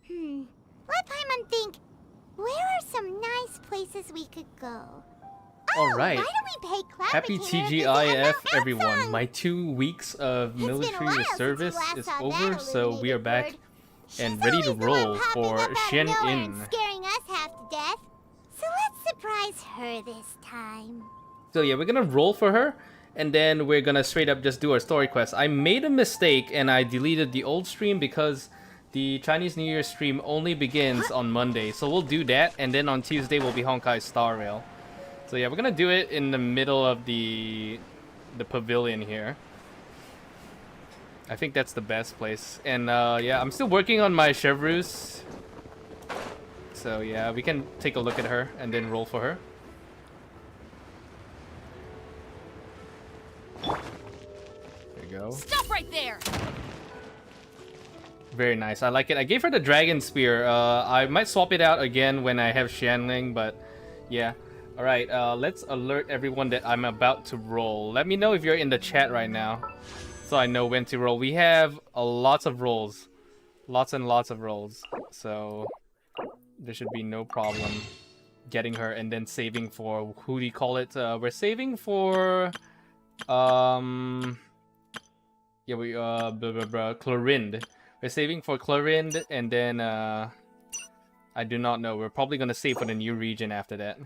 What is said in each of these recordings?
Let Paimon think. Where are some nice places we could go? Alright. Why don't we pay Cloud Happy Retainer a visit and TGIF, they'll everyone. song? My 2 weeks of It's been a military while since service you last is saw over, that so we are illuminated back bird. and She's ready to always the one roll popping for up out of nowhere and Xianyun. scaring us half to death. So let's surprise her this time. So yeah, we're gonna roll for her, and then we're gonna straight up just do our story quest. I made a mistake and I deleted the old stream because the Chinese New Year stream only begins on Monday. So we'll do that, and then on Tuesday will be Honkai Star Rail. So yeah, we're gonna do it in the middle of the pavilion here. I think that's the best place. And yeah, I'm still working on my chevreuse. So yeah, we can take a look at her and then roll for her. There you go. Stop right there. Very nice. I like it. I gave her the dragon spear. I might swap it out again when I have Xianling, but yeah. All right, let's alert everyone that I'm about to roll. Let me know if you're in the chat right now, so I know when to roll. We have lots of rolls, lots and lots of rolls, so there should be no problem getting her and then saving for, who do you call it? We're saving for, yeah, Chlorind. We're saving for Chlorind, and then I do not know. We're probably gonna save for the new region after that.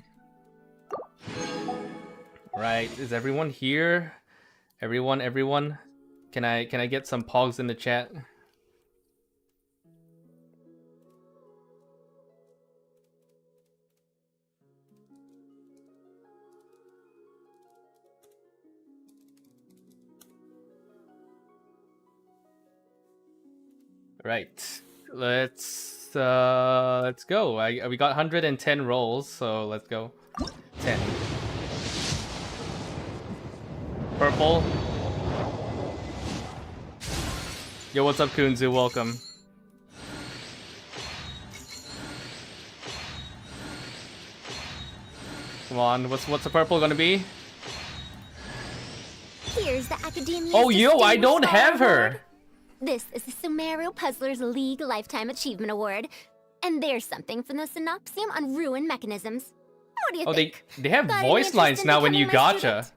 Right, is everyone here? Everyone? Can I get some pogs in the chat? Right, let's go. We got 110 rolls, so let's go. 10. Purple. Yo, what's up, Kunzu? Welcome. Come on, what's the purple gonna be? Here's the Academia's Oh, yo, I Distinguished don't have Star her. Award. This is the Sumerio Puzzlers League Lifetime Achievement Award. And there's something from the Synopsium on Ruin Mechanisms. What do you think? They have Got any voice interest lines in now when you becoming my gacha. student?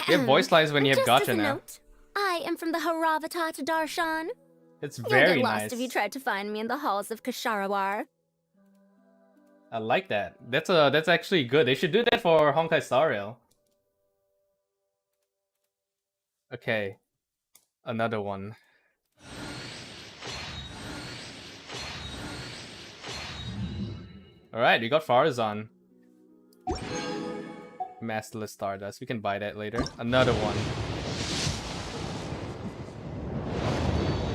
They have voice lines when you have Just as gacha a now. note, I am from the Haravatat Darshan. It's You'll very get lost nice. if you tried to find me in the halls of Kasharawar. I like that. That's actually good. They should do that for Honkai Star Rail. Okay, another one. All right, we got Farazan. Masterless Stardust. We can buy that later. Another one.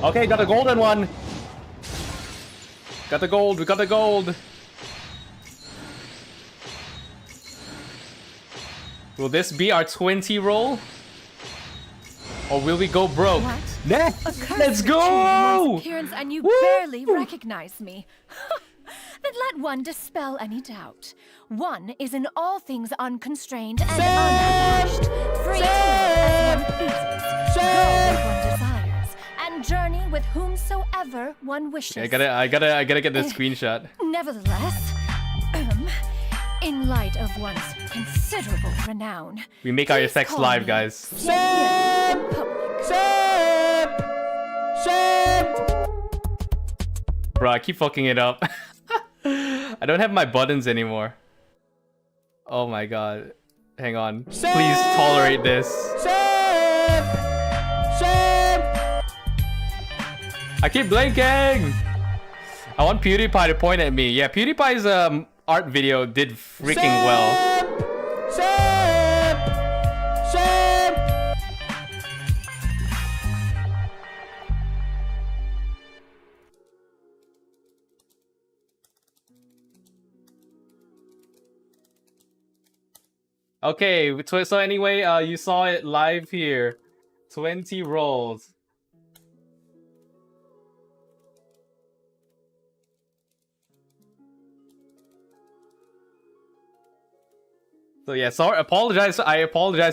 Okay, got a golden one. Got the gold. We got the gold. Will this be our 20 roll? Or will we go broke? What? Let's go! Appearance and you Woo! barely recognize me. Then let one dispel any doubt. One is in all things unconstrained and unabashed, free to live as one pleases, go where one desires, and journey with whomsoever one wishes. Okay, I gotta get the screenshot. Nevertheless, in light of one's considerable renown, We make our please effects call live, me guys. Bro, I keep fucking it up. I don't have my buttons anymore. Oh my god. Hang on. Please tolerate this. I keep blinking! I want PewDiePie to point at me. Yeah, PewDiePie's art video did freaking well. Okay, so anyway, you saw it live here. 20 rolls. So yeah, sorry, I apologize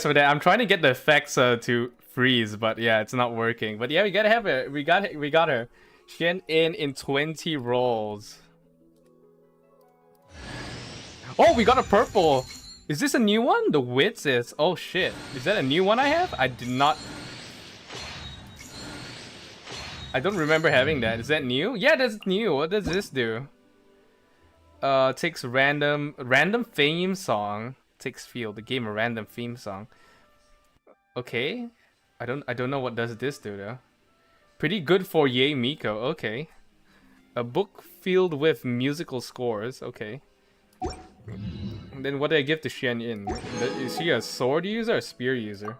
for that. I'm trying to get the effects to freeze, but yeah, it's not working. But yeah, we gotta have it. We got her. Xianyun in 20 rolls. Oh, we got a purple. Is this a new one? The wits is. Oh shit. Is that a new one I have? I did not. I don't remember having that. Is that new? Yeah, that's new. What does this do? Takes random theme song. Takes field. The game a random theme song. Okay. I don't know what does this do though. Pretty good for Yay Miko. Okay. A book filled with musical scores. Okay. And then what do I give to Xianyun? Is she a sword user or a spear user?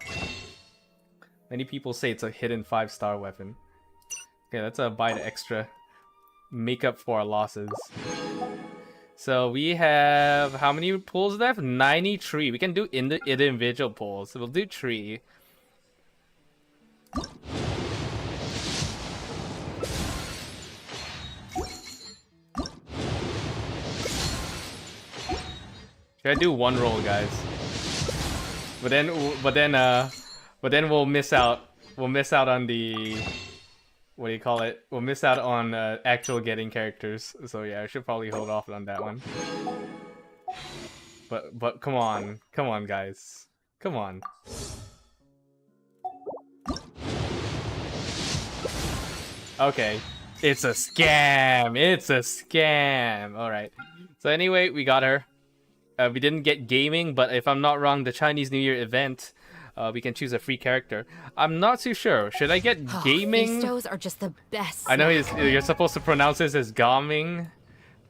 Many people say it's a hidden 5-star weapon. Okay, let's buy the extra. Make up for our losses. So we have how many pulls left? 93. We can do individual pulls. So we'll do 3. Should I do 1 roll, guys? But then we'll miss out. We'll miss out on the, what do you call it? We'll miss out on actual getting characters. So yeah, I should probably hold off on that one. But come on, guys, come on. Okay, it's a scam. It's a scam. All right. So anyway, we got her. We didn't get gaming, but if I'm not wrong, the Chinese New Year event, we can choose a free character. I'm not too sure. Should I get gaming? These are just the best. I know you're supposed to pronounce this as gaming,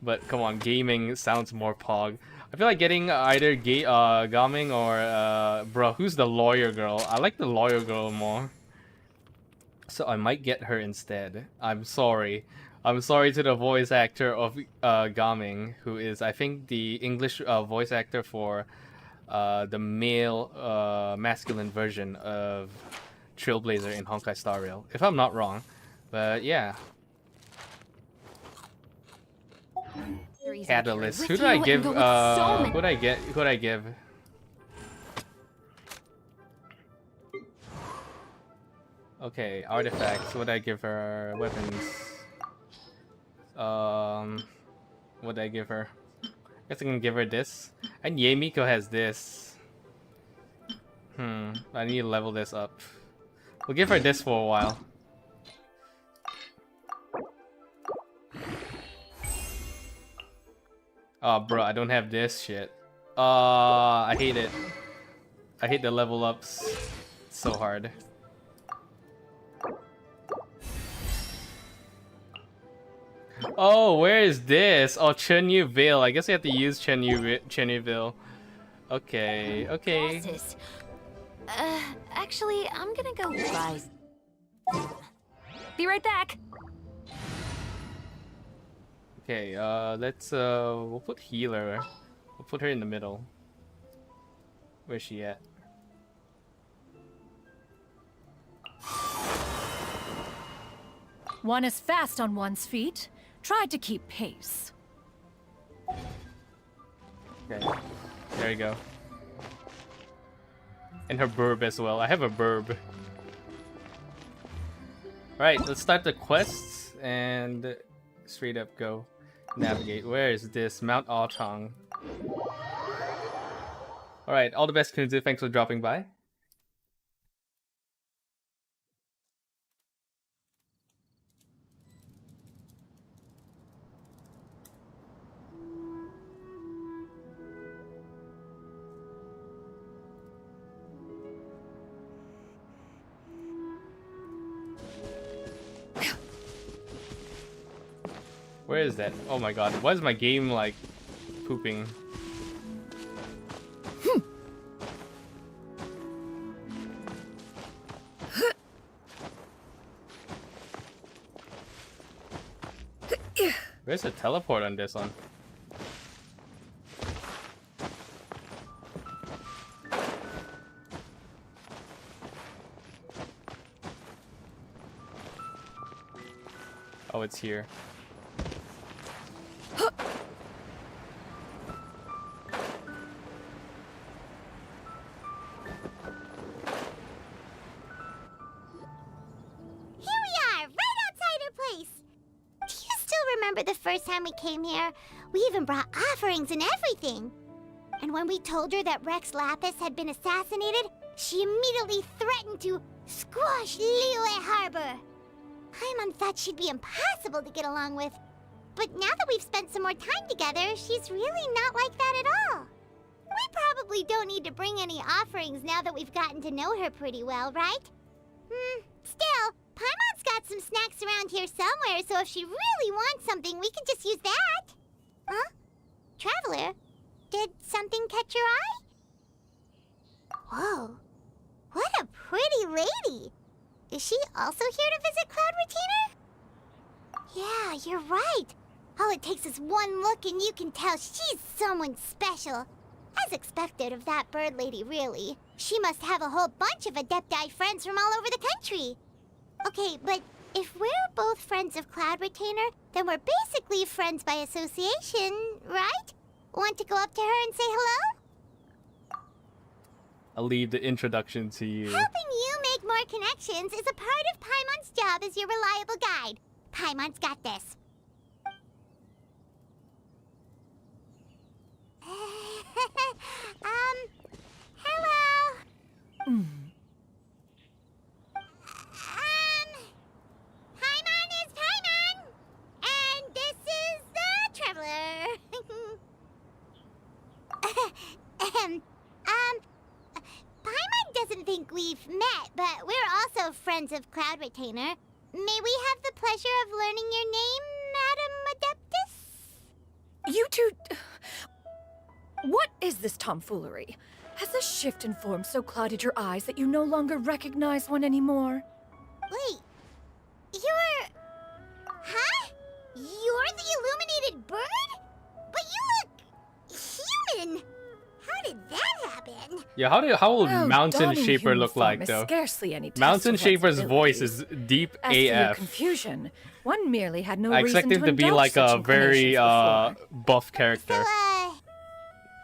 but come on, gaming sounds more pog. I feel like getting either gaming or bro, who's the lawyer girl? I like the lawyer girl more. So I might get her instead. I'm sorry. I'm sorry to the voice actor of Gaming, who is, I think, the English voice actor for the male masculine version of Trailblazer in Honkai Star Rail, if I'm not wrong. But yeah. Catalyst. Who do I give? Who do I get? Who do I give? Okay, artifacts. What do I give her? Weapons. What did I give her? I guess I can give her this. And Miko has this. I need to level this up. We'll give her this for a while. Oh, bro, I don't have this shit. I hate it. I hate the level ups. It's so hard. Oh, where is this? Oh, Chenyu Vale. I guess I have to use Chenyu Vale. Okay, okay. Bosses. Actually, I'm gonna go buy. Be right back. Okay, let's we'll put healer. We'll put her in the middle. Where's she at? One is fast on one's feet. Try to keep pace. Okay, there you go. And her burb as well. I have a burb. Alright, let's start the quests and straight up go. Navigate. Where is this? Mount Aotang. Alright, all the best, Kunzu. Thanks for dropping by. Where is that? Oh my god, why is my game like pooping? Where's the teleport on this one? Oh, it's here. Here we are, right outside our place. remember the first time we came here? We even brought offerings and everything. And when we told her that Rex Lapis had been assassinated, she immediately threatened to squash Liyue Harbor. Paimon thought she'd be impossible to get along with. But now that we've spent some more time together, she's really not like that at all. We probably don't need to bring any offerings now that we've gotten to know her pretty well, right? Still, Paimon's got some snacks around here somewhere, so if she really wants something, we can just use that. Huh? Traveler, did something catch your eye? Whoa, what a pretty lady. Is she also here to visit Cloud Retainer? Yeah, you're right. All it takes is one look and you can tell she's someone special. As expected of that bird lady, really. She must have a whole bunch of Adepti friends from all over the country. Okay, but if we're both friends of Cloud Retainer, then we're basically friends by association, right? Want to go up to her and say hello? I'll leave the introduction to you. Helping you make more connections is a part of Paimon's job as your reliable guide. Paimon's got this. Hello. Paimon is Paimon, and this is the Traveler. Paimon doesn't think we've met, but we're also friends of Cloud Retainer. May we have the pleasure of learning your name, Madam Adeptus? You two... What is this tomfoolery? Has a shift in form so clouded your eyes that you no longer recognize one anymore? Wait, you're... Huh? You're the illuminated bird? But you look... human! How did that happen? Yeah, how would Well, Mountain donning Shaper human look form like, is though? Scarcely any test Mountain of one's Shaper's voice is ability. deep As for your AF. confusion, one merely had no I reason expect him to be indulge like such a very inclinations before. buff character. So,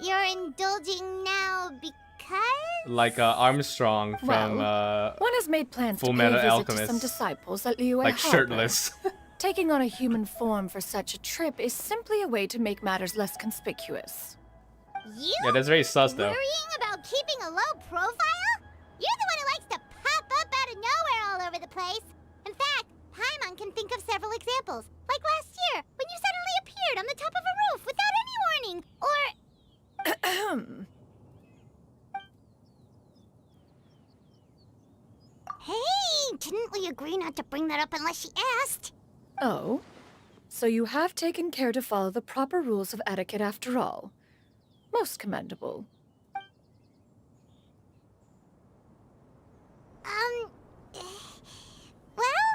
you're indulging now because... Like Armstrong from One has made plans Full to pay Metal visit to Alchemist. some disciples at Liyue like Harbor. shirtless. Taking on a human form for such a trip is simply a way to make matters less conspicuous. You Yeah, that's very sus though. worrying about keeping a low profile? You're the one who likes to pop up out of nowhere all over the place. In fact, Paimon can think of several examples. Like last year, when you suddenly appeared on the top of a roof without any warning. Or... Hey, didn't we agree not to bring that up unless she asked? Oh? So you have taken care to follow the proper rules of etiquette after all. Most commendable. Well,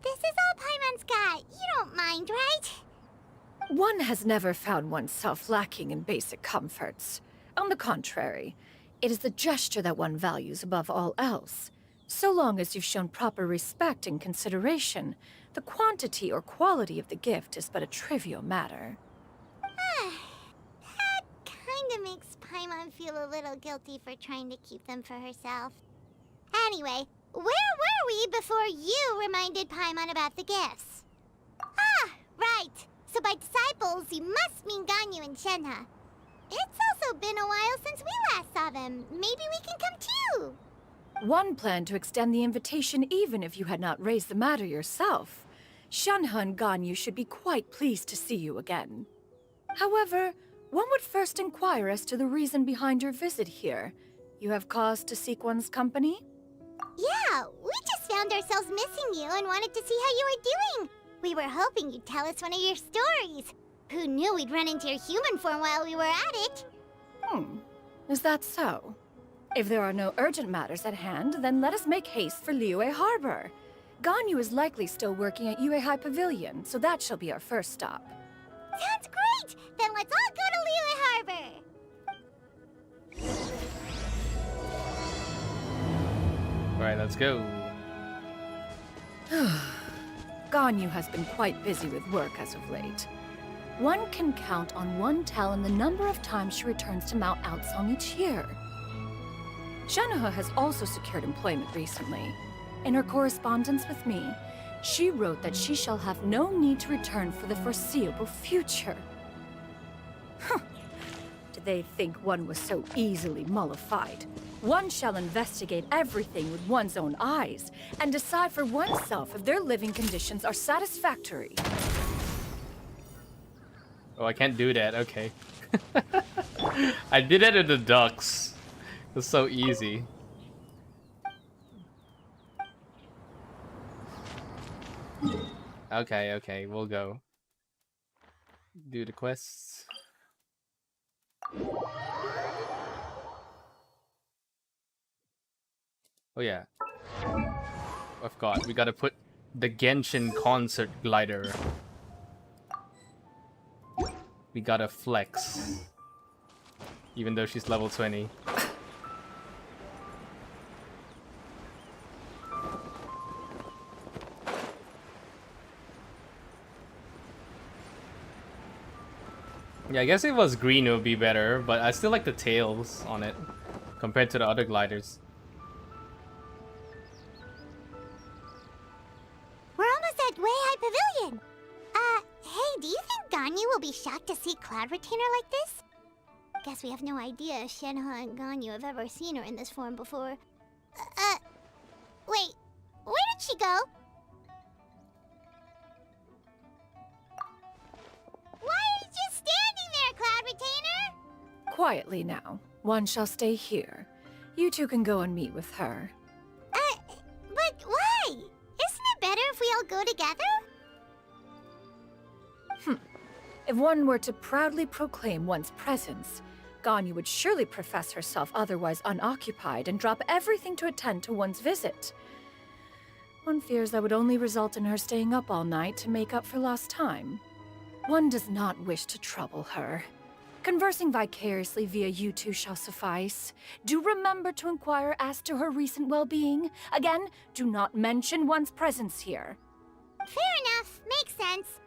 this is all Paimon's got. You don't mind, right? One has never found oneself lacking in basic comforts. On the contrary, it is the gesture that one values above all else. So long as you've shown proper respect and consideration, the quantity or quality of the gift is but a trivial matter. That kinda makes Paimon feel a little guilty for trying to keep them for herself. Anyway, where were we before you reminded Paimon about the gifts? Ah, right. So by disciples, you must mean Ganyu and Shenhe. It's also been a while since we last saw them. Maybe we can come too. One planned to extend the invitation even if you had not raised the matter yourself. Shenhe and Ganyu should be quite pleased to see you again. However, one would first inquire as to the reason behind your visit here. You have cause to seek one's company? Yeah, we just found ourselves missing you and wanted to see how you were doing. We were hoping you'd tell us one of your stories. Who knew we'd run into your human form while we were at it? Is that so? If there are no urgent matters at hand, then let us make haste for Liyue Harbor. Ganyu is likely still working at Yuehai Pavilion, so that shall be our first stop. Sounds great! Then let's all go to Liyue Harbor! Alright, let's go. Ganyu has been quite busy with work as of late. One can count on one tell the number of times she returns to Mount Outsong each year. Shenhe has also secured employment recently. In her correspondence with me, She wrote that she shall have no need to return for the foreseeable future. Huh. Did they think one was so easily mollified? One shall investigate everything with one's own eyes, and decide for oneself if their living conditions are satisfactory. Oh, I can't do that. Okay. I did it in the ducks. It's so easy. Okay, okay, we'll go. Do the quests. Oh yeah. I forgot, we gotta put the Genshin concert glider. We gotta flex. Even though she's level 20. Yeah, I guess if it was green it would be better, but I still like the tails on it compared to the other gliders. We're almost at Way High Pavilion. Hey, do you think Ganyu will be shocked to see Cloud Retainer like this? Guess we have no idea if Shenhe and Ganyu have ever seen her in this form before. Wait, where did she go? Why are you just standing there, Cloud Retainer? Quietly now. One shall stay here. You two can go and meet with her. But why? Isn't it better if we all go together? If one were to proudly proclaim one's presence, Ganyu would surely profess herself otherwise unoccupied and drop everything to attend to one's visit. One fears that would only result in her staying up all night to make up for lost time. One does not wish to trouble her. Conversing vicariously via you two shall suffice. Do remember to inquire as to her recent well-being. Again, do not mention one's presence here. Fair enough, makes sense.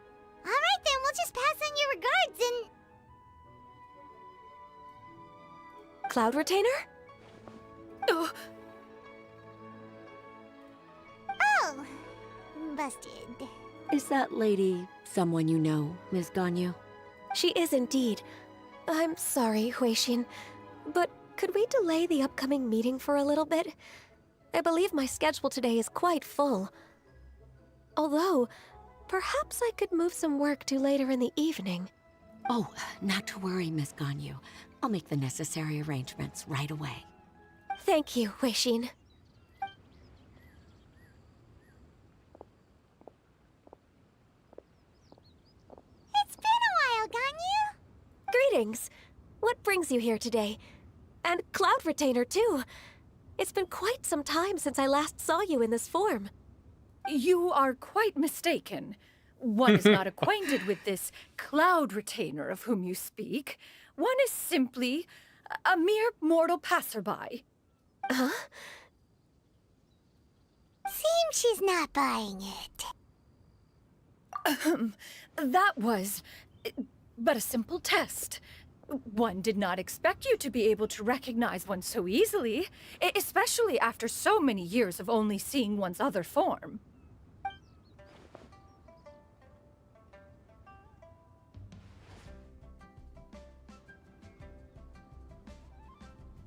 Alright then, we'll just pass on your regards and... Cloud Retainer? Oh, Oh, busted. Is that lady someone you know, Ms. Ganyu? She is indeed. I'm sorry, Huixin, but could we delay the upcoming meeting for a little bit? I believe my schedule today is quite full. Although, perhaps I could move some work to later in the evening. Oh, not to worry, Miss Ganyu. I'll make the necessary arrangements right away. Thank you, Huixin. It's been a while, Ganyu. Greetings. What brings you here today? And Cloud Retainer, too. It's been quite some time since I last saw you in this form. you are quite mistaken. One is not acquainted with this Cloud Retainer of whom you speak. One is simply a mere mortal passerby. Huh? Seems she's not buying it. That was but a simple test. One did not expect you to be able to recognize one so easily, especially after so many years of only seeing one's other form.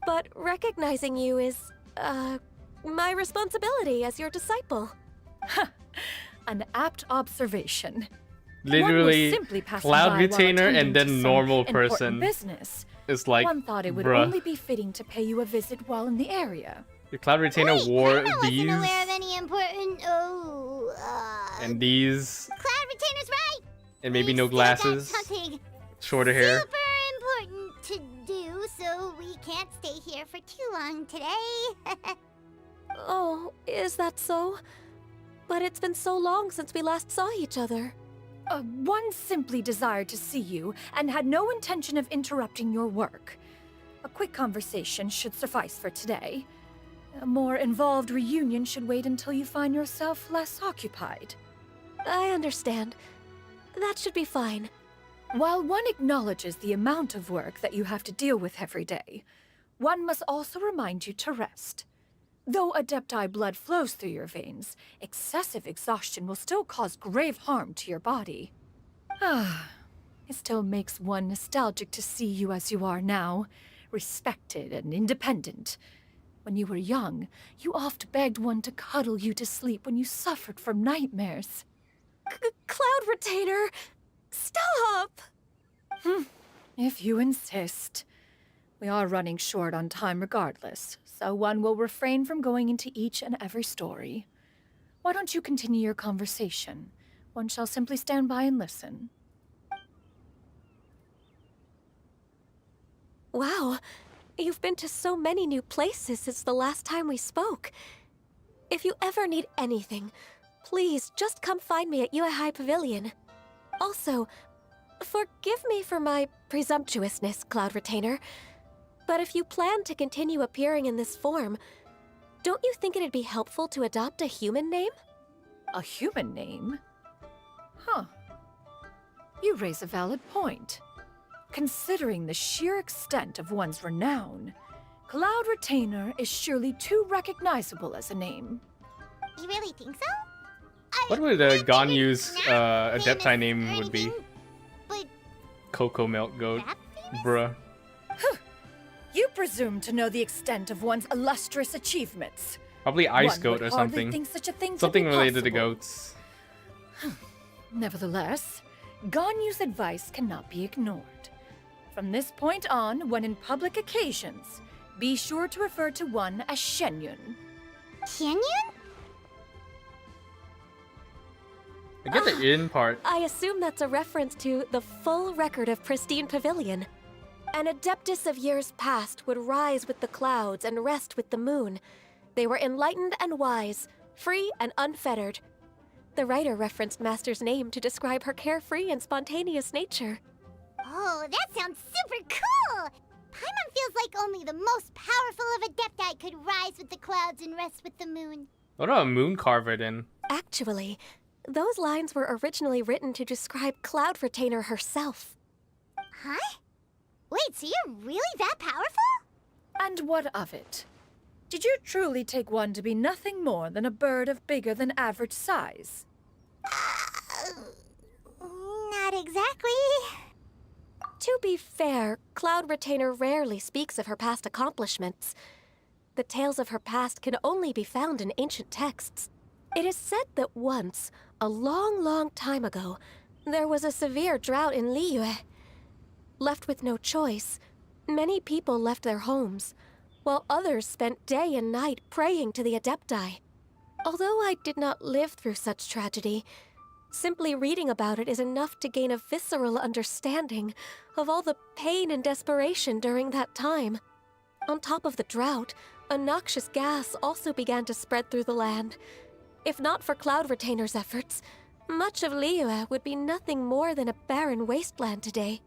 But recognizing you is, my responsibility as your disciple. An apt observation. Literally, simply passing Cloud by while Retainer attending and to then some normal important person. business. It's like, One thought it would bruh. only be fitting to pay you a visit while in the area. The Cloud Retainer Wait, wore I wasn't these aware of any important... and these, Cloud Retainer's right. and maybe We've no still got glasses, something shorter hair. super important to do, so we can't stay here for too long today. Oh, is that so? But it's been so long since we last saw each other. One simply desired to see you and had no intention of interrupting your work. A quick conversation should suffice for today. A more involved reunion should wait until you find yourself less occupied. I understand. That should be fine. While one acknowledges the amount of work that you have to deal with every day, one must also remind you to rest. Though Adepti blood flows through your veins, excessive exhaustion will still cause grave harm to your body. It still makes one nostalgic to see you as you are now, respected and independent. When you were young, you oft begged one to cuddle you to sleep when you suffered from nightmares. Cloud Retainer! Stop! If you insist. We are running short on time regardless, so one will refrain from going into each and every story. Why don't you continue your conversation? One shall simply stand by and listen. Wow, you've been to so many new places since the last time we spoke. If you ever need anything, please just come find me at High Pavilion. Also, forgive me for my presumptuousness, Cloud Retainer, but if you plan to continue appearing in this form, don't you think it'd be helpful to adopt a human name? A human name? Huh. You raise a valid point. Considering the sheer extent of one's renown, Cloud Retainer is surely too recognizable as a name. You really think so? What would Ganyu's Adepti name would be? But Cocoa Milk Goat. that famous? Bruh. You presume to know the extent of one's illustrious achievements. Probably Ice One Goat would or hardly something. think such a thing to Something be related to possible. goats. Nevertheless, Ganyu's advice cannot be ignored. From this point on, when in public occasions, be sure to refer to one as Xianyun. Xianyun? I get the in part. I assume that's a reference to the full record of Pristine Pavilion. An Adeptus of years past would rise with the clouds and rest with the moon. They were enlightened and wise, free and unfettered. The writer referenced Master's name to describe her carefree and spontaneous nature. Oh, that sounds super cool! Paimon feels like only the most powerful of Adepti could rise with the clouds and rest with the moon. What about a moon carver then? Actually, those lines were originally written to describe Cloud Retainer herself. Huh? Wait, so you're really that powerful? And what of it? Did you truly take one to be nothing more than a bird of bigger than average size? Not exactly. To be fair, Cloud Retainer rarely speaks of her past accomplishments. The tales of her past can only be found in ancient texts. It is said that once, a long, long time ago, there was a severe drought in Liyue. Left with no choice, many people left their homes, while others spent day and night praying to the Adepti. Although I did not live through such tragedy, simply reading about it is enough to gain a visceral understanding of all the pain and desperation during that time. On top of the drought, a noxious gas also began to spread through the land. If not for Cloud Retainer's efforts, much of Liyue would be nothing more than a barren wasteland today.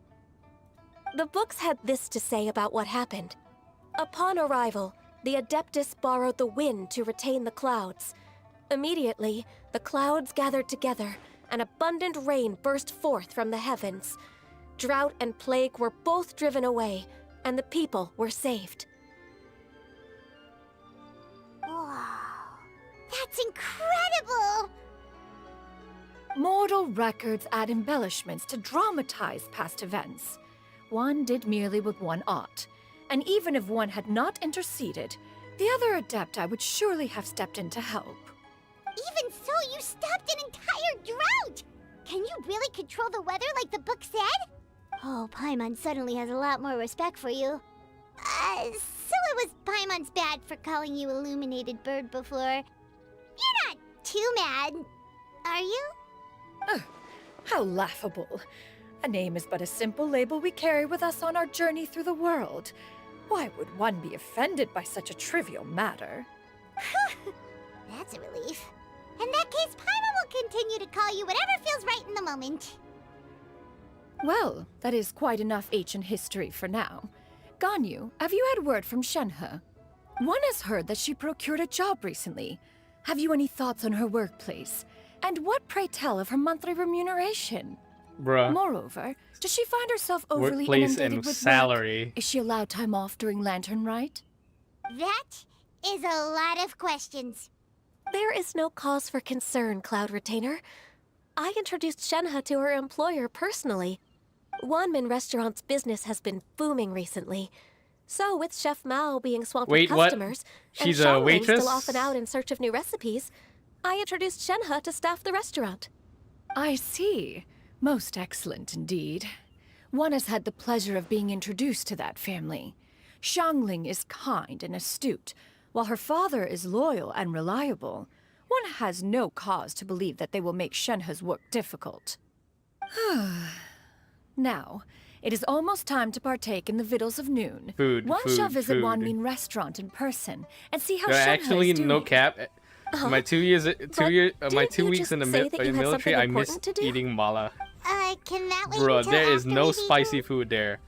The books had this to say about what happened. Upon arrival, the Adeptus borrowed the wind to retain the clouds. Immediately, the clouds gathered together, and abundant rain burst forth from the heavens. Drought and plague were both driven away, and the people were saved. Wow. That's incredible! Mortal records add embellishments to dramatize past events. One did merely what one ought, and even if one had not interceded, the other Adepti would surely have stepped in to help. Even so, you stopped an entire drought! Can you really control the weather like the book said? Oh, Paimon suddenly has a lot more respect for you. So it was Paimon's bad for calling you Illuminated Bird before. You're not too mad, are you? How laughable. A name is but a simple label we carry with us on our journey through the world. Why would one be offended by such a trivial matter? That's a relief. In that case, Paimon will continue to call you whatever feels right in the moment. Well, that is quite enough ancient history for now. Ganyu, have you had word from Shenhe? One has heard that she procured a job recently. Have you any thoughts on her workplace? And what, pray tell, of her monthly remuneration? Bruh. Moreover, does she find herself overly Workplace inundated and with salary. work? Is she allowed time off during Lantern Rite? That is a lot of questions. There is no cause for concern, Cloud Retainer. I introduced Shenhe to her employer personally. Wanmin Restaurant's business has been booming recently. So, with Chef Mao being swamped Wait, with what? customers, She's and a Xianyun waitress? still off and out in search of new recipes, I introduced Shenhe to staff the restaurant. I see. Most excellent indeed. One has had the pleasure of being introduced to that family. Xiangling is kind and astute, while her father is loyal and reliable. One has no cause to believe that they will make Shenhe's work difficult. Now, it is almost time to partake in the victuals of noon. Food, One shall food, visit food. Wanmin Restaurant in person and see how There are Shenhe actually is doing. no cap. My 2 years, my didn't 2 you weeks just in the say that you had military, something I missed important to do? eating mala. Can that wait Bruh, until there is after no we spicy eat? food there.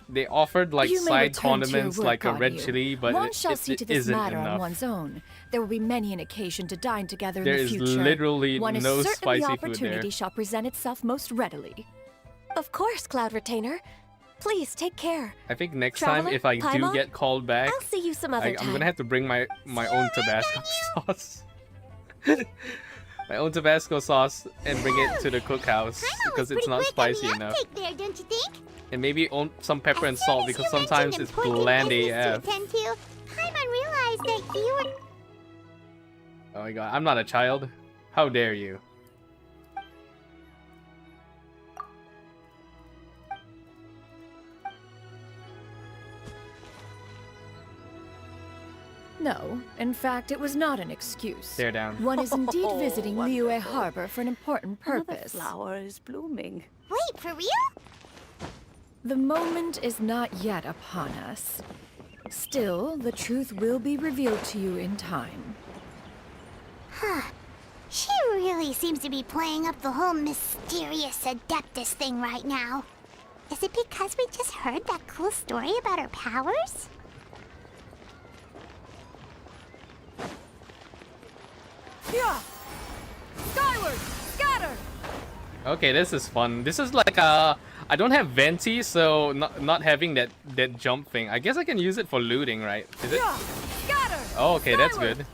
They offered like You may side return to your condiments work, like a red Ganyu. chili, but One shall see to it this isn't matter on enough. one's own. There will be many an occasion to dine together There in is the future. literally One is no certain spicy the food there. opportunity shall present itself most readily. Of course, Cloud Retainer. Please take care. I think next time Traveler, if I do Paimon, get called back, I'll see you some other time. I'm gonna have to bring my own Tabasco sauce. My own Tabasco sauce and bring it to the cookhouse Paimon because was it's pretty not quick spicy on the enough. uptake there, don't you think? And maybe some pepper and As soon salt as because you sometimes mentioned it's important bland business to AF. attend to, Paimon realized that you were... Oh my god, I'm not a child. How dare you? No, in fact, it was not an excuse. Stare down. One is indeed Oh, visiting Liyue Harbor for an important Another purpose. flower is blooming. Wait, for real? The moment is not yet upon us. Still, the truth will be revealed to you in time. She really seems to be playing up the whole mysterious Adeptus thing right now. Is it because we just heard that cool story about her powers? Yeah! Skyward! Scatter! Okay, this is fun. This is like I don't have Venti, so not having that jump thing. I guess I can use it for looting, right? Is it? Yeah! Scatter! Oh, okay, that's Skyward! good.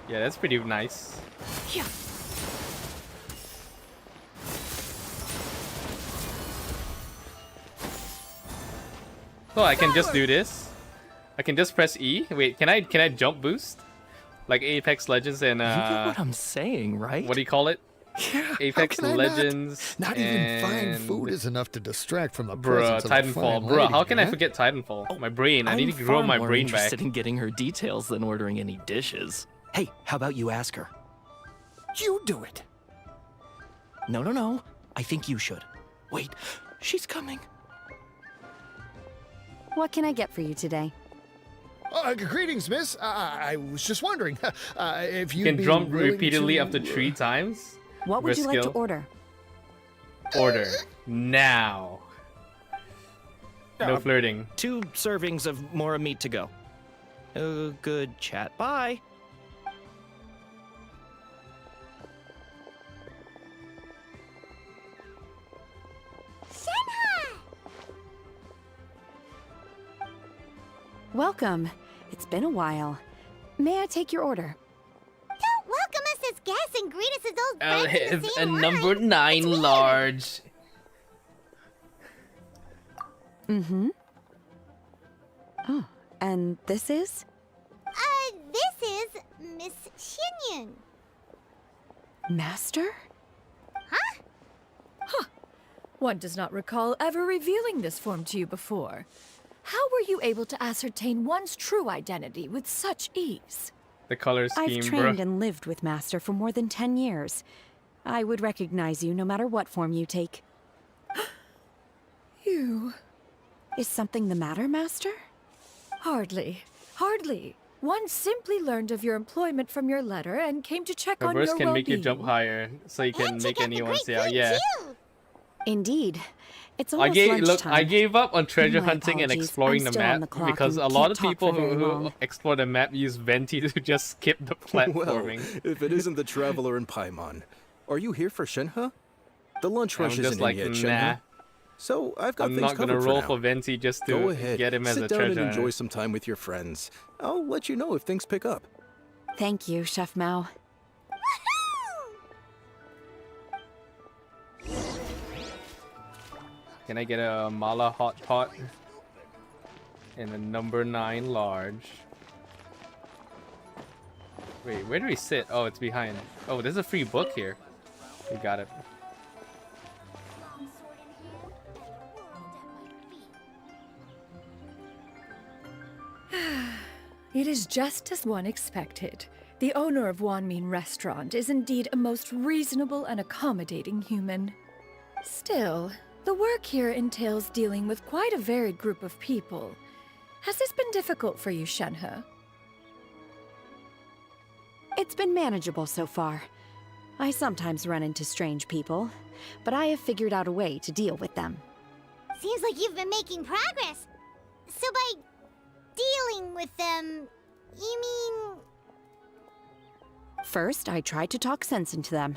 Yeah, that's pretty nice. Yeah! So I can just do this. I can just press E. Wait, can I jump boost? Like Apex Legends and You get what I'm saying, right? what do you call it? Yeah, Apex how can I Legends. Not even fine and- food is enough to distract from the Bruh, presence of a fine Titanfall. Bruh, lady, how can I man. forget Titanfall? My brain. I I'm need to grow far my more brain back. interested in getting her details than ordering any dishes. Hey, how about you ask her? You do it. No. I think you should. Wait, she's coming. What can I get for you today? Greetings, miss. I was just wondering if You you can jump repeatedly up to 3 times. What would Your you like to skill. order? Order. Now. No flirting. 2 servings of more meat to go. Oh, good chat. Bye. Shenhe! Welcome. It's been a while. May I take your order? Don't welcome us as guests and greet us as old I'll friends in have the a same number line. 9 It's weird. large. Mm-hmm. Oh, and this is? This is Miss Xianyun. Master? One does not recall ever revealing this form to you before. How were you able to ascertain one's true identity with such ease? The color scheme, I've trained bro. and lived with Master for more than 10 years. I would recognize you no matter what form you take. You... Is something the matter, Master? Hardly. Hardly. One simply learned of your employment from your letter and came to check on Reverse your can make you jump well-being. higher, so you can And make check out the anyone great say, "Oh food, yeah." too. Indeed. It's I almost gave lunchtime. I gave up on treasure My hunting and apologies. exploring I'm the still on map the clock because and a lot can't of talk people for very who long. explore the map use Venti to just skip the platforming. Well, if it isn't the traveler in Paimon, are you here for Shenhe? The lunch I'm rush just isn't like, in yet, nah. Shenhe. So I've got I'm things not gonna covered roll for for now. Venti just to Go ahead, get him as sit a down treasure and enjoy hunter. some time with your friends. I'll let you know if things pick up. Thank you, Chef Mao. Can I get a mala hot pot? And a number 9 large. Wait, where do we sit? Oh, it's behind. Oh, there's a free book here. We got it. It is just as one expected. The owner of Wanmin Restaurant is indeed a most reasonable and accommodating human. Still, the work here entails dealing with quite a varied group of people. Has this been difficult for you, Shenhe? It's been manageable so far. I sometimes run into strange people, but I have figured out a way to deal with them. Seems like you've been making progress. So by dealing with them, you mean... First, I tried to talk sense into them.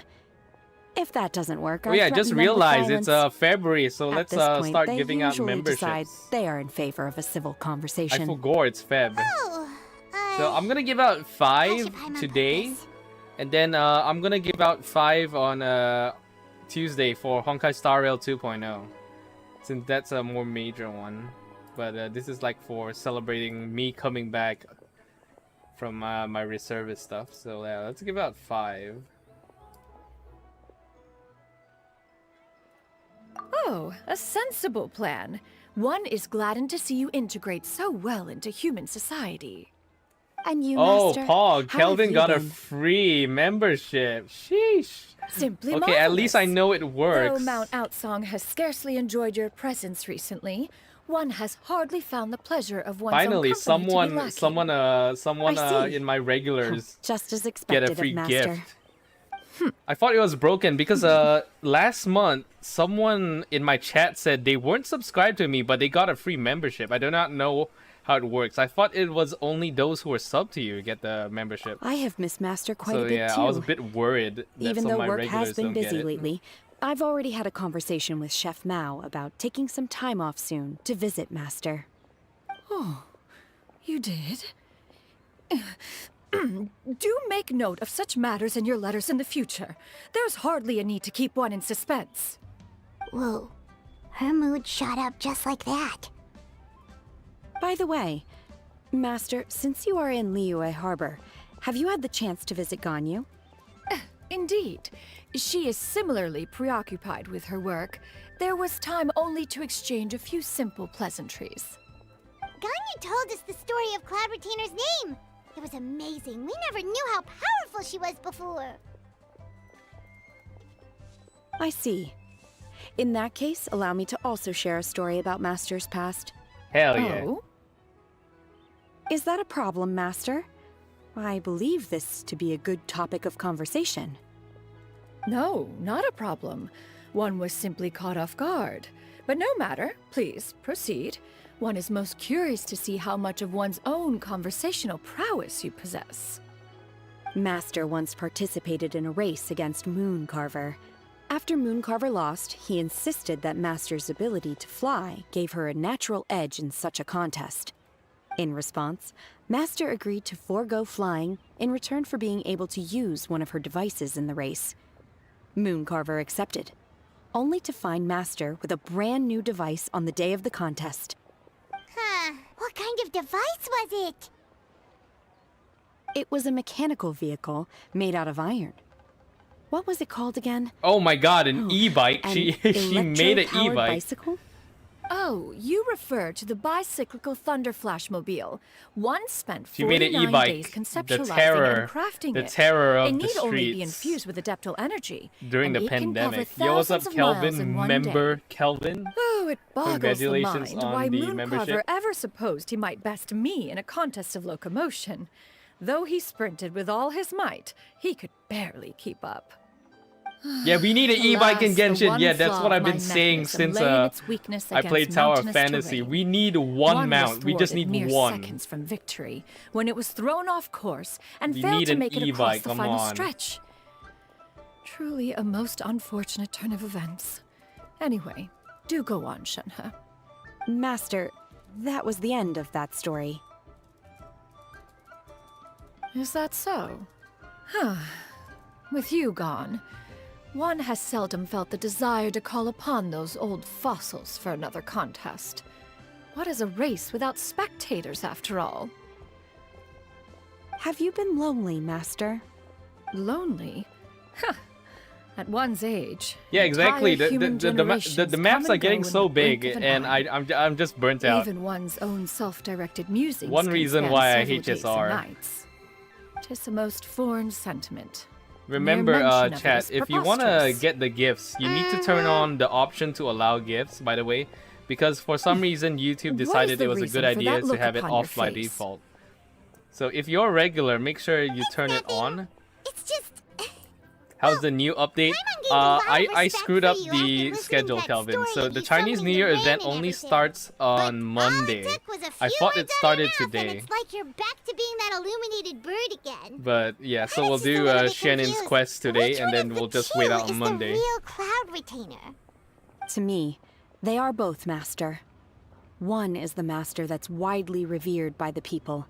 If that doesn't work, Oh I yeah, threaten just them with realized it's violence. February, so At let's this point, start they giving out usually decide memberships. they are in favor of a civil I conversation. forgot it's Feb. Oh, So I'm gonna give out 5 occupy my today, purpose. and then I'm gonna give out 5 on Tuesday for Honkai Star Rail 2.0, since that's a more major one. But this is like for celebrating me coming back from my reservist stuff. So yeah, let's give out 5. Oh, a sensible plan. One is gladdened to see you integrate so well into human society. And you, Oh, Master, Pog, how Kelvin have you got a been? free membership. Sheesh. Simply Okay, at least I marvelous. know it Though works. Mount Outsong has scarcely enjoyed your presence recently, one has hardly found the pleasure of one's Finally, own company to be someone lacking. I see. in my regulars Just as get expected a free of Master. gift. I thought it was broken because last month someone in my chat said they weren't subscribed to me, but they got a free membership. I do not know how it works. I thought it was only those who are sub to you get the membership. I have missed Master quite So a bit yeah, too. I was a bit worried that Even some though of my work regulars has been don't get busy it. lately, I've already had a conversation with Chef Mao about taking some time off soon to visit Master. Oh, you did? Do make note of such matters in your letters in the future. There's hardly a need to keep one in suspense. Whoa, her mood shot up just like that. By the way, Master, since you are in Liyue Harbor, have you had the chance to visit Ganyu? Indeed. She is similarly preoccupied with her work. There was time only to exchange a few simple pleasantries. Ganyu told us the story of Cloud Retainer's name. It was amazing. We never knew how powerful she was before. I see. In that case, allow me to also share a story about Master's past. Hell yeah. Oh? Is that a problem, Master? I believe this to be a good topic of conversation. No, not a problem. One was simply caught off guard. But no matter. Please, proceed. One is most curious to see how much of one's own conversational prowess you possess. Master once participated in a race against Mooncarver. After Mooncarver lost, he insisted that Master's ability to fly gave her a natural edge in such a contest. In response, Master agreed to forego flying in return for being able to use one of her devices in the race. Mooncarver accepted, only to find Master with a brand new device on the day of the contest. Huh, what kind of device was it? It was a mechanical vehicle made out of iron. What was it called again? Oh my god, an e-bike. An She made an electro-powered e-bike. bicycle? Oh, you refer to the bicyclical Thunder Flashmobile. One spent She made an 49 e-bike. days The conceptualizing terror. and crafting The it. terror of It the need only be streets infused with adeptal energy. during and the it can cover pandemic. Yo, what's up, thousands of miles Kelvin? in one Member day. Kelvin? Oh, it boggles the Congratulations mind on why the Mooncarver membership. ever supposed he might best me in a contest of locomotion. Though he sprinted with all his might, he could barely keep up. Yeah, we need an e-bike in Alas, the Genshin. one Yeah, that's flaw what of I've been my saying mechanism since lay in its weakness I played against Tower of mountainous Fantasy. terrain. We need one was mount. We just thwarted need mere one. seconds from victory when it was thrown off course and We failed need to an make it across e-bike, the come final on. stretch. Truly a most unfortunate turn of events. Anyway, Do go on, Shenhe. Master, that was the end of that story. Is that so? Huh. With you gone, one has seldom felt the desire to call upon those old fossils for another contest. What is a race without spectators, after all? Have you been lonely, Master? Lonely? Huh. At one's age. Yeah, exactly. entire human The generations maps come are and getting go in so the blink big, of an and eye. I'm just burnt out. Even one's own self-directed musings. One can reason span why I several hate days and SR. nights. 'Tis a most foreign sentiment. Remember, Mere mention of it chat, is if you want to preposterous. get the gifts, you need to turn on the option to allow gifts, by the way, because for some reason YouTube What is decided the it was a reason good for idea that to look have it upon your off by face? default. So if you're regular, make sure you turn it on. It's just... How's the new update? I screwed up the schedule, Kelvin. So the Chinese New Year event only starts on Monday. I thought it started today. It's like you're back to being that illuminated bird again. But yeah, so we'll Just a do little bit Xianyun's confused. quest today, Which and one then of we'll the just wait two out on is Monday. The real cloud retainer? To me, they are both Master. One is the Master that's widely revered by the people,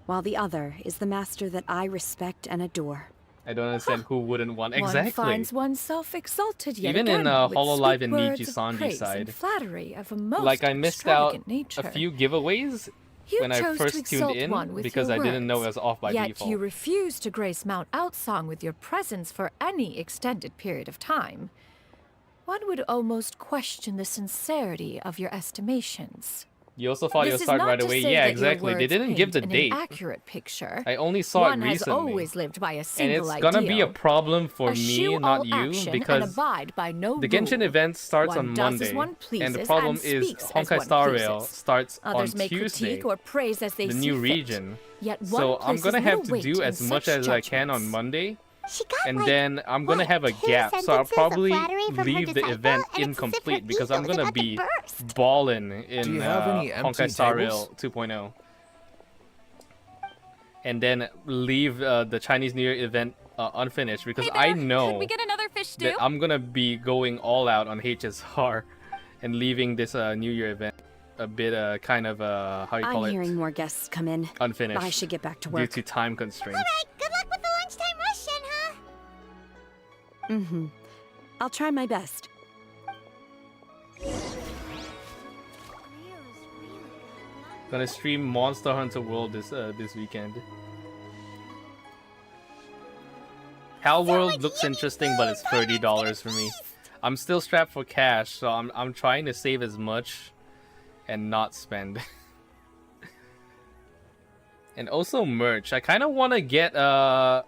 while the other is the Master that I respect and adore. I don't understand who wouldn't want One exactly. finds oneself exalted yet Even again in with Hololive sweet and words Niji of Sanji's praise side. and flattery of a most Like I missed out extravagant nature. a few giveaways You when I chose to first tuned exalt in one with because your I didn't know it words, was off by yet default. you refuse to grace Mount Outsong with your presence for any extended period of time. One would almost question the sincerity of your estimations. You also thought it would This is start not right to away. say Yeah, that your exactly. They words didn't give the paint date. an inaccurate picture. I only saw One it has recently. always lived by a And single it's gonna be a ideal. problem for Eschew me, not all you, action and because abide by no the Genshin rule. event starts One on does as Monday, one and the pleases problem and is speaks as Honkai one Star Rail pleases. starts Others on may Tuesday, critique or praise as they the see new fit. region. Yet So one I'm gonna places have little to weight do in as much such as I can on judgments. Monday, She got and like, then I'm gonna have a two gap, so I'll sentences of probably flattery from her leave the disciple, event and it's as if her incomplete because ego I'm is gonna about to be burst. balling in Do you have any empty Honkai Star Rail tables? 2.0. And then leave the Chinese New Year event unfinished because I know Could we get another fish stew? that I'm gonna be going all out on HSR and leaving this New Year event a bit kind of how you call I'm it, hearing more guests come in. unfinished I should get back to due work. to time constraints. Alright, good luck with the lunchtime rush, Shenhe. Mm-hmm. I'll try my best. Gonna stream Monster Hunter World this weekend. Hal World looks interesting, but it's $30 for me. I'm still strapped for cash, so I'm trying to save as much and not spend. And also merch. I kind of want to get the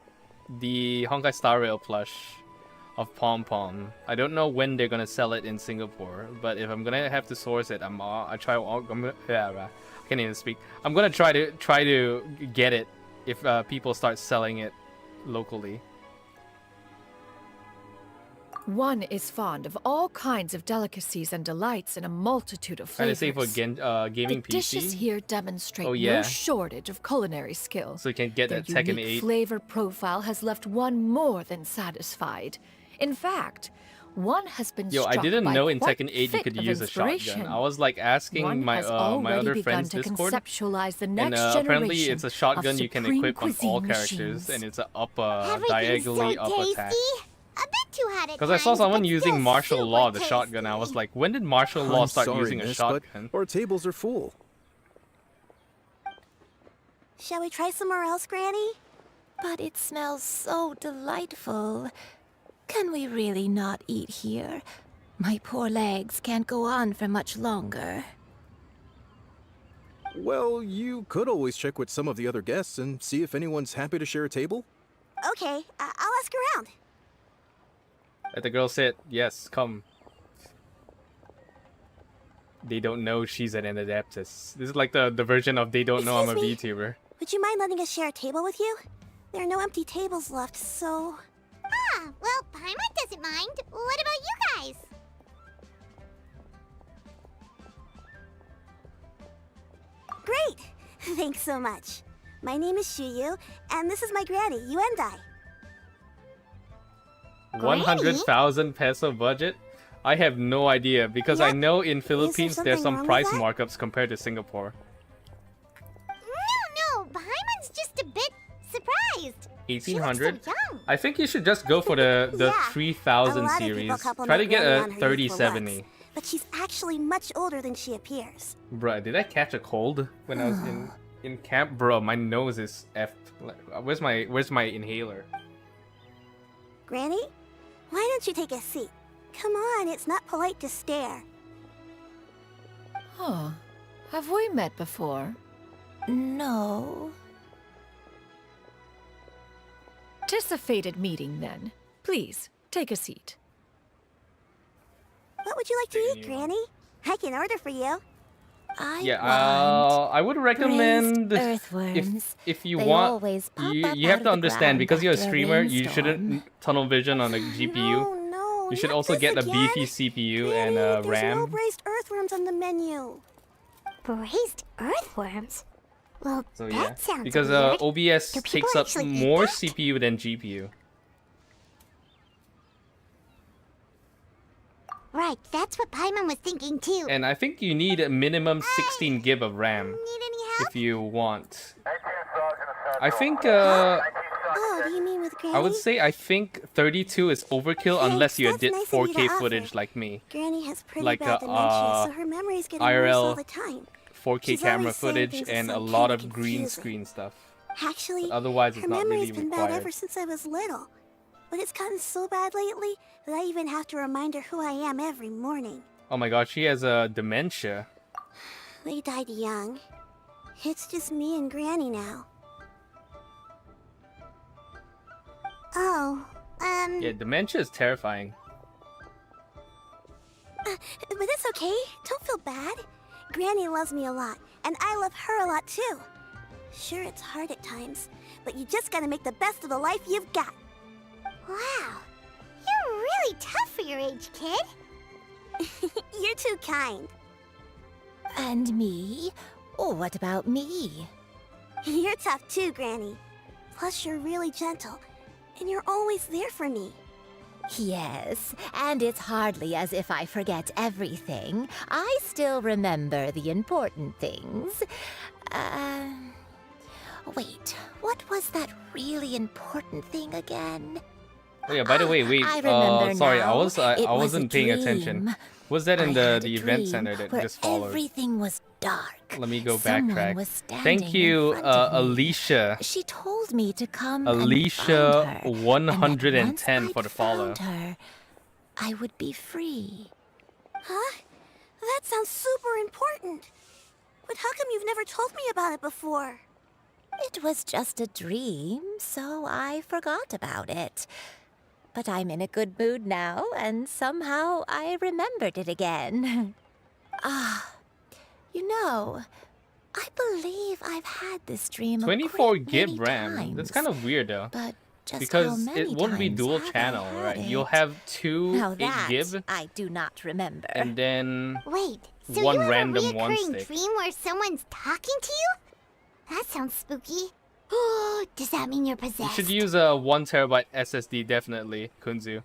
Honkai Star Rail plush of Pom Pom. I don't know when they're gonna sell it in Singapore, but if I'm gonna have to source it, I'm can't even speak. I'm gonna try to get it if people start selling it locally. One is fond of all kinds of delicacies and delights in a multitude of Trying to flavors. say for gaming The dishes PC, here demonstrate Oh, yeah. no shortage of culinary skill. so you can get Their that Tekken unique 8. flavor profile has left one more than satisfied. In fact, one has been Yo, I struck didn't by know in quite Tekken 8 you fit could of use a shotgun. inspiration. I was like asking One my has my already other begun friends to Discord, conceptualize the and next apparently generation it's a shotgun of you can supreme equip on all cuisine characters, machines. and it's a Everything's diagonally so up tasty. attack. A bit too hot at Because I saw times, someone but using still martial super law, the tasty. shotgun. I was like, when did martial law I'm start sorry, using a miss, but shotgun? our tables are full. Shall we try somewhere else, Granny? But it smells so delightful. Can we really not eat here? My poor legs can't go on for much longer. Well, you could always check with some of the other guests and see if anyone's happy to share a table. Okay, I'll ask around. Let the girl sit. Yes, come. They don't know she's an adeptus. This is like the version of they don't know I'm a Excuse me? VTuber. Would you mind letting us share a table with you? There are no empty tables left, so... Ah, well, Paimon doesn't mind. What about you guys? Great! Thanks so much. My name is Xianyun, and this is my granny, Yuendai. 100,000 peso budget? I have no idea because I know in Philippines there's something some wrong price with that? markups compared to Singapore. No, Paimon's just a bit surprised. 1800. So young. I think you should just go for the Yeah, 3000 a lot of series. people compliment Try to get Granny a on her youthful 3070. looks, but she's actually much older than she appears. Bruh, did I catch a cold when I was in camp? Bro, my nose is effed. Like, where's my inhaler? Granny, why don't you take a seat? Come on, it's not polite to stare. Huh. Have we met before? No. 'Tis a fated meeting, then. Please, take a seat. What would you like to eat, Granny? I can order for you. I would recommend braised earthworms. if you They want always pop up you out have of to the understand ground because you're a after a streamer, you rainstorm. shouldn't tunnel vision on a GPU. No, You should not also this get a again. beefy CPU Granny, and a there's no RAM. braised earthworms on the menu. Braised earthworms? Well, So that yeah, sounds because weird. OBS Do people takes up actually eat more that? CPU than GPU. Right, that's what Paimon was thinking too. And I think you need a minimum 16 gig of RAM Need any help? if you want. I think Oh, do you mean with Granny? I would say I think 32 is overkill unless you that's did nice of you to 4K offer. footage like me. Granny has pretty Like, bad dementia, so her memory's getting worse all the time. 4K She's camera always saying footage things and that's a so lot kinda of green confusing. screen stuff. Actually, Otherwise, it's her not memory's really been bad required. ever since I was little. But it's gotten so bad lately that I even have to remind her who I am every morning. Oh my god, she has a dementia. They died young. It's just me and Granny now. Oh, Yeah, dementia is terrifying. but it's okay. Don't feel bad. Granny loves me a lot, and I love her a lot too. Sure, it's hard at times, but you just gotta make the best of the life you've got. Wow, you're really tough for your age, kid. You're too kind. And me? Oh, what about me? You're tough too, Granny. Plus, you're really gentle, and you're always there for me. Yes, and it's hardly as if I forget everything. I still remember the important things. Wait, what was that really important thing again? Oh yeah, by the way, wait. I remember Sorry, now. I It was wasn't a paying dream. attention. Was that in I the had a event dream center that where just followed? everything was dark. Let me go Someone backtrack. was standing Thank you, in front of me. Alicia. She told me to come and Alicia find her, 110 and that for the once follow. I'd found her, I would be free. Huh? That sounds super important. But how come you've never told me about it before? It was just a dream, so I forgot about it. But I'm in a good mood now, and somehow I remembered it again. You know, I believe I've had this dream 24 a great gig many RAM. times. That's kind of weird though. But just how Because many it won't be times dual have I channel, had right? it? You'll have two Now 8 that gig I do not remember. and then Wait, so one you have random a one reoccurring stick. dream where someone's talking to you? That sounds spooky. Oh, does that mean you're You possessed? should use a 1 terabyte SSD definitely, Kunzu.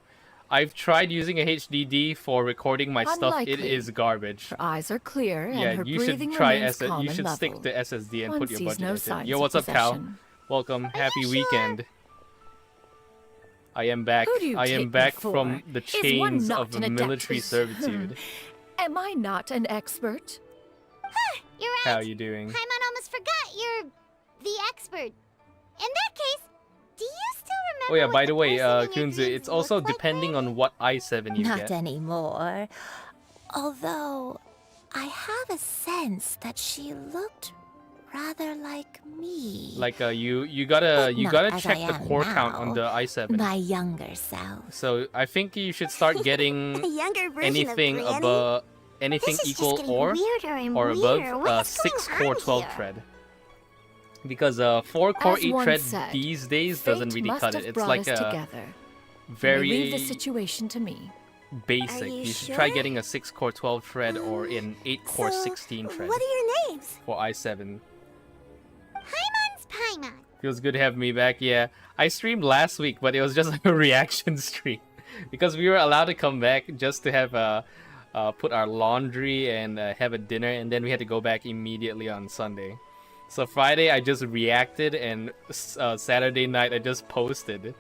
I've tried using a HDD for recording my stuff. It Unlikely. is garbage. Her eyes are clear, and Yeah, her you breathing should try remains calm You and should level. stick to SSD and One put your sees budget no into it. signs Yo, of what's up, Cal? possession. Welcome. Happy you weekend. I am back. Who do you I take am me back for? from the Is one chains not of an adept military who's- servitude. Am I not an expert? You're How right. you doing? Paimon almost forgot you're the expert. In that case, do you still remember Oh yeah, what by the way, person in your Kunzu, dreams it's also looked like, depending Granny? on what i7 you Not get. anymore. Although, I have a sense that she looked rather like me. Like you gotta But not as check I the am core count on now. the i7. My younger self. So I think you should start getting A younger version anything of Granny? above anything This is just equal getting or weirder and or weirder. above What's 6 going core on 12 here? thread. Because 4 core As 8 one thread said, these days Fate doesn't really must cut have it. It's brought like us a together. very Leave the situation to me. basic. Are you should try sure? getting a 6 core 12 thread or an 8 core So, 16 thread what are your names? for i7. Paimon's Paimon. Feels good to have me back. Yeah, I streamed last week, but it was just like a reaction stream. because we were allowed to come back just to have put our laundry and have a dinner, and then we had to go back immediately on Sunday. So Friday I just reacted, and Saturday night I just posted,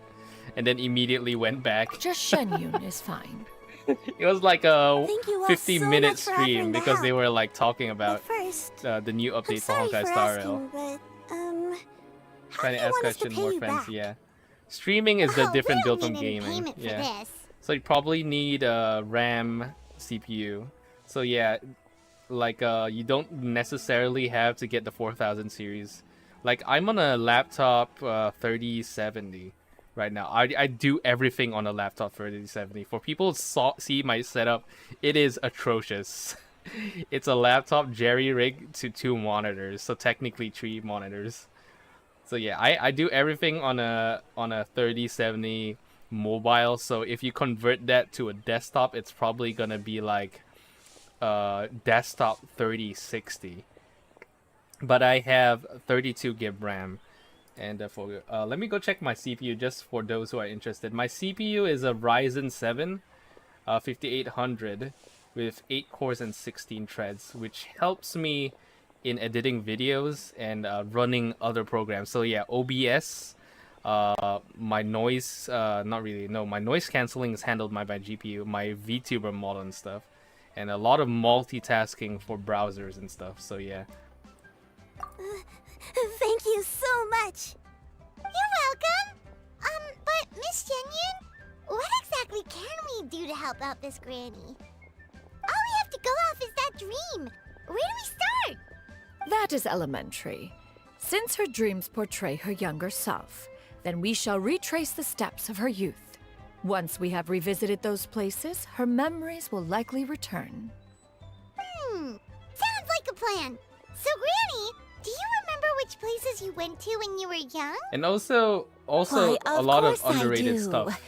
and then immediately went back. Just Xianyun is fine. It was like a Thank you all 50-minute so much for offering stream to because they help. were like talking about But first, the new I'm update for sorry Honkai for Star asking, Rail. but how Trying do to you ask want us to question, pay more you friends, back? yeah. Streaming is the Oh, different we build don't from need any gaming. payment for Yeah. this. So you probably need a RAM, CPU. So yeah, like you don't necessarily have to get the 4000 series. Like I'm on a laptop 3070 right now. I do everything on a laptop 3070. For people to see my setup, it is atrocious. It's a laptop jerry-rigged to 2 monitors, so technically 3 monitors. So yeah, I do everything on a 3070 mobile. So if you convert that to a desktop, it's probably gonna be like desktop 3060. But I have 32 GB RAM, and for let me go check my CPU just for those who are interested. My CPU is a Ryzen 7 5800 with 8 cores and 16 threads, which helps me in editing videos and running other programs. So yeah, OBS, my noise, not really, no, my noise cancelling is handled by my GPU, my VTuber mod and stuff, and a lot of multitasking for browsers and stuff, so yeah. Thank you so much. You're welcome. But Miss Xianyun, what exactly can we do to help out this granny? All we have to go off is that dream. Where do we start? That is elementary. Since her dreams portray her younger self, then we shall retrace the steps of her youth. Once we have revisited those places, her memories will likely return. Sounds like a plan. So, Granny, do you remember which places you went to when you were young? And also Why, a of lot of course I underrated do. stuff.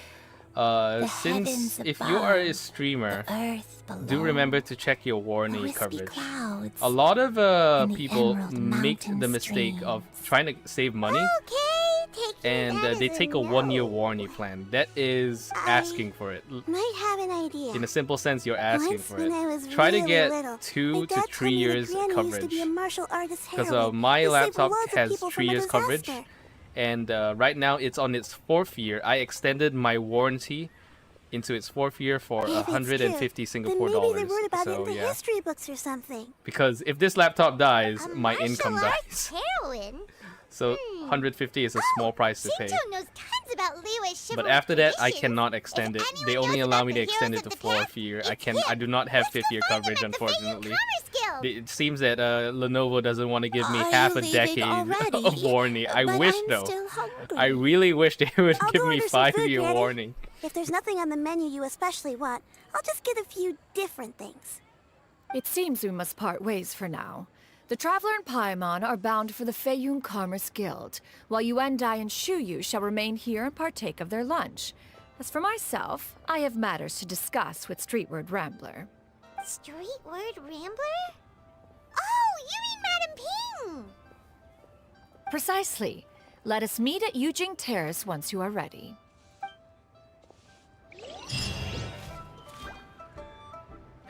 The Since heavens if you are a above, streamer, the earth below, do remember to check your the warning wispy coverage. clouds, A lot of and the people emerald make mountain the mistake of streams. trying to save money, Okay, taking and that they as take a no. 1-year warranty plan. That is asking for it. Might have an idea. In a simple sense, you're asking Once for when it. I was Try to really get little, 2 my to dad 3 told me that years Granny used to coverage. be a martial artist Because heroine my who saved laptop loads of has people 3 from a years coverage, disaster. and right now it's on its 4th year. I extended my warranty into its 4th year for If it's 150 true, Singapore then maybe dollars. they wrote about it So in the yeah, history books or something. because if this laptop dies, A my martial income arts dies. heroine? So 150 is a small price to pay. Shinto knows tons about Liyue's chivalrous But after that, I traditions. cannot extend it. anyone They only knows allow about me the to extend heroes it to of the past, 4th year. it's I do not have Let's go 5th year find them coverage, at the Feyenoord unfortunately. Commerce Guild. It seems that Lenovo doesn't want to give me Are half you a leaving decade already? of warranty. I But wish I'm though. still hungry. I really wish they would I'll give go me order some food, 5-year Granny. warning. If there's nothing on the menu you especially want, I'll just get a few different things. It seems we must part ways for now. The Traveler and Paimon are bound for the Feyenoord Commerce Guild, while Yuendai and Shuyu shall remain here and partake of their lunch. As for myself, I have matters to discuss with Streetward Rambler. Street word rambler? Oh, you mean Madam Ping! Precisely. Let us meet at Yujing Terrace once you are ready.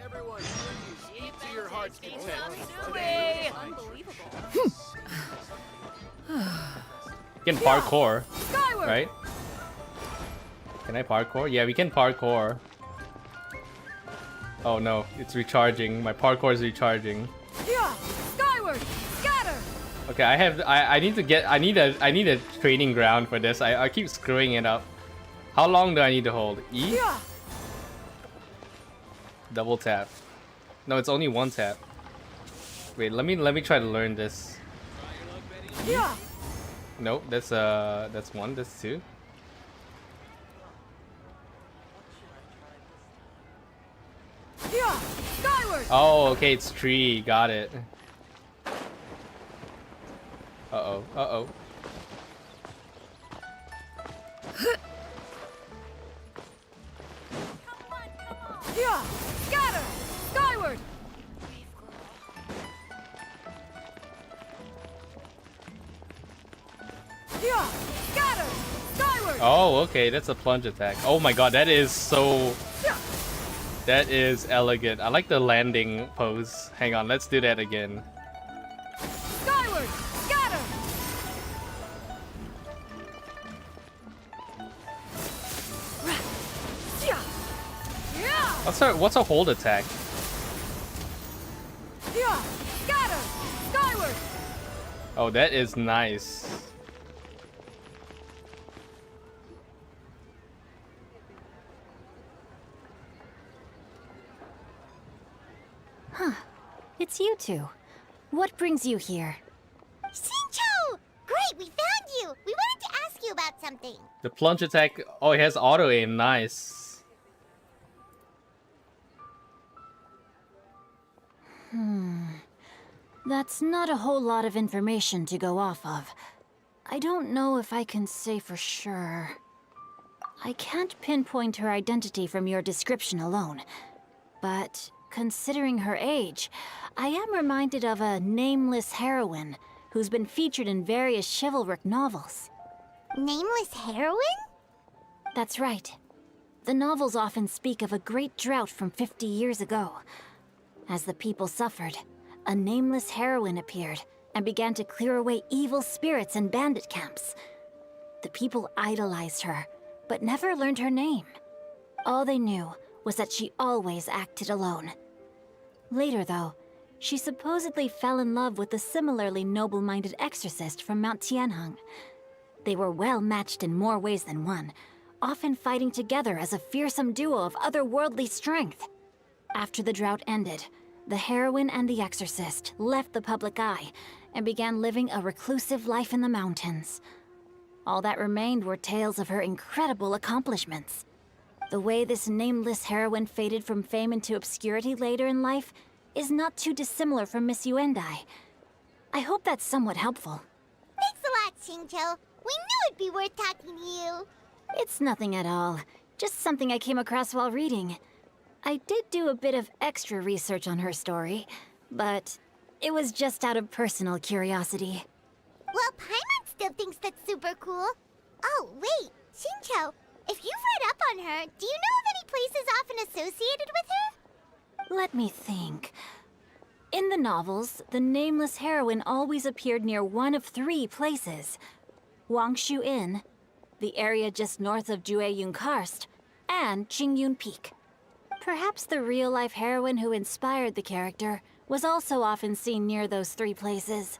Everyone, please eat to your heart's content. You can parkour, Skyward! right? Can I parkour? Yeah, we can parkour. Oh no, it's recharging. My parkour is recharging. Yeah! Skyward! Scatter! Okay, I need a training ground for this. I keep screwing it up. How long do I need to hold? E? Yeah! Double tap. No, it's only one tap. Wait, let me try to learn this. Yeah! Nope, that's one, that's two. Yeah! Skyward! Oh, okay, it's three. Got it. Uh-oh, uh-oh. Yeah! Scatter! Skyward! Yeah! Scatter! Skyward! Oh, Oh, okay, that's a plunge attack. Oh my god, that is so... That is elegant. I like the landing pose. Hang on, let's do that again. Skyward! Scatter! What's a hold attack? Scatter! Skyward! Oh, that is nice. Huh. It's you two. What brings you here? Xinqiu! Great, we found you! We wanted to ask you about something. The plunge attack. Oh, it has auto aim. Nice. That's not a whole lot of information to go off of. I don't know if I can say for sure. I can't pinpoint her identity from your description alone. But considering her age, I am reminded of a nameless heroine who's been featured in various chivalric novels. Nameless heroine? That's right. The novels often speak of a great drought from 50 years ago. As the people suffered, a nameless heroine appeared and began to clear away evil spirits in bandit camps. The people idolized her, but never learned her name. All they knew was that she always acted alone. Later, though, she supposedly fell in love with a similarly noble-minded exorcist from Mount Tianheng. They were well matched in more ways than one, often fighting together as a fearsome duo of otherworldly strength. After the drought ended, the heroine and the exorcist left the public eye and began living a reclusive life in the mountains. All that remained were tales of her incredible accomplishments. The way this nameless heroine faded from fame into obscurity later in life is not too dissimilar from Miss Yuendai. I hope that's somewhat helpful. Thanks a lot, Xinqiu. We knew it'd be worth talking to you. It's nothing at all. Just something I came across while reading. I did do a bit of extra research on her story, but it was just out of personal curiosity. Well, Paimon still thinks that's super cool. Oh, wait, Xinqiu, if you've read up on her, do you know of any places often associated with her? Let me think. In the novels, the nameless heroine always appeared near one of 3 places. Wangshu Inn, the area just north of Jueyun Karst, and Qingyun Peak. Perhaps the real-life heroine who inspired the character was also often seen near those 3 places.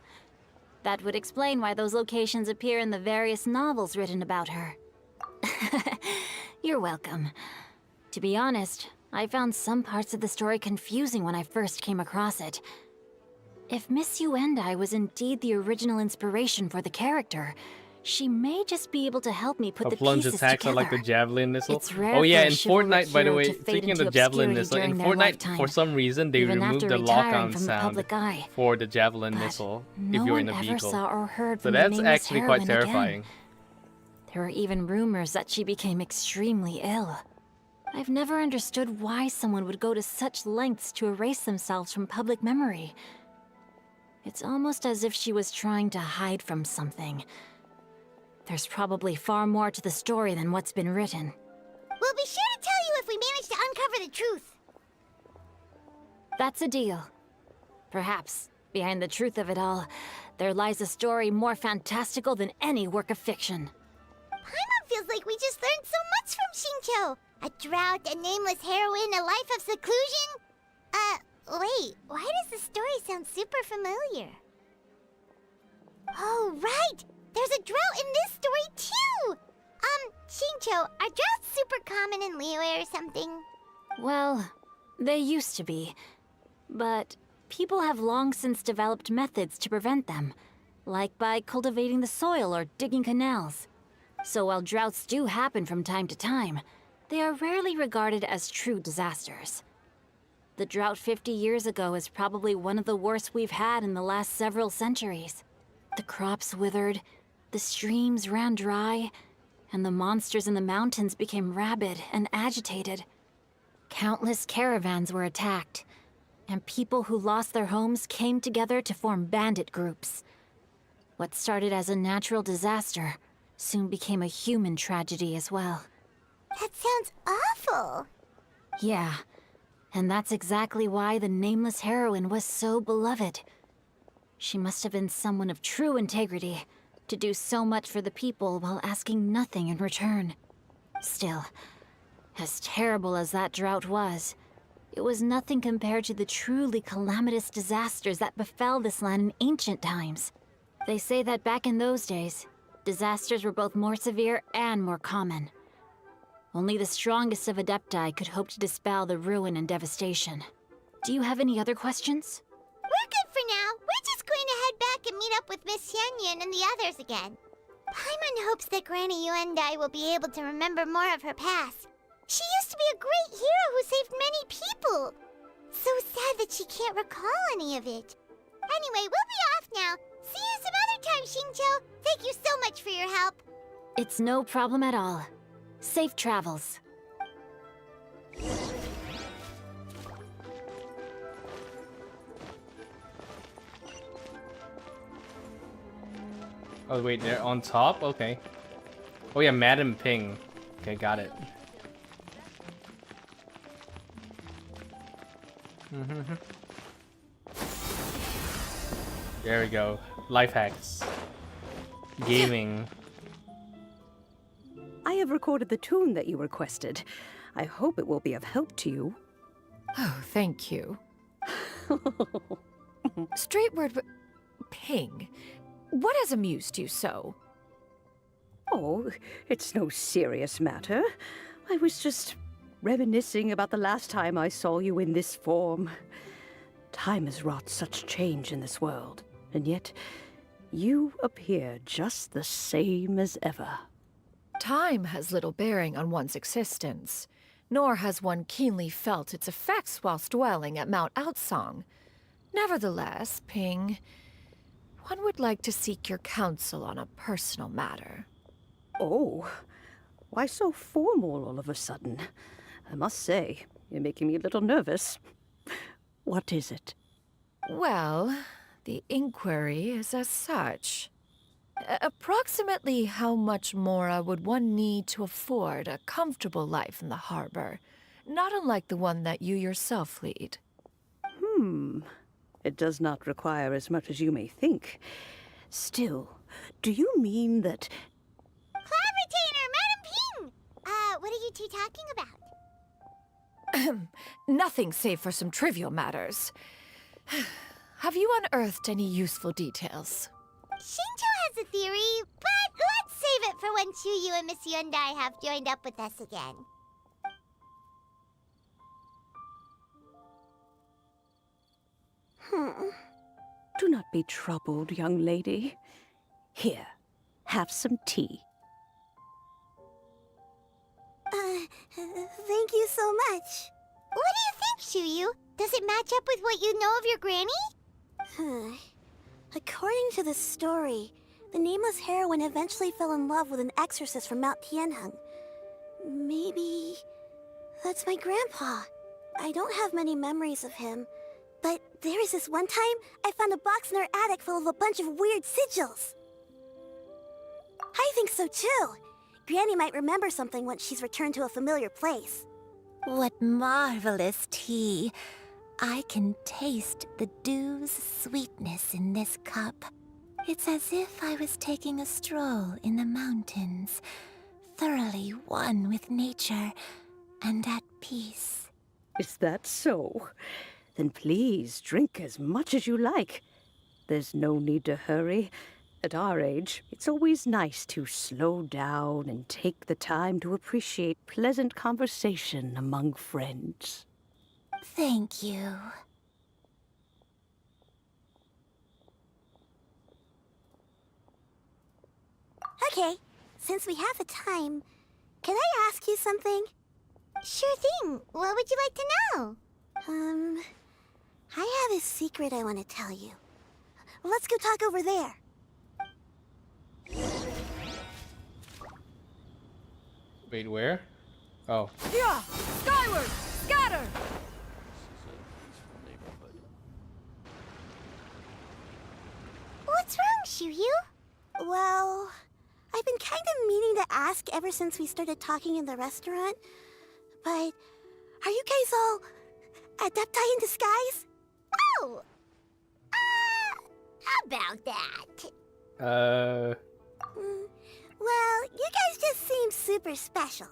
That would explain why those locations appear in the various novels written about her. You're welcome. To be honest, I found some parts of the story confusing when I first came across it. If Miss Yuendai was indeed the original inspiration for the character, she may just be able to help me put the plunge pieces attacks together. are like the javelin missile. It's rare Oh yeah, for a in chivalric Fortnite, by the hero way, to fade speaking of into the javelin obscurity missile, in during their Fortnite, lifetime, for some reason, they even removed after the retiring lock-on from the sound public eye. for the javelin But missile no if you're in one a ever vehicle. saw or heard So from the that's nameless actually quite heroine terrifying. again. There were even rumors that she became extremely ill. I've never understood why someone would go to such lengths to erase themselves from public memory. It's almost as if she was trying to hide from something. There's probably far more to the story than what's been written. We'll be sure to tell you if we manage to uncover the truth. That's a deal. Perhaps, behind the truth of it all, there lies a story more fantastical than any work of fiction. Paimon feels like we just learned so much from Xinqiu. A drought, a nameless heroine, a life of seclusion. Wait, why does the story sound super familiar? Oh, right! There's a drought in this story, too! Xinqiu, are droughts super common in Liyue or something? Well, they used to be. But people have long since developed methods to prevent them, like by cultivating the soil or digging canals. So while droughts do happen from time to time, they are rarely regarded as true disasters. The drought 50 years ago is probably one of the worst we've had in the last several centuries. The crops withered, the streams ran dry, and the monsters in the mountains became rabid and agitated. Countless caravans were attacked, and people who lost their homes came together to form bandit groups. What started as a natural disaster soon became a human tragedy as well. That sounds awful. Yeah, and that's exactly why the nameless heroine was so beloved. She must have been someone of true integrity, to do so much for the people while asking nothing in return. Still, as terrible as that drought was, it was nothing compared to the truly calamitous disasters that befell this land in ancient times. They say that back in those days, disasters were both more severe and more common. Only the strongest of Adepti could hope to dispel the ruin and devastation. Do you have any other questions? We're good for now. We're just going to head back and meet up with Miss Xianyun and the others again. Paimon hopes that Granny Yuendai will be able to remember more of her past. She used to be a great hero who saved many people. So sad that she can't recall any of it. Anyway, we'll be off now. See you some other time, Xingqiu. Thank you so much for your help. It's no problem at all. Safe travels. Oh wait, they're on top? Okay. Oh yeah, Madam Ping. Okay, got it. There we go. Life hacks. Gaming. I have recorded the tune that you requested. I hope it will be of help to you. Oh, thank you. Straight word, but Ping, what has amused you so? Oh, it's no serious matter. I was just reminiscing about the last time I saw you in this form. Time has wrought such change in this world, and yet you appear just the same as ever. Time has little bearing on one's existence, nor has one keenly felt its effects whilst dwelling at Mount Outsong. Nevertheless, Ping, one would like to seek your counsel on a personal matter. Oh, why so formal all of a sudden? I must say, you're making me a little nervous. What is it? Well, the inquiry is as such. Approximately how much more would one need to afford a comfortable life in the harbor, not unlike the one that you yourself lead? It does not require as much as you may think. Still, do you mean that... Cloud Retainer, Madam Ping! What are you two talking about? Nothing save for some trivial matters. Have you unearthed any useful details? Xingqiu has a theory, but let's save it for when Chuyu and Miss Yuendai have joined up with us again. Do not be troubled, young lady. Here, have some tea. Thank you so much. What do you think, Chuyu? Does it match up with what you know of your granny? According to the story, the nameless heroine eventually fell in love with an exorcist from Mount Tianheng. Maybe that's my grandpa. I don't have many memories of him, but there was this one time I found a box in our attic full of a bunch of weird sigils. I think so too. Granny might remember something once she's returned to a familiar place. What marvelous tea. I can taste the dew's sweetness in this cup. It's as if I was taking a stroll in the mountains, thoroughly one with nature and at peace. Is that so? Then please drink as much as you like. There's no need to hurry. At our age, it's always nice to slow down and take the time to appreciate pleasant conversation among friends. Thank you. Okay, since we have the time, can I ask you something? Sure thing. What would you like to know? I have a secret I want to tell you. Let's go talk over there. Wait, where? Oh. Yeah! Skyward! Scatter! What's wrong, Chuyu? Well, I've been kind of meaning to ask ever since we started talking in the restaurant, but are you guys all adepti in disguise? Oh! About that. Well, you guys just seem super special.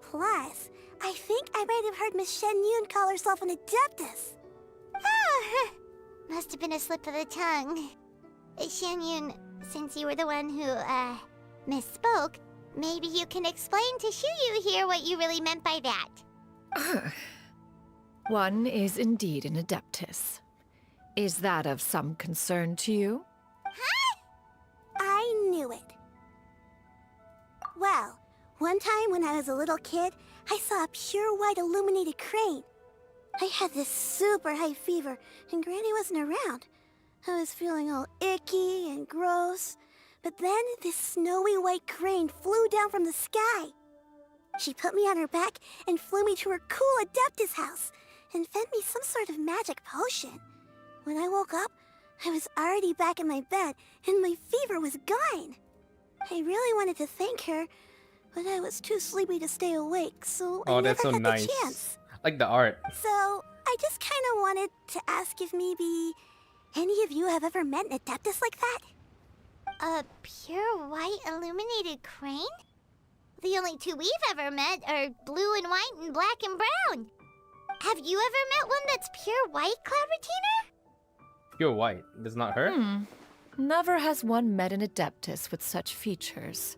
Plus, I think I might have heard Miss Xianyun call herself an adeptus. Oh, must have been a slip of the tongue. Xianyun, since you were the one who, misspoke, maybe you can explain to Xiyu here what you really meant by that. One is indeed an adeptus. Is that of some concern to you? Huh? I knew it. Well, one time when I was a little kid, I saw a pure white illuminated crane. I had this super high fever, and Granny wasn't around. I was feeling all icky and gross. But then this snowy white crane flew down from the sky. She put me on her back and flew me to her cool Adeptus house and fed me some sort of magic potion. When I woke up, I was already back in my bed and my fever was gone. I really wanted to thank her, but I was too sleepy to stay awake, so I that's never so had nice. the chance. Like the art. So, I just kind of wanted to ask if maybe any of you have ever met an Adeptus like that? A pure white illuminated crane? The only two we've ever met are blue and white and black and brown. Have you ever met one that's pure white, Cloud Retainer? Pure white. Does not hurt? Never has one met an adeptus with such features.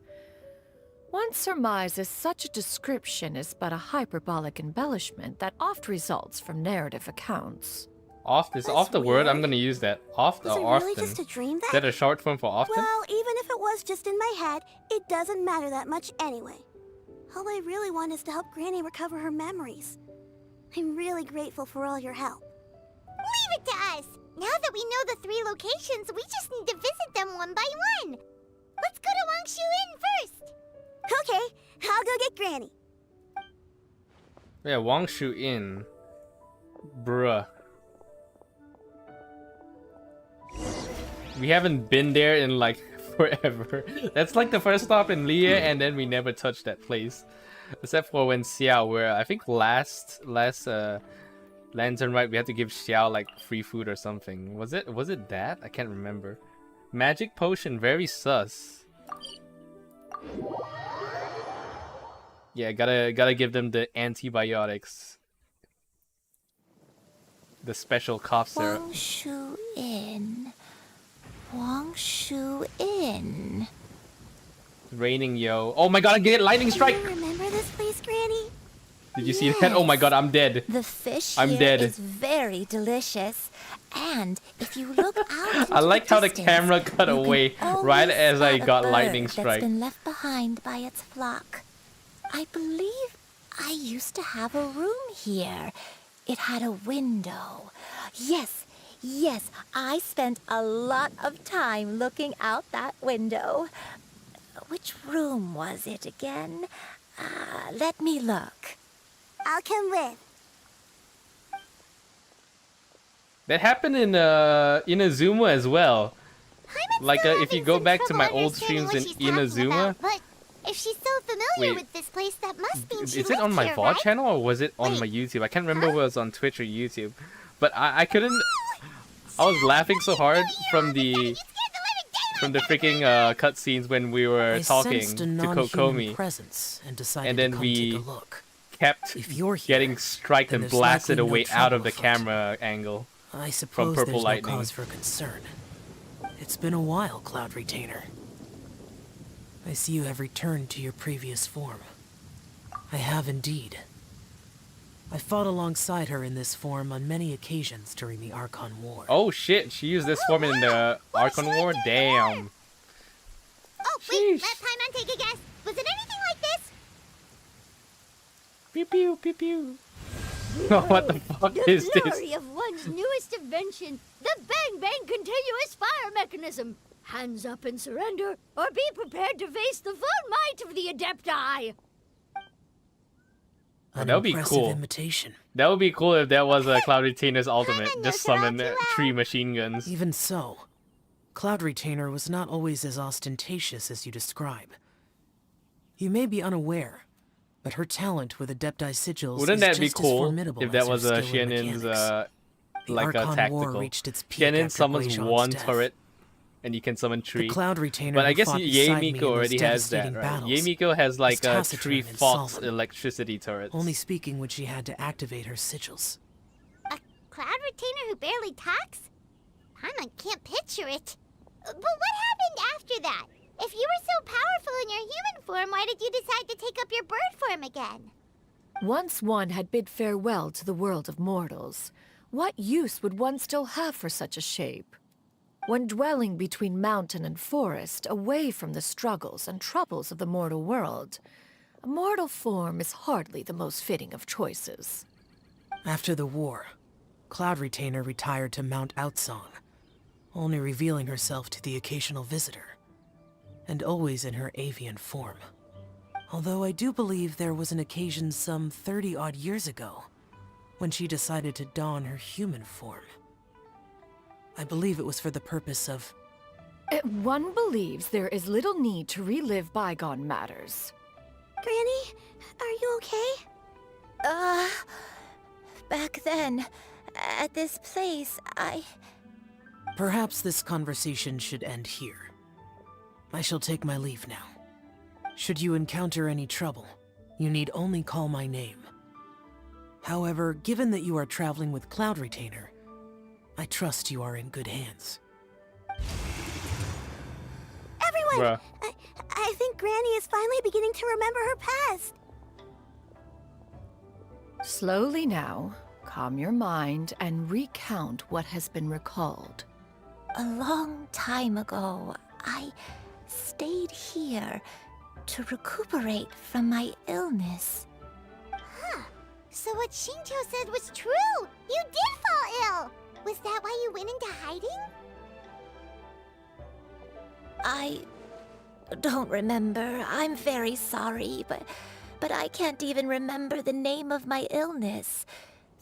One surmises such a description is but a hyperbolic embellishment that oft results from narrative accounts. Oft is oft the word. I'm gonna use that. Oft Was or it often. really just a dream then? Is that a short form for often? Well, even if it was just in my head, it doesn't matter that much anyway. All I really want is to help Granny recover her memories. I'm really grateful for all your help. Leave it to us! Now that we know the 3 locations, we just need to visit them one by one. Let's go to Wangshu Inn first. Okay, I'll go get Granny. Yeah, Wangshu Inn. Bruh. We haven't been there in like forever. That's like the first stop in Lia, and then we never touched that place. Except for when Xiao, where I think last Lantern Rite we had to give Xiao like free food or something. Was it that? I can't remember. Magic potion, very sus. Yeah, gotta give them the antibiotics. The special cough syrup. Wangshu Inn. Wangshu Inn. Raining, yo. Oh my god, I get lightning strike! Do you remember this place, Granny? Did you see that? Oh my god, I'm dead. The fish I'm here dead. is very delicious. And if you look out I like how the distance, camera cut you can away always right as I spot a got bird lightning that's strike. been left behind by its flock. I believe I used to have a room here. It had a window. Yes, I spent a lot of time looking out that window. Which room was it again? Let me look. I'll come with. That happened in Inazuma as well. I'm Like still if you having go some back to trouble my old understanding streams what in she's talking Inazuma. about, but if she's so familiar Wait. with this place, that must mean she Is it on lives my here, VOD right? channel or was it on Wait. my YouTube? I can't remember whether it was on Twitch or YouTube. But I couldn't. I was laughing so hard from the freaking cutscenes when we were I talking sensed a to non-human Kokomi, presence and decided and then to come we take a look. kept If you're here, getting striked then and there's blasted likely no away out of trouble the afoot. camera angle I from suppose Purple there's Lightning. no cause for concern. It's been a while, Cloud Retainer. I see you have returned to your previous form. I have indeed. I fought alongside her in this form on many occasions during the Archon War. Oh shit, she used this form in the Archon War? Damn. Oh, wait, last time on Take a Guess. Was it anything like this? Pew pew pew pew. What the fuck is The this? glory of one's newest invention, the Bang Bang continuous fire mechanism. Hands up and surrender, or be prepared to face the full might of the Adepti. Oh, that would be impressive cool. imitation. That would be cool if that was a Cloud Retainer's ultimate. Just summon 3 machine guns. Even so, Cloud Retainer was not always as ostentatious as you describe. You may be unaware, but her talent with Adepti sigils Wouldn't is that be just as cool formidable if as that her was skill in Xianyun's mechanics. The like a Archon War tactical? reached its peak Xianyun after summons Glaceon's one death. turret, and you can summon The three. Cloud Retainer But I who guess fought beside me in Yeimiko those already has that, devastating right? battles Yeimiko has like was a taciturn and 3-fox solemn, electricity turret. only speaking when she had to activate her sigils. A cloud retainer who barely talks? Paimon can't picture it. But what happened after that? If you were so powerful in your human form, why did you decide to take up your bird form again? Once one had bid farewell to the world of mortals, what use would one still have for such a shape? When dwelling between mountain and forest, away from the struggles and troubles of the mortal world, a mortal form is hardly the most fitting of choices. After the war, Cloud Retainer retired to Mount Outsong, only revealing herself to the occasional visitor, and always in her avian form. Although I do believe there was an occasion some 30-odd years ago when she decided to don her human form. I believe it was for the purpose of... One believes there is little need to relive bygone matters. Granny, are you okay? Back then, at this place, Perhaps this conversation should end here. I shall take my leave now. Should you encounter any trouble, you need only call my name. However, given that you are traveling with Cloud Retainer, I trust you are in good hands. Everyone! Bruh. I think Granny is finally beginning to remember her past. Slowly now, calm your mind and recount what has been recalled. a long time ago, I stayed here to recuperate from my illness. Huh. So what Shinjo said was true! You did fall ill! Was that why you went into hiding? I don't remember. I'm very sorry, but I can't even remember the name of my illness.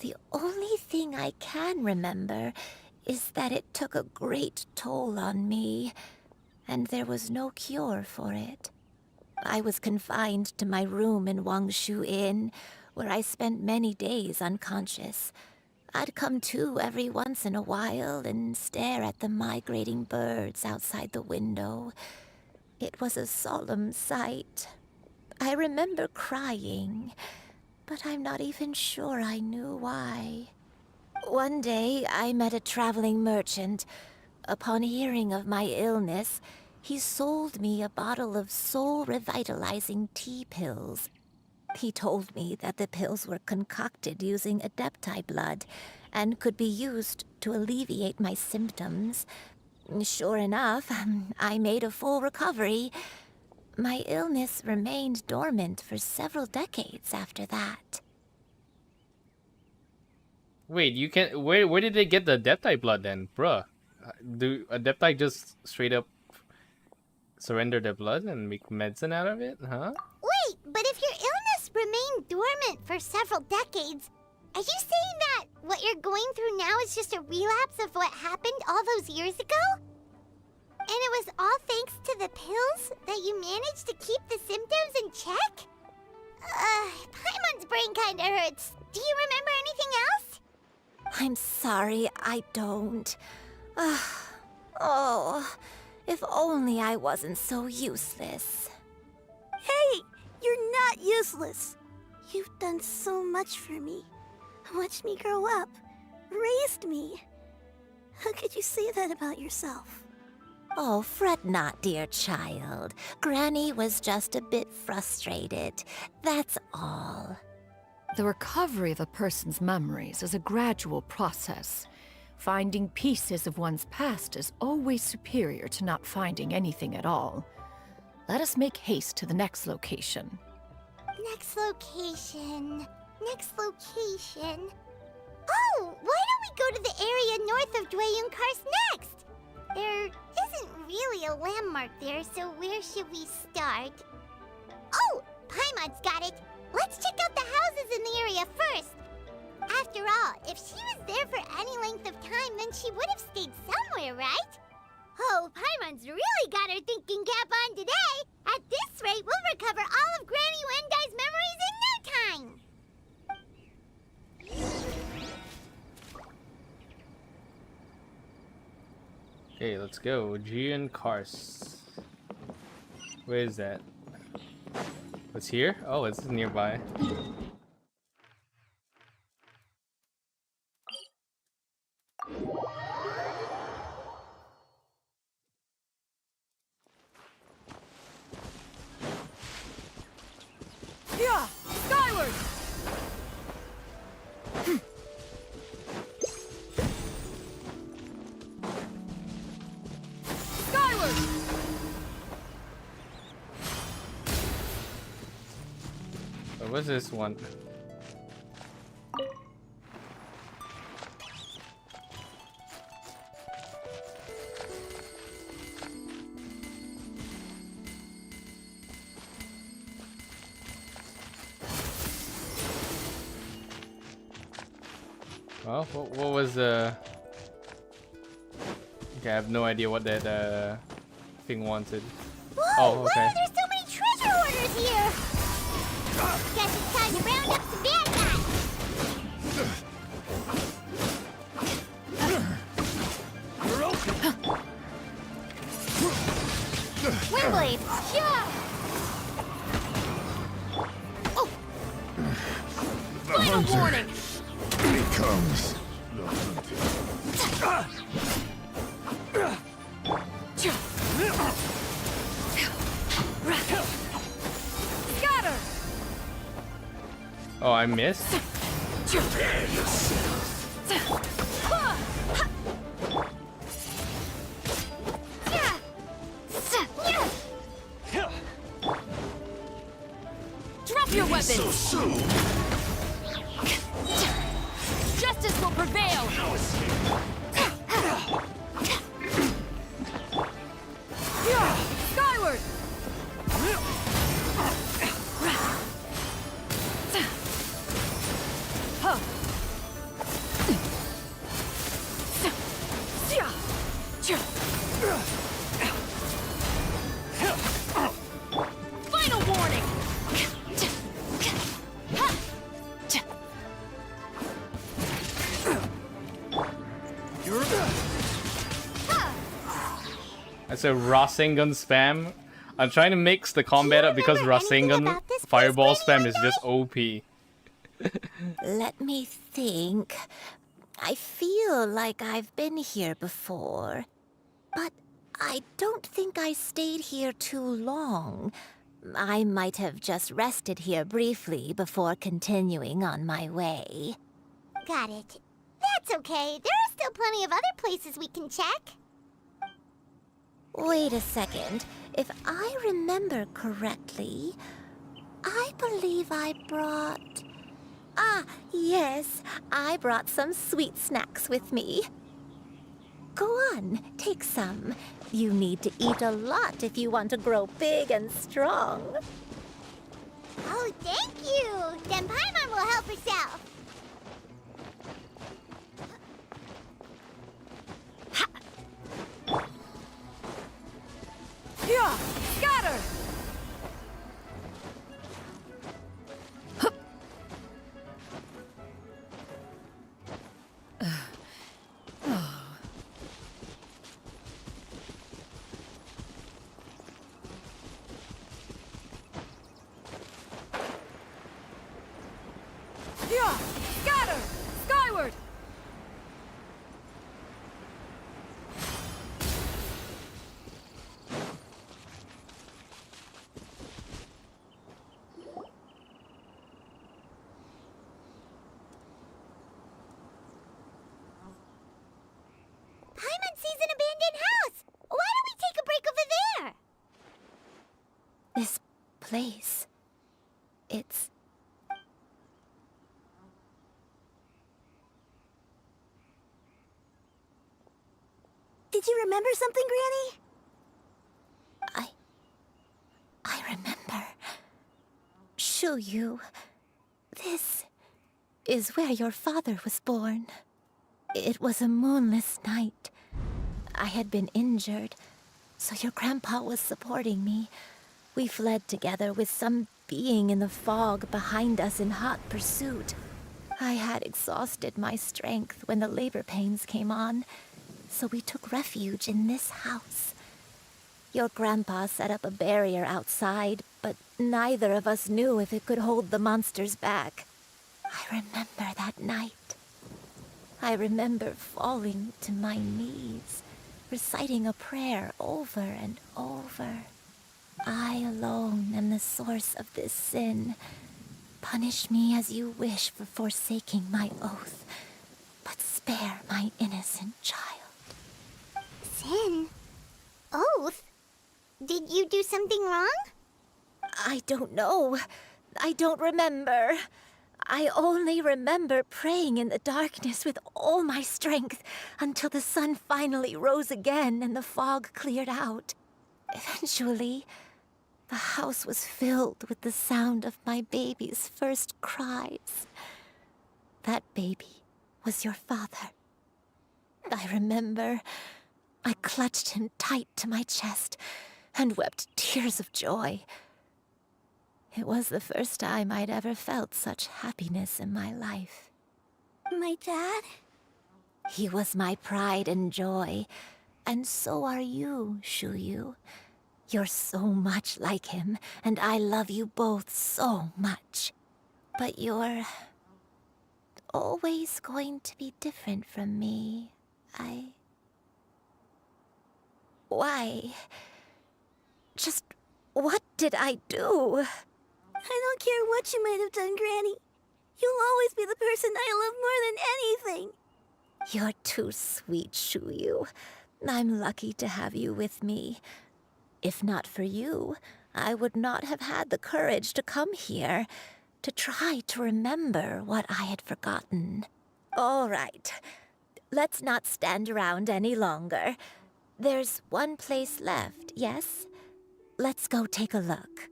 The only thing I can remember is that it took a great toll on me, and there was no cure for it. I was confined to my room in Wangshu Inn, where I spent many days unconscious. I'd come to every once in a while and stare at the migrating birds outside the window. It was a solemn sight. I remember crying, but I'm not even sure I knew why. One day, I met a traveling merchant. Upon hearing of my illness, he sold me a bottle of soul-revitalizing tea pills. He told me that the pills were concocted using Adepti blood and could be used to alleviate my symptoms. Sure enough, I made a full recovery. My illness remained dormant for several decades after that. Wait, you can where did they get the Adepti blood then, bruh? Do Adepti just straight up surrender their blood and make medicine out of it, huh? Wait, but if your illness remained dormant for several decades, are you saying that what you're going through now is just a relapse of what happened all those years ago? And it was all thanks to the pills that you managed to keep the symptoms in check? Paimon's brain kinda hurts. Do you remember anything else? I'm sorry, I don't. Oh, if only I wasn't so useless. Hey, you're not useless. You've done so much for me. Watched me grow up. Raised me. How could you say that about yourself? Oh, fret not, dear child. Granny was just a bit frustrated. That's all. The recovery of a person's memories is a gradual process. Finding pieces of one's past is always superior to not finding anything at all. Let us make haste to the next location. Next location. Next location. Oh, why don't we go to the area north of Dwayun Karst next? There isn't really a landmark there, so where should we start? Oh, Paimon's got it. Let's check out the houses in the area first. After all, if she was there for any length of time, then she would have stayed somewhere, right? Oh, Paimon's really got her thinking cap on today. At this rate, we'll recover all Okay, let's go. Gian Kars. Where is that? It's here? Oh, it's nearby. Yeah! Skyward! Skyward! Oh, what's this one? Well, what was the... Okay, I have no idea what that thing wanted. Whoa, Oh, okay. wow, there's so many treasure hoarders here! Guess it's time to round up some bad guys! Windblade! Yeah! Oh! Final warning! Becomes Scatter! Oh, I missed? Drop your weapons! Justice will prevail! Skyward! Final warning! That's a Rasengan spam. I'm trying to mix the combat up because Rasengan fireball spam is just OP. Let me think. I feel like I've been here before, but I don't think I stayed here too long. I might have just rested here briefly before continuing on my way. Got it. That's okay. There are still plenty of other places we can check. Wait a second. If I remember correctly, I believe I brought... Ah, yes. I brought some sweet snacks with me. Go on, take some. You need to eat a lot if you want to grow big and strong. Oh, thank you! Then Paimon will help herself. Yeah! Scatter! Yeah! Scatter! Skyward! Paimon sees an abandoned house! Why don't we take a break over there? This place... It's... Did you remember something, Granny? I remember. Shuyu, this is where your father was born. It was a moonless night. I had been injured, so your grandpa was supporting me. We fled together with some being in the fog behind us in hot pursuit. I had exhausted my strength when the labor pains came on, so we took refuge in this house. Your grandpa set up a barrier outside, but neither of us knew if it could hold the monsters back. I remember that night. I remember falling to my knees, reciting a prayer over and over. I alone am the source of this sin. Punish me as you wish for forsaking my oath, but spare my innocent child. Sin? Oath? Did you do something wrong? I don't know. I don't remember. I only remember praying in the darkness with all my strength until the sun finally rose again and the fog cleared out. Eventually, the house was filled with the sound of my baby's first cries. That baby was your father. I remember I clutched him tight to my chest and wept tears of joy. It was the first time I'd ever felt such happiness in my life. My dad? He was my pride and joy, and so are you, Xianyun. You're so much like him, and I love you both so much. But you're always going to be different from me. Why? Just what did I do? I don't care what you might have done, Granny. You'll always be the person I love more than anything. You're too sweet, Xianyun. I'm lucky to have you with me. If not for you, I would not have had the courage to come here, to try to remember what I had forgotten. All right, let's not stand around any longer. There's one place left, yes? Let's go take a look.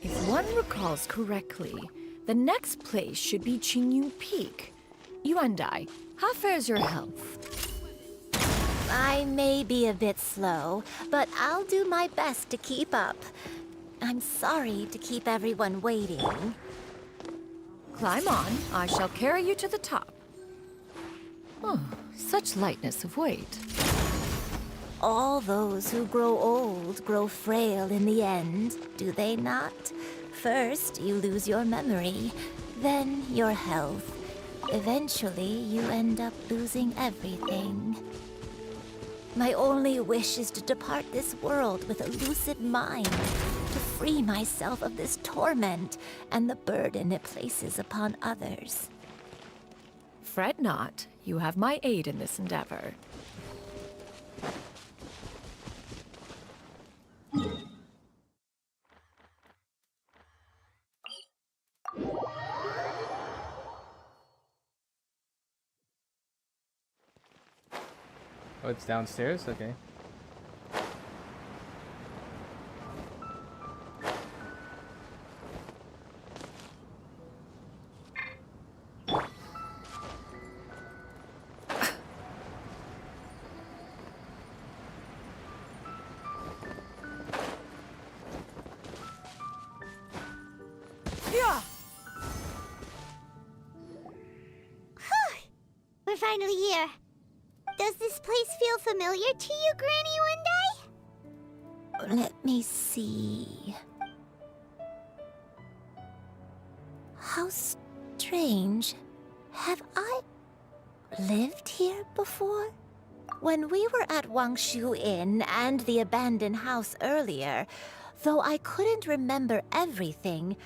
If one recalls correctly, the next place should be Chenyu Peak. Yuandai, how fares your health? I may be a bit slow, but I'll do my best to keep up. I'm sorry to keep everyone waiting. Climb on. I shall carry you to the top. Oh, such lightness of weight. All those who grow old grow frail in the end, do they not? First, you lose your memory, then your health. Eventually, you end up losing everything. My only wish is to depart this world with a lucid mind, to free myself of this torment and the burden it places upon others. Fret not. You have my aid in this endeavor. Oh, it's downstairs? Okay. We're finally here. Does this place feel familiar to you, Granny Yuandai? Let me see. How strange. Have I lived here before? When we were at Wangshu Inn and the abandoned house earlier, though I couldn't remember everything,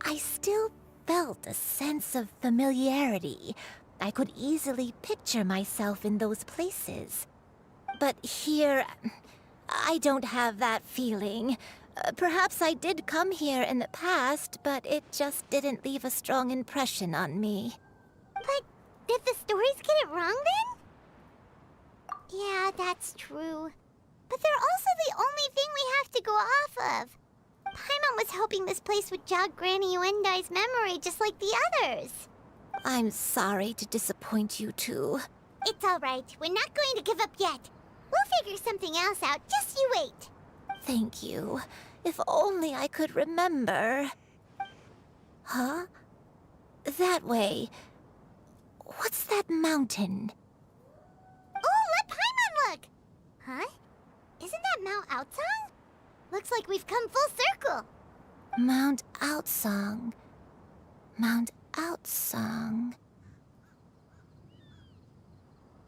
I still felt a sense of familiarity. I could easily picture myself in those places. But here, I don't have that feeling. Perhaps I did come here in the past, but it just didn't leave a strong impression on me. But did the stories get it wrong then? Yeah, that's true. But they're also the only thing we have to go off of. Paimon was hoping this place would jog Granny Yuandai's memory just like the others. I'm sorry to disappoint you too. It's all right. We're not going to give up yet. We'll figure something else out. Just you wait. Thank you. If only I could remember. Huh? That way. What's that mountain? Mount Outsong? Looks like we've come full circle. Mount Outsong. Mount Outsong.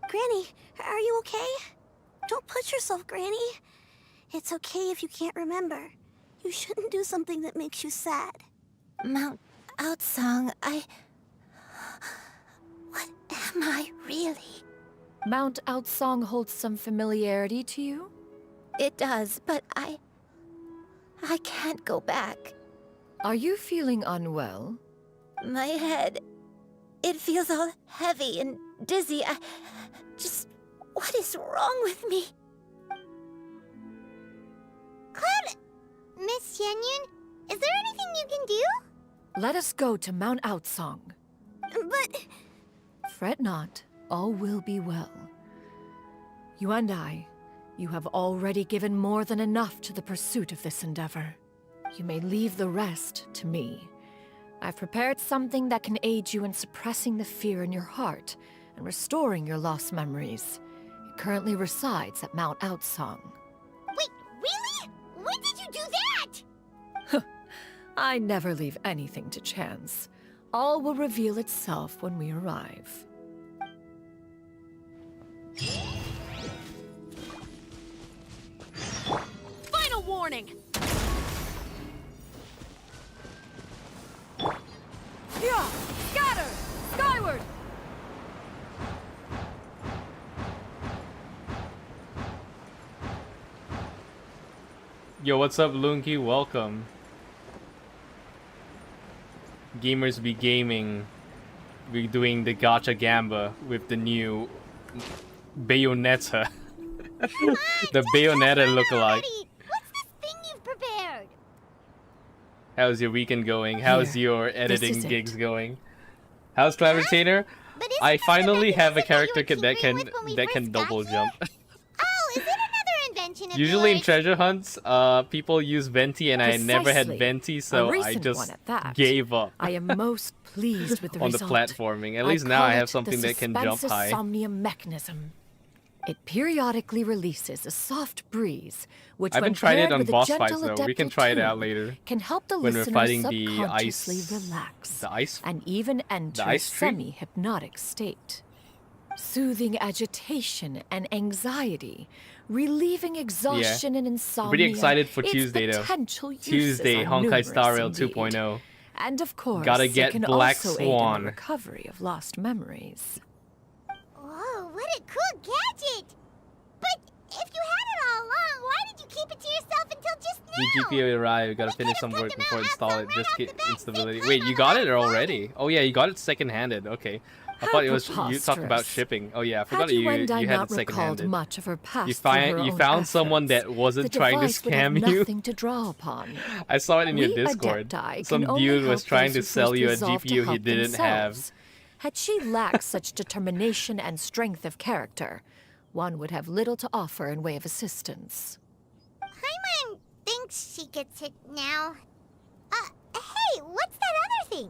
Granny, are you okay? Don't push yourself, Granny. It's okay if you can't remember. You shouldn't do something that makes you sad. Mount Outsong, What am I really? Mount Outsong holds some familiarity to you? It does, but I can't go back. Are you feeling unwell? My head, it feels all heavy and dizzy. What is wrong with me? Cloud... Miss Xianyun, is there anything you can do? Let us go to Mount Outsong. But... Fret not, all will be well. You and I, you have already given more than enough to the pursuit of this endeavor. You may leave the rest to me. I've prepared something that can aid you in suppressing the fear in your heart and restoring your lost memories. It currently resides at Mount Outsong. Wait, really? When did you do that? I never leave anything to chance. All will reveal itself when we arrive. Final warning! Yeah! Scatter! Skyward! Yo, what's up, Lunky? Welcome. Gamers be gaming. We're doing the Gacha Gamba with the new Bayonetta. The Bayonetta lookalike. What's this thing you've prepared? How's your weekend going? How's Here, your editing this is gigs going? How's Cloud Retainer? I finally have a character that can double jump. Oh, is it another invention of Usually in yours? treasure hunts, people use Venti, and I never had Precisely. Venti, A so I recent just one at that. gave up I am most pleased with the on the result. platforming. At least now call I it have something the that can jump high. Insomnia mechanism. It periodically releases a soft breeze, which I when haven't tried it paired on with a boss gentle fights though. We can adeptal try it out tune, later can help the when we're listener fighting the subconsciously ice. relax The ice. and even enter a ice tree? semi-hypnotic state, soothing agitation and anxiety, relieving exhaustion and insomnia. Pretty excited for Its Tuesday though. potential uses Tuesday, are Honkai numerous Star Rail indeed. 2.0. And of course, Gotta it get can Black also aid in Swan. the recovery of lost memories. Whoa, what a cool gadget! But if you had it all along, why did you keep it to yourself until just now? The GPU arrived. We gotta finish some work before install it. Just get instability. Wait, you got it already? Oh yeah, you got it second-handed. Okay. I thought it was you talked about preposterous. shipping. Oh yeah, I forgot Had you you and I had not it recalled second-handed. much of her past You through her find you own found someone efforts, that wasn't the trying to device would have scam you. nothing to draw upon. I saw it in your We Discord. Adepti Some can only dude was help trying those to who sell first you a resolve to GPU he help didn't have. themselves. Had she lacked such determination and strength of character, one would have little to offer in way of assistance. Paimon thinks she gets it now. Hey, what's that other thing?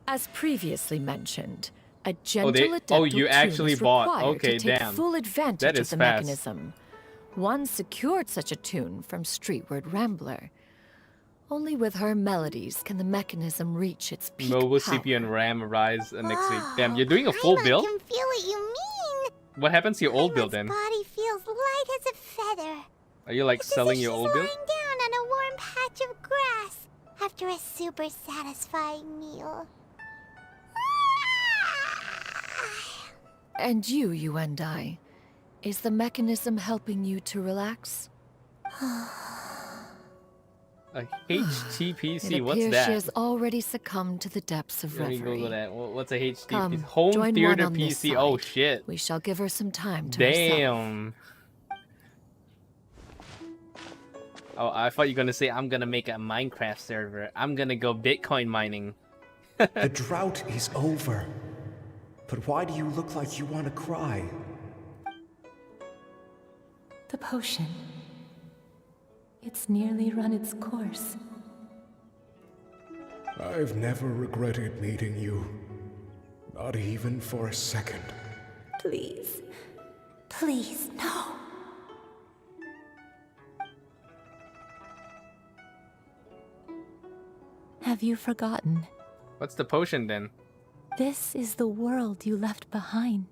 As previously mentioned, a gentle oh, adeptal you tune actually is bought. required Okay, to take damn. full advantage That of is the fast. mechanism. One secured such a tune from Streetward Rambler. Only with her melodies can the mechanism reach its peak Mobile power. CPU and RAM arise next week. Wow, Damn, you're doing a full Paimon build? can feel what you mean. What happens to your old build Paimon's then? body feels light as a feather. Are you like It's as selling if your she's old build? lying down on a warm patch of grass after a super satisfying meal. And you and I, is the mechanism helping you to relax? A HTPC, It what's appears that? she has already succumbed to the depths of Let me reverie. Google that. What's a HTPC? Come, Home join theater one on this PC. Oh side. shit. We shall give her some time to herself. Damn. Oh, I thought you were gonna say I'm gonna make a Minecraft server. I'm gonna go Bitcoin mining. The drought is over. But why do you look like you want to cry? The potion. It's nearly run its course. I've never regretted meeting you. Not even for a second. Please. Please, no. Have you forgotten? What's the potion then? This is the world you left behind.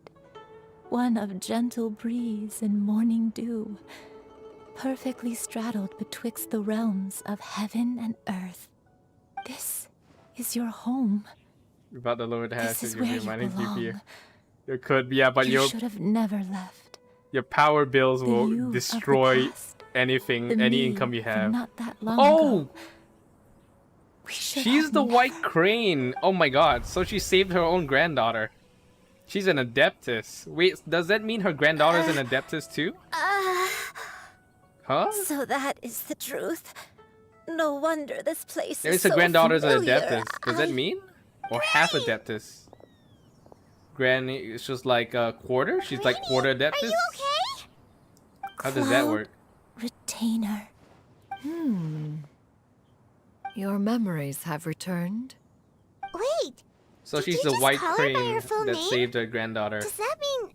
One of gentle breeze and morning dew, perfectly straddled betwixt the realms of heaven and earth. This is your home. You're about to lower the hash This is and you're where you reminding belong. GPU. You could, yeah, but You your should have never left. your power bills The will you of the destroy past, anything, the any me income you from have. not that long Oh! ago. We should She's have the never- White Crane! Oh my god, so she saved her own granddaughter. She's an Adeptus. Wait, does that mean her granddaughter's an Adeptus too? Huh? So that is the truth. No wonder this place There's is a so granddaughter's an familiar. Adeptus. Does that mean? Or half Adeptus? Granny is just like a quarter? She's like quarter Adeptus? Are you okay? How does that work? Retainer. Your memories have returned. Wait, So Did she's you the just White call her by Crane her full that name? saved her granddaughter. does that mean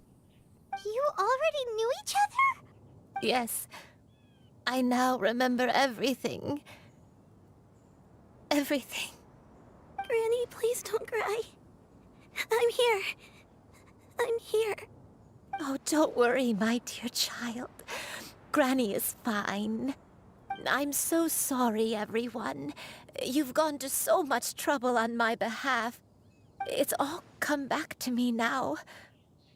you already knew each other? Yes. I now remember everything. Everything. Granny, please don't cry. I'm here. I'm here. Oh, don't worry, my dear child. Granny is fine. I'm so sorry, everyone. You've gone to so much trouble on my behalf. It's all come back to me now.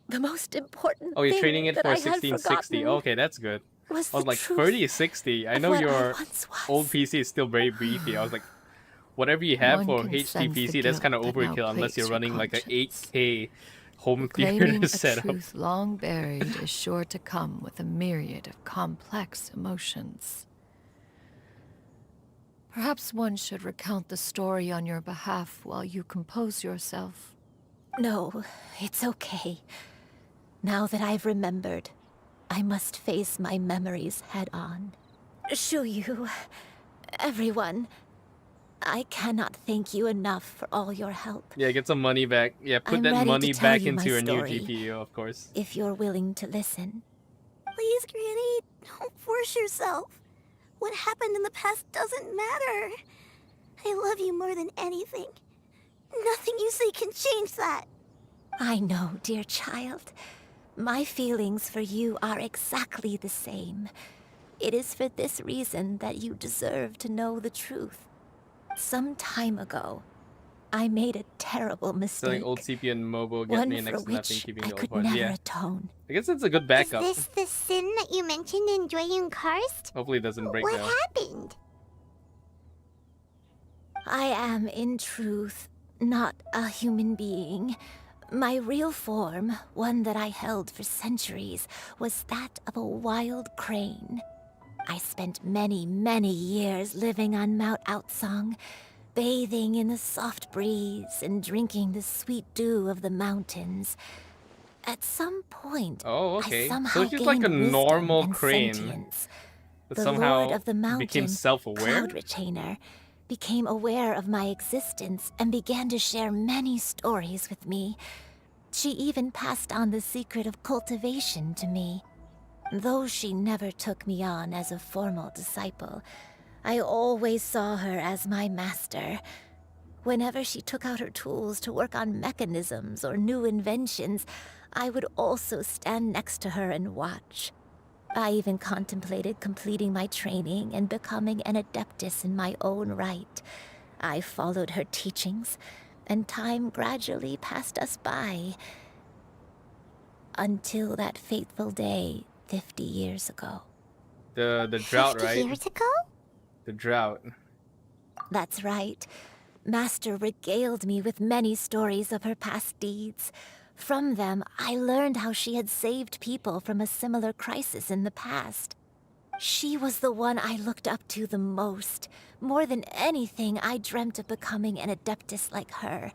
The most important Oh, you're thing trading it that for I had 1660. forgotten Okay, that's good. was I was the like truth 3060. I of know what I your once was. old PC is still very beefy. I was like, whatever you have One for can HD sense the PC, that's kind of guilt that now overkill unless you're plagues your running like a conscience. 8K home Claiming theater a setup. truth long buried is sure to come with a myriad of complex emotions. Perhaps one should recount the story on your behalf while you compose yourself. No, it's okay. Now that I've remembered, I must face my memories head on. Shuyu, everyone, I cannot thank you enough for all your help. Yeah, get some money back. Yeah, put I'm that ready to money tell back you into my your new story. GPU, of course. If you're willing to listen. Please, Granny, don't force yourself. What happened in the past doesn't matter. I love you more than anything. Nothing you say can change that. I know, dear child. My feelings for you are exactly the same. It is for this reason that you deserve to know the truth. Some time ago, I made a terrible mistake. Selling old CPU and mobile get One me for next to nothing, which keeping I the old could parts. never Yeah, atone. I guess it's a good backup. Is this the sin that you mentioned in Xianyun Karst? Hopefully it doesn't break What down. happened? I am, in truth, not a human being. My real form, one that I held for centuries, was that of a wild crane. I spent many, many years living on Mount Outsong, bathing in the soft breeze and drinking the sweet dew of the mountains. At some point, Oh, okay. I somehow So she's like a gained wisdom normal and crane, sentience. but The somehow Lord of the Mountain, became self-aware. Cloud Retainer, became aware of my existence and began to share many stories with me. She even passed on the secret of cultivation to me. Though she never took me on as a formal disciple, I always saw her as my master. Whenever she took out her tools to work on mechanisms or new inventions, I would also stand next to her and watch. I even contemplated completing my training and becoming an adeptus in my own right. I followed her teachings, and time gradually passed us by. Until that fateful day 50 years ago. The drought, 50 right? years ago? The drought. That's right. Master regaled me with many stories of her past deeds. From them, I learned how she had saved people from a similar crisis in the past. She was the one I looked up to the most. More than anything, I dreamt of becoming an adeptus like her.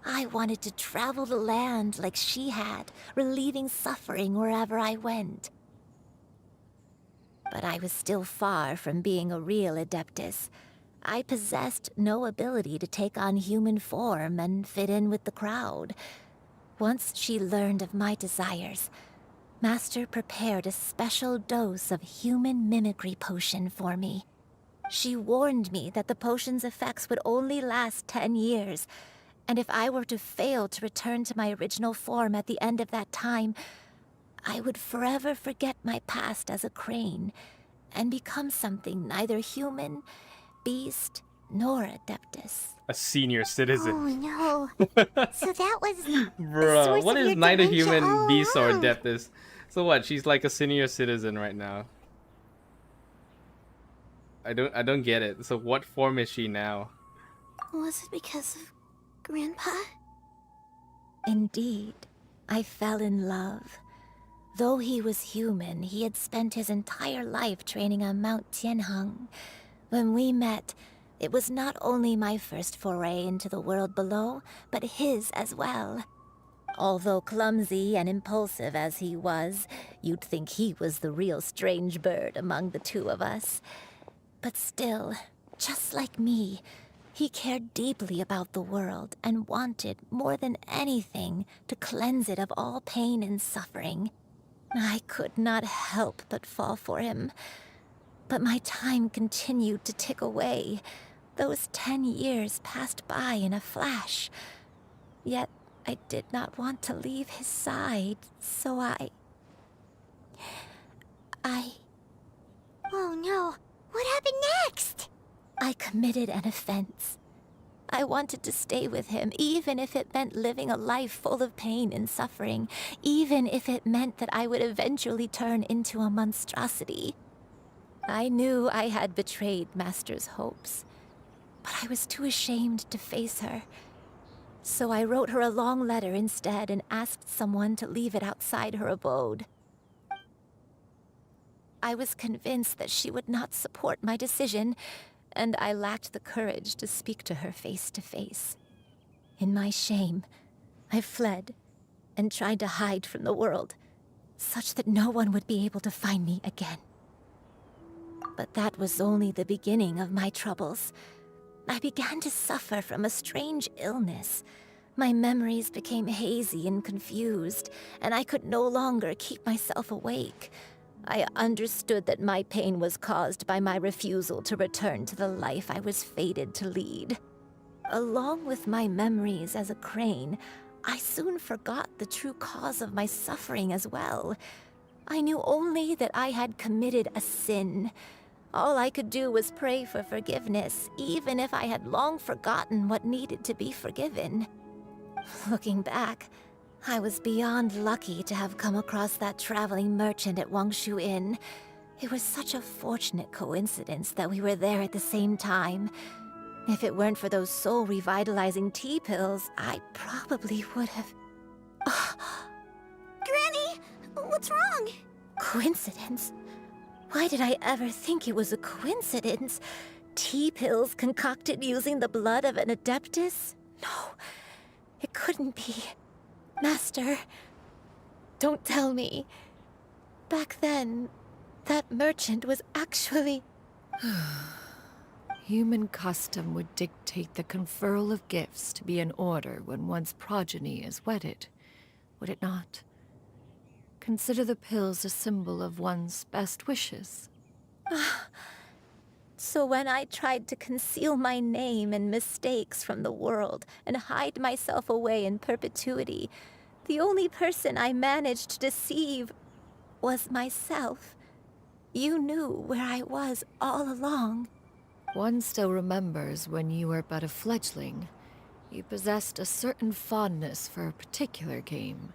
I wanted to travel the land like she had, relieving suffering wherever I went. But I was still far from being a real adeptus. I possessed no ability to take on human form and fit in with the crowd. Once she learned of my desires, Master prepared a special dose of human mimicry potion for me. She warned me that the potion's effects would only last 10 years, and if I were to fail to return to my original form at the end of that time, I would forever forget my past as a crane and become something neither human, beast, nor adeptus. A senior citizen. Oh no. So that was the Bruh, source what of is your neither dementia human, all beast, or along. adeptus? So what? She's like a senior citizen right now. I don't get it. So what form is she now? Was it because of Grandpa? Indeed, I fell in love. Though he was human, he had spent his entire life training on Mount Tianheng. When we met, it was not only my first foray into the world below, but his as well. Although clumsy and impulsive as he was, you'd think he was the real strange bird among the two of us. But still, just like me, he cared deeply about the world and wanted, more than anything, to cleanse it of all pain and suffering. I could not help but fall for him. But my time continued to tick away. Those 10 years passed by in a flash. Yet I did not want to leave his side, so I... Oh no. What happened next? I committed an offense. I wanted to stay with him, even if it meant living a life full of pain and suffering, even if it meant that I would eventually turn into a monstrosity. I knew I had betrayed Master's hopes, but I was too ashamed to face her. So I wrote her a long letter instead and asked someone to leave it outside her abode. I was convinced that she would not support my decision, and I lacked the courage to speak to her face to face. In my shame, I fled and tried to hide from the world, such that no one would be able to find me again. But that was only the beginning of my troubles. I began to suffer from a strange illness. My memories became hazy and confused, and I could no longer keep myself awake. I understood that my pain was caused by my refusal to return to the life I was fated to lead. Along with my memories as a crane, I soon forgot the true cause of my suffering as well. I knew only that I had committed a sin. All I could do was pray for forgiveness, even if I had long forgotten what needed to be forgiven. Looking back, I was beyond lucky to have come across that traveling merchant at Wangshu Inn. It was such a fortunate coincidence that we were there at the same time. If it weren't for those soul-revitalizing tea pills, I probably would have... Granny! What's wrong? Coincidence? Why did I ever think it was a coincidence? Tea pills concocted using the blood of an adeptus? No, it couldn't be. Master, don't tell me. Back then, that merchant was actually... Human custom would dictate the conferral of gifts to be in order when one's progeny is wedded, would it not? Consider the pills a symbol of one's best wishes. So when I tried to conceal my name and mistakes from the world and hide myself away in perpetuity, the only person I managed to deceive was myself. You knew where I was all along. One still remembers when you were but a fledgling. You possessed a certain fondness for a particular game.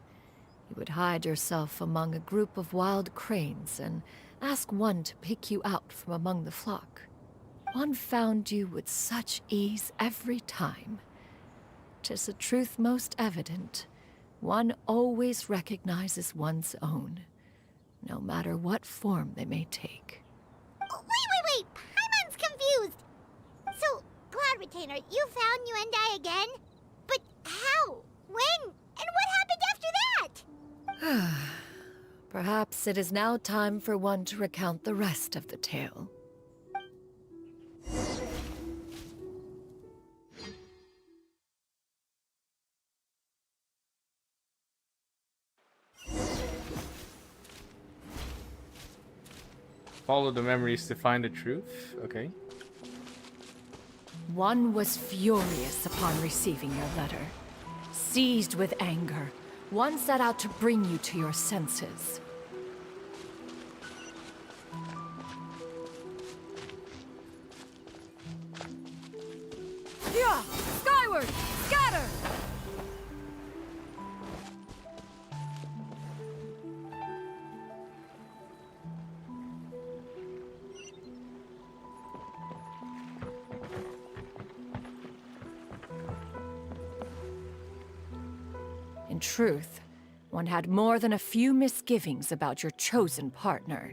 You would hide yourself among a group of wild cranes and ask one to pick you out from among the flock. One found you with such ease every time. 'Tis a truth most evident. One always recognizes one's own, no matter what form they may take. Wait! Paimon's confused! So, Cloud Retainer, you found Yuendai again? But how? When? And what happened after that? Perhaps it is now time for one to recount the rest of the tale. Follow the memories to find the truth. Okay. One was furious upon receiving your letter. Seized with anger, one set out to bring you to your senses. Yeah! Skyward! Scatter! In truth, one had more than a few misgivings about your chosen partner.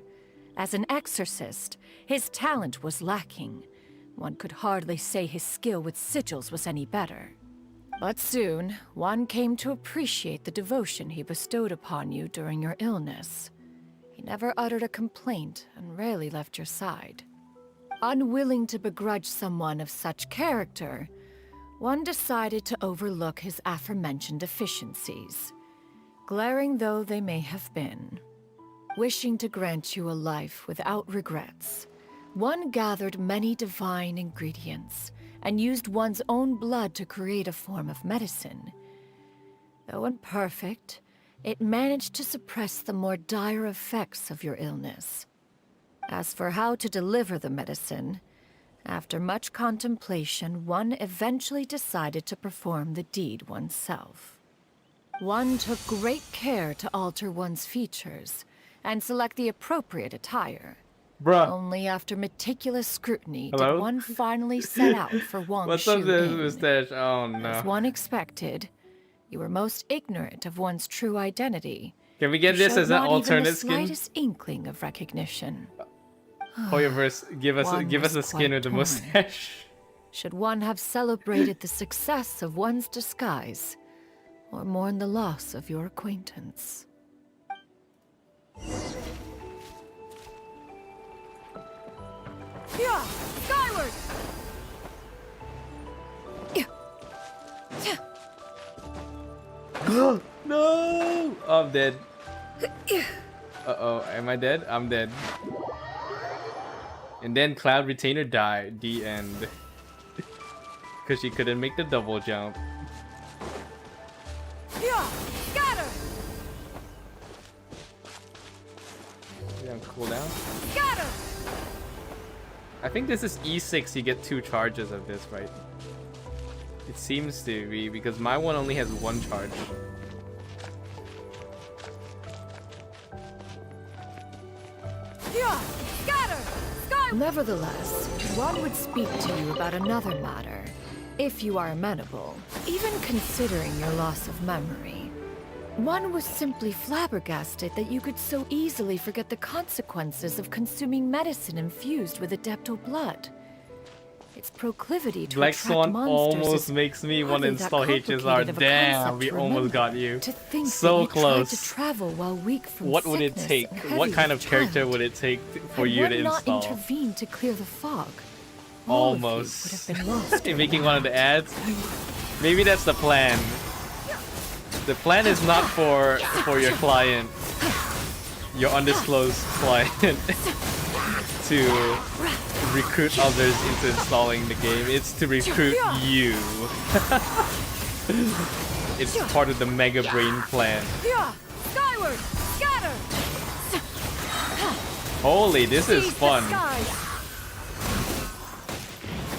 As an exorcist, his talent was lacking. One could hardly say his skill with sigils was any better. But soon, one came to appreciate the devotion he bestowed upon you during your illness. He never uttered a complaint and rarely left your side. Unwilling to begrudge someone of such character, one decided to overlook his aforementioned deficiencies, glaring though they may have been. Wishing to grant you a life without regrets, one gathered many divine ingredients and used one's own blood to create a form of medicine. Though imperfect, it managed to suppress the more dire effects of your illness. As for how to deliver the medicine, after much contemplation, one eventually decided to perform the deed oneself. One took great care to alter one's features and select the appropriate attire. Bruh. Only after meticulous scrutiny Hello? did one finally set out for Wang's What's up this Inn. mustache? Oh no. As one expected, you were most ignorant of one's true identity. Can we get You this showed as an not even alternate the skin? slightest inkling of recognition. Hoyoverse, give us One a was skin quite with a torn. mustache. Should one have celebrated the success of one's disguise, or mourn the loss of your acquaintance? Yeah! Skyward! No! Oh, I'm dead. Uh-oh, am I dead? I'm dead. And then Cloud Retainer died. The end. Because she couldn't make the double jump. Yeah! Scatter! We're on cooldown. Scatter! I think this is E6, you get 2 charges of this, right? It seems to be, because my one only has 1 charge. Yeah! Scatter! Sky! Nevertheless, one would speak to you about another matter, if you are amenable, even considering your loss of memory. One was simply flabbergasted that you could so easily forget the consequences of consuming medicine infused with adeptal blood. Its proclivity to Black attract Swan monsters almost is makes me want to hardly that install complicated HSR. of a Damn, concept we to almost remember. got you. To think So that you close. tried to travel while weak from What would it sickness take? and What heavy kind with of character child. would it take for Had you one to not install? intervened to clear the fog, all of you Almost. would have been lost. Making one of the ads? Maybe that's the plan. The plan is not for your client, your undisclosed client, to recruit others into installing the game. It's to recruit you. It's part of the Mega Brain plan. Yeah! Skyward! Scatter! Holy, this is Seize the fun. skies.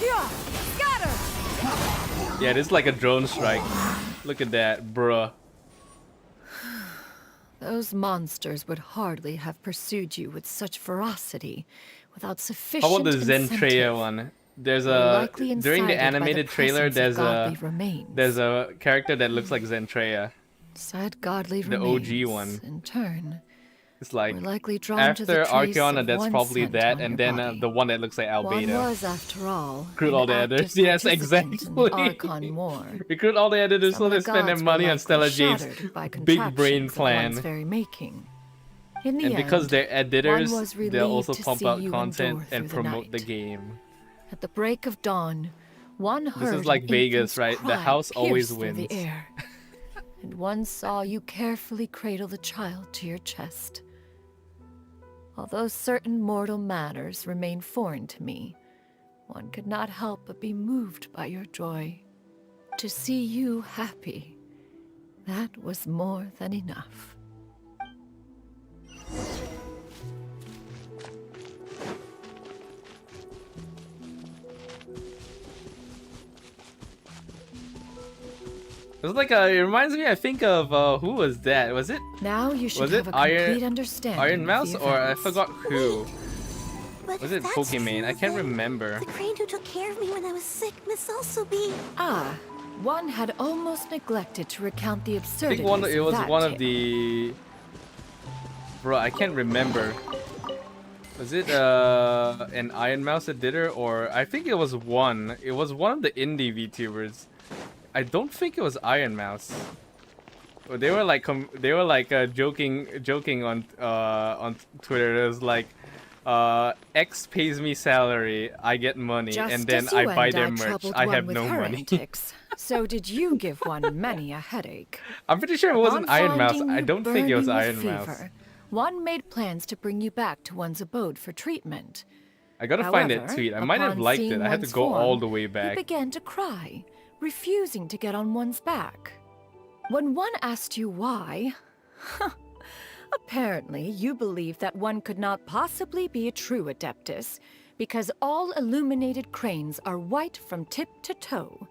Yeah! Scatter! Yeah, this is like a drone strike. Look at that, bruh. Those monsters would hardly have pursued you with such ferocity without sufficient How about the incentive. Zentreya one? There's They were a likely during the incited by the animated trailer. presence of godly remains. There's a character that looks like Zentreya. Said godly The remains, OG one. in turn, It's like were likely drawn to the after trace Archeona, of that's one probably scent that, on and your then body. the one that looks like One Albedo. was, after all, Recruit all the an editors. active Yes, participant exactly. in the Archon War. Recruit all the editors so Some they of the spend their gods money were on Stella likely Jade's shattered by big brain contraptions of plan. one's very making. In the And because end, they're editors, one was they'll relieved also to pump see out you content endure and through the promote the night. game. At the break of dawn, one heard This is like an Vegas, infant's right? The cry house always pierce through wins. the air, and one saw you carefully cradle the child to your chest. Although certain mortal matters remain foreign to me, one could not help but be moved by your joy. To see you happy, that was more than enough. It's like it reminds me. I think of who was that? Was it? Now you should was have it a complete understanding. Iron of Mouse, the or I events. forgot who. But Was if it that's Pokemon? true, I can't then remember. The crane who took care of me when I was sick must also be... Ah, one had almost neglected to recount the I absurdities think it was of that one tale. of the. Bro, I can't remember. Was it an Iron Mouse that did her, or I think it was one. It was one of the indie VTubers. I don't think it was Iron Mouse. But they were like joking on Twitter. It was like, X pays me salary, I get money, Just and then as I you buy and their I merch. troubled I one have with no her money. antics, so did you give one many a headache. I'm pretty sure it wasn't Upon Iron Mouse. finding I you don't think it was burning Iron with Mouse. fever, one made plans to bring you back to one's abode for treatment. I gotta find that However, tweet. I might have upon liked it. seeing I had to one's go all form, the way You back. began to cry, refusing to get on one's back. When one asked you why, apparently you believed that one could not possibly be a true Adeptus because all illuminated cranes are white from tip to toe.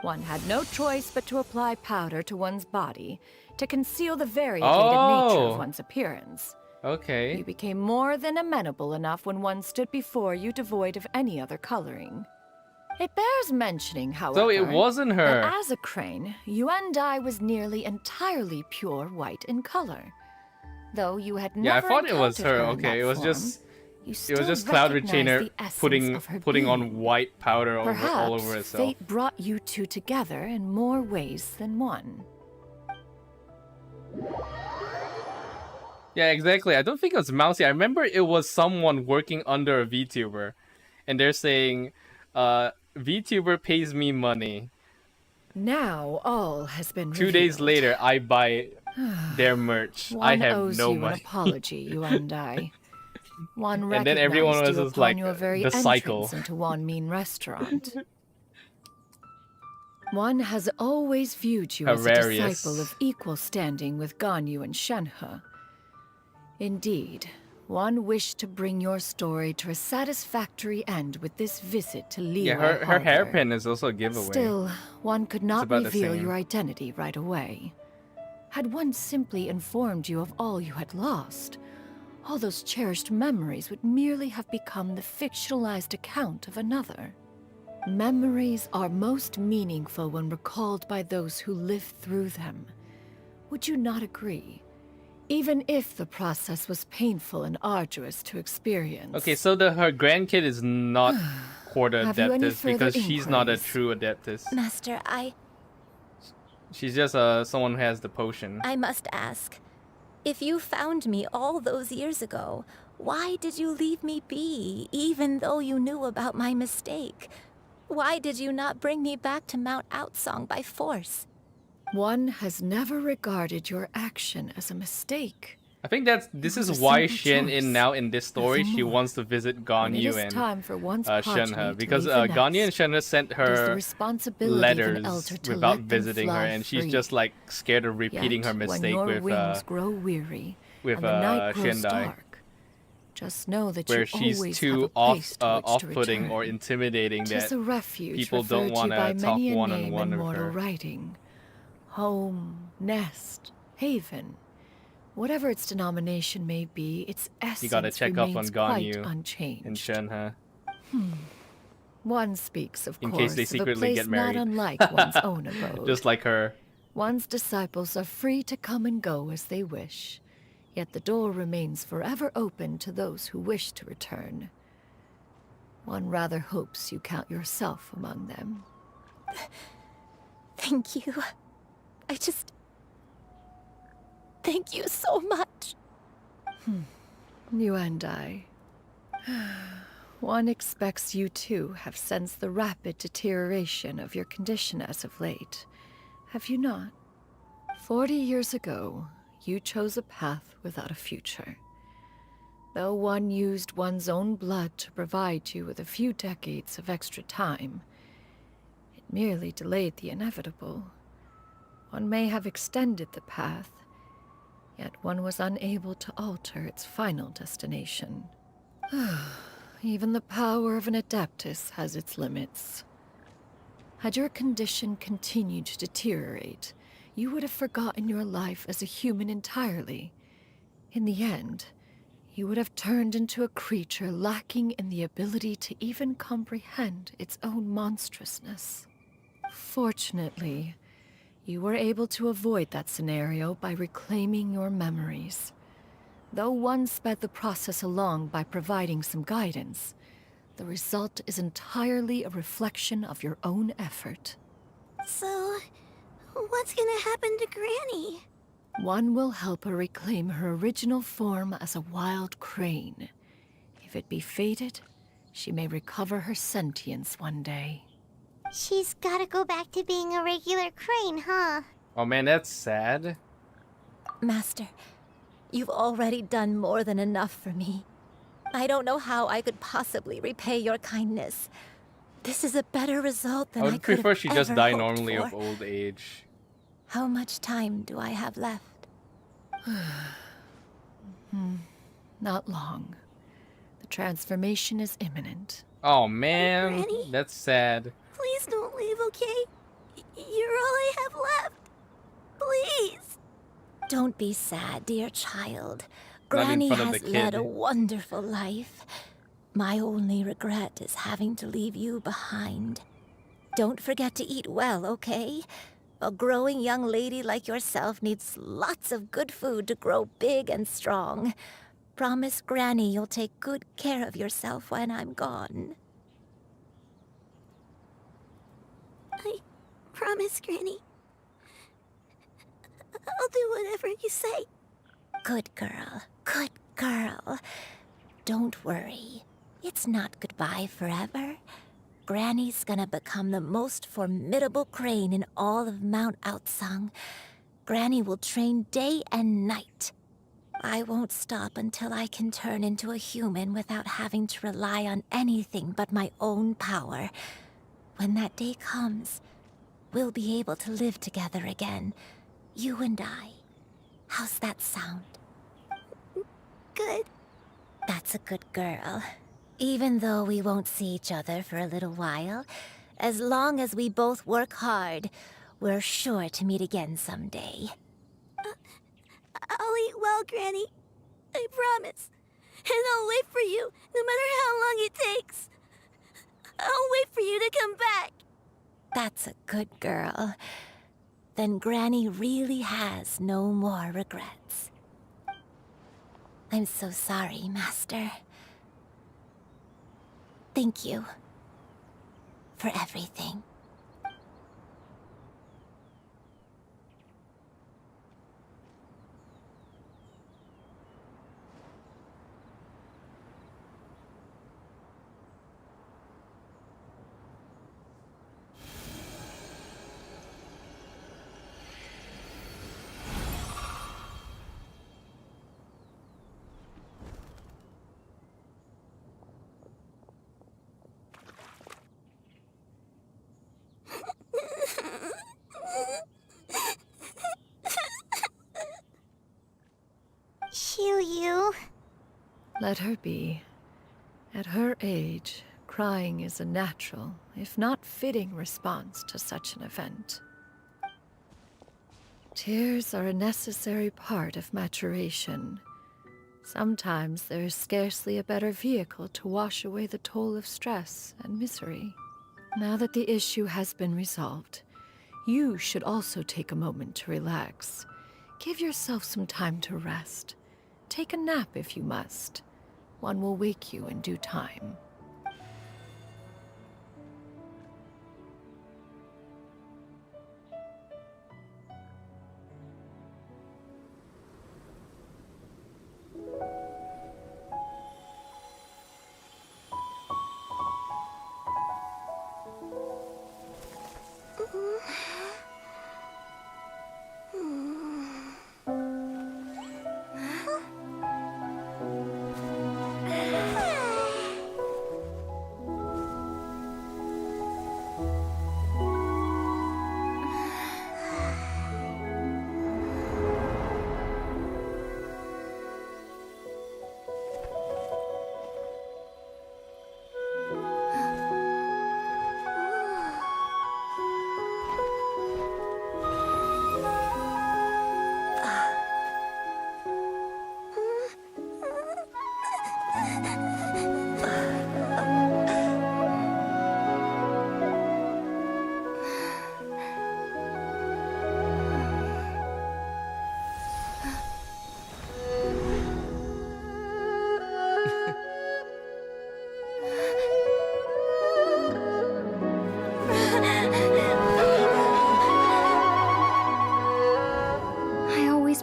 One had no choice but to apply powder to one's body to conceal the variegated nature Oh. of one's appearance. Okay. You became more than amenable enough when one stood before you devoid of any other coloring. It bears mentioning, however, So it wasn't her. that as a crane, Yuandai was nearly entirely pure white in color. Though you had Yeah, I never thought it was encountered her. in Okay, that it was form, just you it was still just Cloud recognize Retainer the essence putting of her on being. white powder all Perhaps over itself. fate brought you two together in more ways than one. Yeah, exactly. I don't think it was Mousy. I remember it was someone working under a VTuber, and they're saying, VTuber pays me money. Now all has been 2 days revealed. later, I buy their merch. I One have owes no you money. an apology, you and I. One And then everyone recognized was you just upon like, your very the cycle. entrance into Wan Min restaurant. One has always viewed you as a Harriers. disciple of equal standing with Ganyu and Shenhe. Indeed, one wished to bring your story to a satisfactory end with this visit to Liyue Yeah, her Harbor. hairpin is also a giveaway. Still, one could not about the reveal same. your identity right away. Had one simply informed you of all you had lost, all those cherished memories would merely have become the fictionalized account of another. Memories are most meaningful when recalled by those who lived through them. Would you not agree? Even if the process was painful and arduous to experience. Okay, so her grandkid is not quarter Have you any Adeptus further because she's not a inquiries? true Adeptus. Master, She's just someone who has the potion. I must ask. If you found me all those years ago, why did you leave me be, even though you knew about my mistake? Why did you not bring me back to Mount Outsong by force? One has never regarded your action as a mistake. I think this was is a why simple Shen choice. now in this story she more. wants to visit When it Ganyu is and time for one's progeny Shenhe to because leave the Ganyu and nest, Shenhe sent it is the her responsibility of an elder letters to without let them visiting her, fly and she's free. just like scared of repeating Yet, her mistake when your with wings grow weary with and the night grows Shendai, dark, just know that where you she's always too have a place to which to off-putting or return. intimidating 'Tis that a refuge people don't referred want to by to talk many a one-on-one name in with mortal her. writing. Home, nest, haven. Whatever its denomination may be, its essence You gotta check up on remains quite Ganyu unchanged. and Shenhe One speaks, of in course, case they of a secretly place get married. not unlike one's own abode. Just like her. One's disciples are free to come and go as they wish, yet the door remains forever open to those who wish to return. One rather hopes you count yourself among them. Thank you. Thank you so much. You and I. One expects you too have sensed the rapid deterioration of your condition as of late. Have you not? 40 years ago, you chose a path without a future. Though one used one's own blood to provide you with a few decades of extra time, it merely delayed the inevitable. One may have extended the path, yet one was unable to alter its final destination. Even the power of an Adeptus has its limits. Had your condition continued to deteriorate, you would have forgotten your life as a human entirely. In the end, you would have turned into a creature lacking in the ability to even comprehend its own monstrousness. Fortunately, you were able to avoid that scenario by reclaiming your memories. Though one sped the process along by providing some guidance, the result is entirely a reflection of your own effort. So, what's gonna happen to Granny? One will help her reclaim her original form as a wild crane. If it be fated, she may recover her sentience one day. She's gotta go back to being a regular crane, huh? Oh man, that's sad. Master, you've already done more than enough for me. I don't know how I could possibly repay your kindness. This is a better result than I I would could prefer have she just ever die hoped normally for. of old age. How much time do I have left? Not long. The transformation is imminent. Oh man, Granny? that's sad. Please don't leave, okay? You're all I have left. Please. Don't be sad, dear child. Not in Granny front of has the led kid. a wonderful life. My only regret is having to leave you behind. Don't forget to eat well, okay? A growing young lady like yourself needs lots of good food to grow big and strong. Promise Granny you'll take good care of yourself when I'm gone. I promise, Granny. I'll do whatever you say. Good girl, good girl. Don't worry. It's not goodbye forever. Granny's gonna become the most formidable crane in all of Mount Outsung. Granny will train day and night. I won't stop until I can turn into a human without having to rely on anything but my own power. When that day comes, we'll be able to live together again. You and I. How's that sound? Good. That's a good girl. Even though we won't see each other for a little while, as long as we both work hard, we're sure to meet again someday. I'll eat well, Granny. I promise. And I'll wait for you, no matter how long it takes. I'll wait for you to come back. That's a good girl. Then Granny really has no more regrets. I'm so sorry, Master. Thank you for everything. Xianyun. Let her be. At her age, crying is a natural, if not fitting, response to such an event. Tears are a necessary part of maturation. Sometimes there is scarcely a better vehicle to wash away the toll of stress and misery. Now that the issue has been resolved, you should also take a moment to relax. Give yourself some time to rest. Take a nap if you must. One will wake you in due time.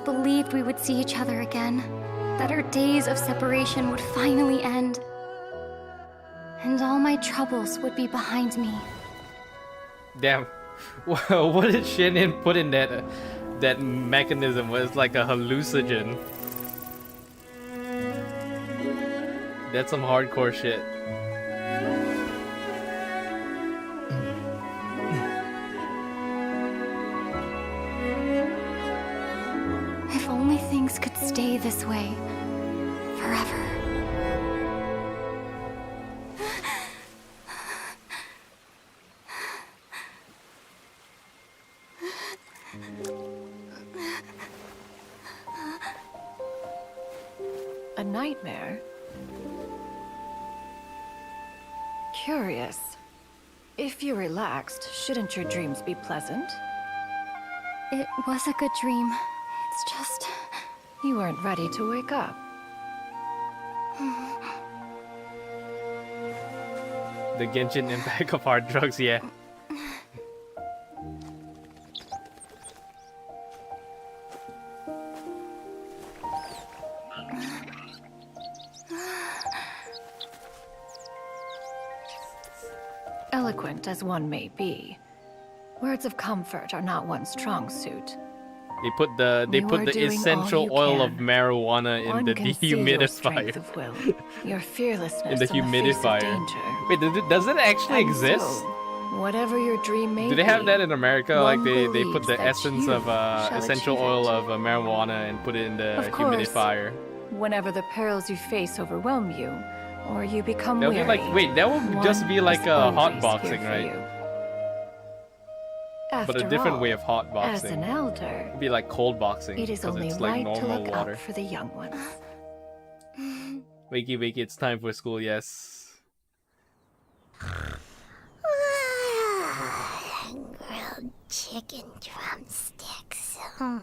just believed we would see each other again, that our days of separation would finally end, and all my troubles would be behind me. Damn. What did Xianyun put in that mechanism? Was like a hallucinogen. That's some hardcore shit. If only things could stay this way forever. A nightmare? Curious. If you're relaxed, shouldn't your dreams be pleasant? It was a good dream. It's just... You weren't ready to wake up. The Genshin Impact of hard drugs, yeah. Eloquent as one may be, words of comfort are not one's strong suit. They put the essential oil of marijuana in One the can see your strength dehumidifier. of will, your fearlessness In the in the face of humidifier. danger. Wait, does it actually And exist? so, whatever your dream may Do they have be, that in America? Like one they put believes the that essence you of shall essential achieve oil it. of marijuana and put it in the Of course. humidifier. Whenever the perils you face overwhelm you, or you become That would weary, be like, wait, that would just one be like is a hot always boxing, here for right? you. But a After different all, way of hot As boxing. an elder, It'd be like cold boxing. it is 'cause only it's like right to normal look water. out for the young ones. Wakey, wakey, it's time for school, yes. Grilled chicken drumsticks. Huh?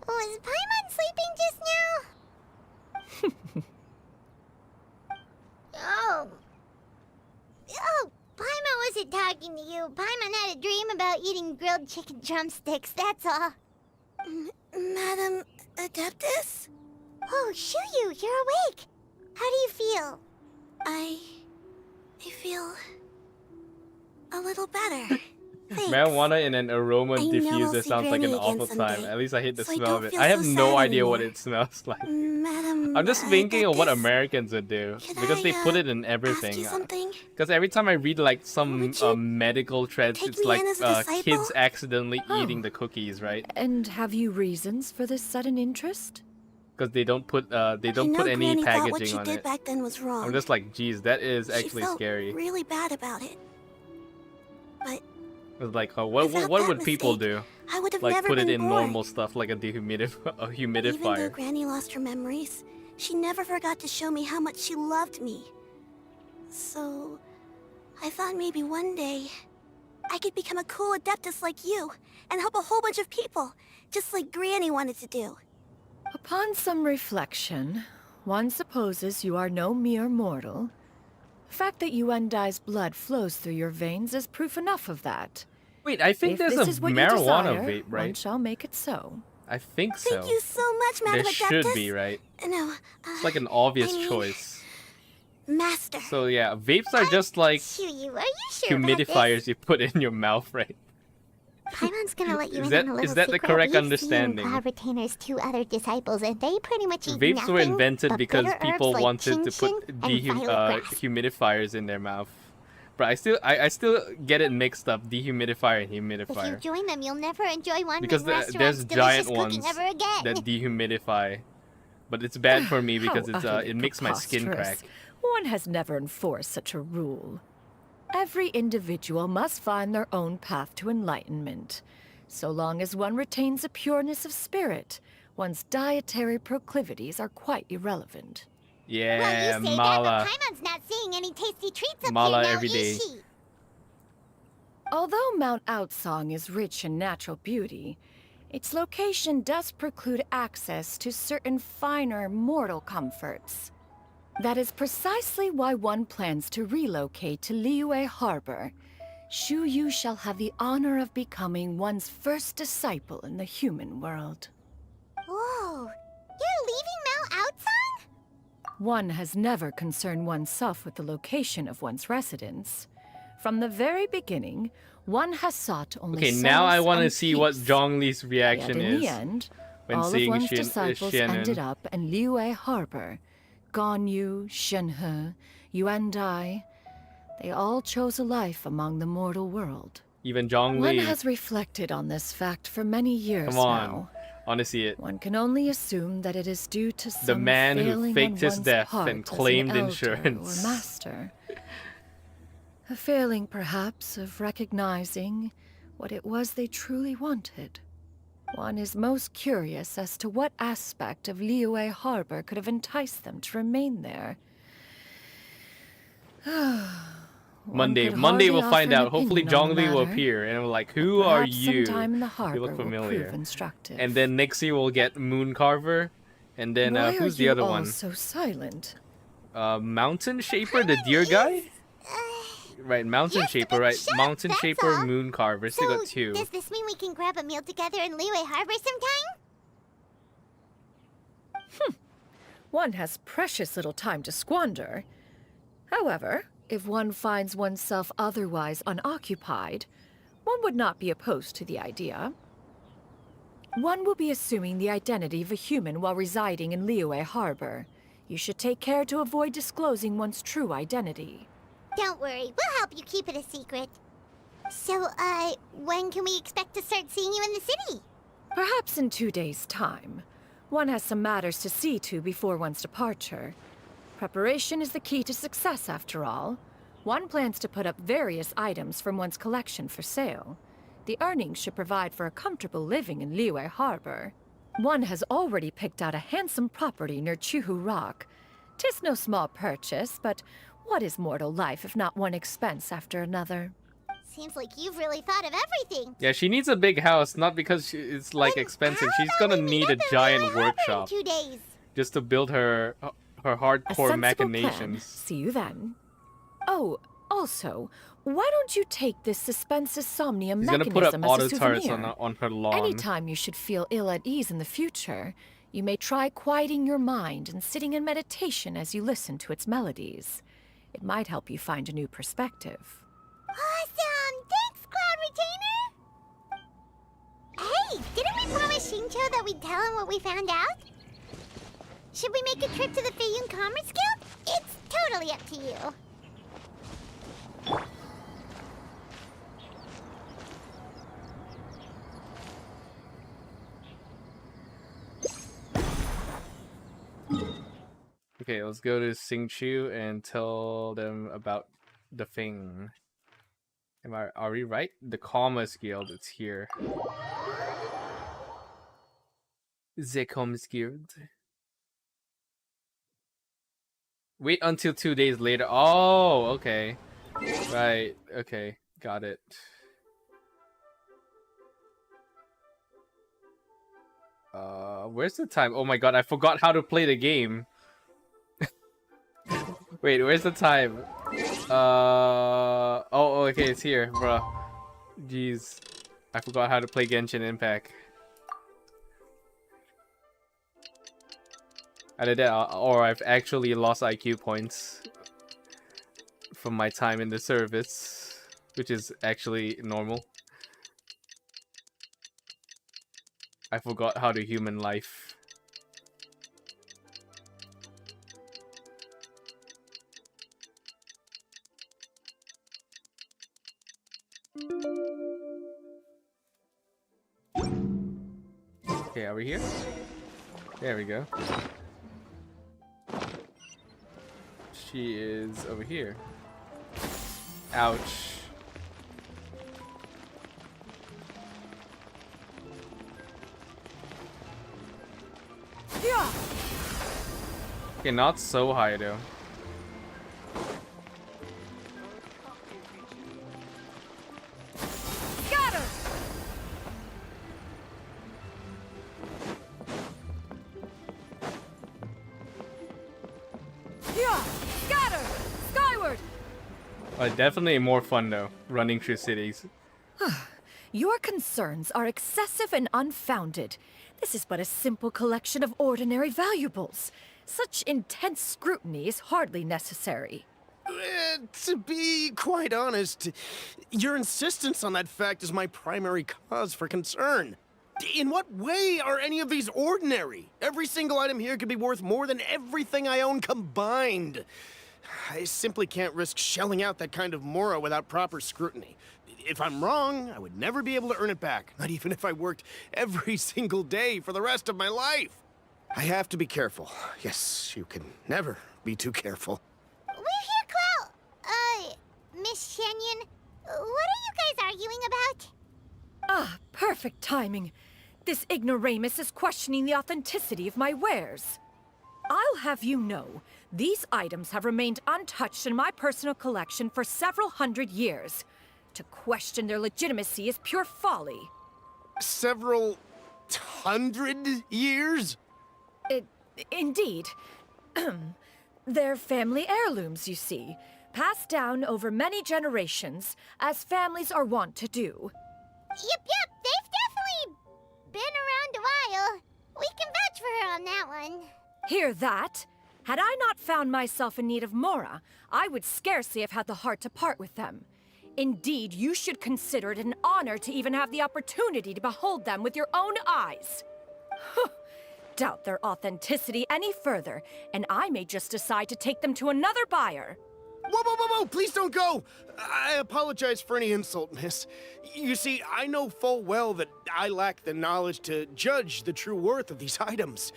Was Paimon sleeping just now? Oh, Paimon wasn't talking to you. Paimon had a dream about eating grilled chicken drumsticks, that's all. Madam Adeptus? Oh, Xianyun, you're awake. How do you feel? I feel a little better. Thanks. Marijuana in an aroma I know I'll diffuser see sounds like an Granny again awful time. someday, At least I hate the so I smell don't of it. feel I have so no sad idea what anymore. it smells like. Madam I'm just thinking of what Adeptus, Americans would do because they put it in everything. ask you something? Because every time I read like some medical threads, take it's me like in as a disciple? kids accidentally Oh. eating the cookies, right? And have you reasons for this sudden interest? Because they don't put I know any Granny thought what packaging she on did it. back then was wrong. I'm just like, geez, that is She actually felt scary. really bad about it. But It's like, what without what that would people mistake, do? I would have Like never put it been in born. normal stuff like a Even though humidifier. Granny lost her memories, she never forgot to show me how much she loved me. So, I thought maybe one day I could become a cool Adeptus like you and help a whole bunch of people, just like Granny wanted to do. Upon some reflection, one supposes you are no mere mortal. The fact that Yuendai's blood flows through your veins is proof enough of that. Wait, I think If there's this a is what you marijuana desire, vape, one right? shall make it so. I think so. Thank you so much, Madam There Adeptus. should be, right? No, It's like an obvious I mean, choice. Master. So yeah, vapes are just like Xianyun, are you sure about this? humidifiers you put in your mouth, right? Paimon's gonna let you Is in that- on a little is that the secret. correct We've understanding? Seen Cloud Retainer's 2 other disciples, and they pretty much eat Vapes were nothing invented but because bitter people herbs like wanted to put Chenyu and violet grass. humidifiers in their mouth. But I still get it mixed up, dehumidifier and If you humidifier. join them, you'll never enjoy one Because restaurant's there's delicious giant cooking ones ever again. that dehumidify. But it's bad for me because How it's utterly it makes my skin preposterous. crack. One has never enforced such a rule. Every individual must find their own path to enlightenment. So long as one retains a pureness of spirit, one's dietary proclivities are quite irrelevant. Yeah, well, you say mala. that, but Paimon's not seeing any tasty treats up Mala here now, every day. is she? Although Mount Outsong is rich in natural beauty, its location does preclude access to certain finer mortal comforts. That is precisely why one plans to relocate to Liyue Harbor. Yu shall have the honor of becoming one's first disciple in the human world. Whoa, you're leaving Mount Outside? One has never concerned oneself with the location of one's residence. From the very beginning, one has sought only Okay, now I solace want to and see what peace. Zhongli's reaction Yet in is the end, when all of seeing one's disciples ended Xianyun. up in Liyue Harbor. Ganyu, Shenhe, you and I, they all chose a life among the mortal world. Even One Zhongli. has reflected on this fact for many years Come on. now. I want to see it. One can only assume that it is due to some The man who failing faked on his one's death part and as an claimed elder insurance. Or master. A failing, perhaps, of recognizing what it was they truly wanted. One is most curious as to what aspect of Liyue Harbor could have enticed them to remain there. Monday could we'll hardly find offer an out. Hopefully opinion on the Zhongli will matter, appear and I'm like, who are perhaps you? sometime in the You harbor look will familiar. prove instructive. And then Nixie will get Mooncarver. And then Why who's are the you other all one? so silent? Mountain Shaper, the deer guy? Right, Mountain Shaper, right. Mountain Shaper, Mooncarver. Still got two. Does this mean we can grab a meal together in Liyue Harbor sometime? One has precious little time to squander. However, if one finds oneself otherwise unoccupied, one would not be opposed to the idea. One will be assuming the identity of a human while residing in Liyue Harbor. You should take care to avoid disclosing one's true identity. Don't worry, we'll help you keep it a secret. So, when can we expect to start seeing you in the city? Perhaps in 2 days' time. One has some matters to see to before one's departure. Preparation is the key to success, after all. One plans to put up various items from one's collection for sale. The earnings should provide for a comfortable living in Liyue Harbor. One has already picked out a handsome property near Chuhu Rock. 'Tis no small purchase, but what is mortal life if not one expense after another? Seems like you've really thought of everything. Yeah, she needs a big house, not because it's like expensive. She's gonna need a giant workshop 2 days. just to build her hardcore machinations. See you then. Oh, also, why don't you take this Suspensus Somnia He's gonna put up mechanism as a auto turrets souvenir? on her lawn. Anytime you should feel ill at ease in the future, you may try quieting your mind and sitting in meditation as you listen to its melodies. It might help you find a new perspective. Awesome! Thanks, Cloud Retainer! Hey, didn't we promise Shincho that we'd tell him what we found out? Should we make a trip to the Feiyun Commerce Guild? It's totally up to you. Okay, let's go to Xingqiu and tell them about the thing. Are we right? The Commerce Guild, it's here. The Commerce Guild. Wait until 2 days later. Oh, okay. Right, okay. Got it. Where's the time? Oh my god, I forgot how to play the game. Wait, where's the time? Oh, okay, it's here, bro. Jeez. I forgot how to play Genshin Impact. Either that, or I've actually lost IQ points from my time in the service, which is actually normal. I forgot how to human life. Okay, are we here? There we go. She is over here. Ouch. Okay, not so high though. Got her! Yeah! Definitely more fun though, running through cities. Your concerns are excessive and unfounded. This is but a simple collection of ordinary valuables. Such intense scrutiny is hardly necessary. To be quite honest, your insistence on that fact is my primary cause for concern. In what way are any of these ordinary? Every single item here could be worth more than everything I own combined. I simply can't risk shelling out that kind of mora without proper scrutiny. If I'm wrong, I would never be able to earn it back, not even if I worked every single day for the rest of my life. I have to be careful. Yes, you can never be too careful. We're here, Clow. Miss Xianyun, what are you guys arguing about? Ah, perfect timing. This ignoramus is questioning the authenticity of my wares. I'll have you know, these items have remained untouched in my personal collection for several hundred years. To question their legitimacy is pure folly. Several hundred years? Indeed. They're family heirlooms, you see, passed down over many generations, as families are wont to do. Yep, they've definitely been around a while. We can vouch for her on that one. Hear that? Had I not found myself in need of mora, I would scarcely have had the heart to part with them. Indeed, you should consider it an honor to even have the opportunity to behold them with your own eyes. Doubt their authenticity any further, and I may just decide to take them to another buyer. Whoa, please don't go! I apologize for any insult, miss. You see, I know full well that I lack the knowledge to judge the true worth of these items.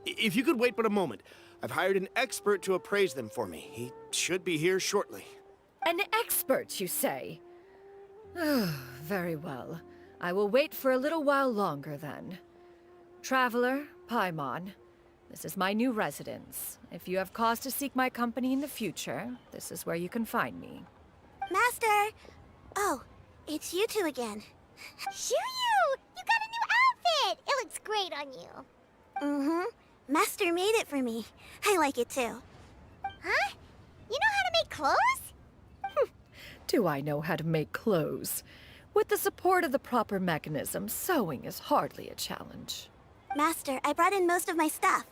If you could wait but a moment, I've hired an expert to appraise them for me. He should be here shortly. An expert, you say? Very well. I will wait for a little while longer, then. Traveler, Paimon, this is my new residence. If you have cause to seek my company in the future, this is where you can find me. Master! Oh, it's you two again. Xianyun! You got a new outfit! It looks great on you. Mm-hmm. Master made it for me. I like it too. Huh? You know how to make clothes? Do I know how to make clothes? With the support of the proper mechanism, sewing is hardly a challenge. Master, I brought in most of my stuff.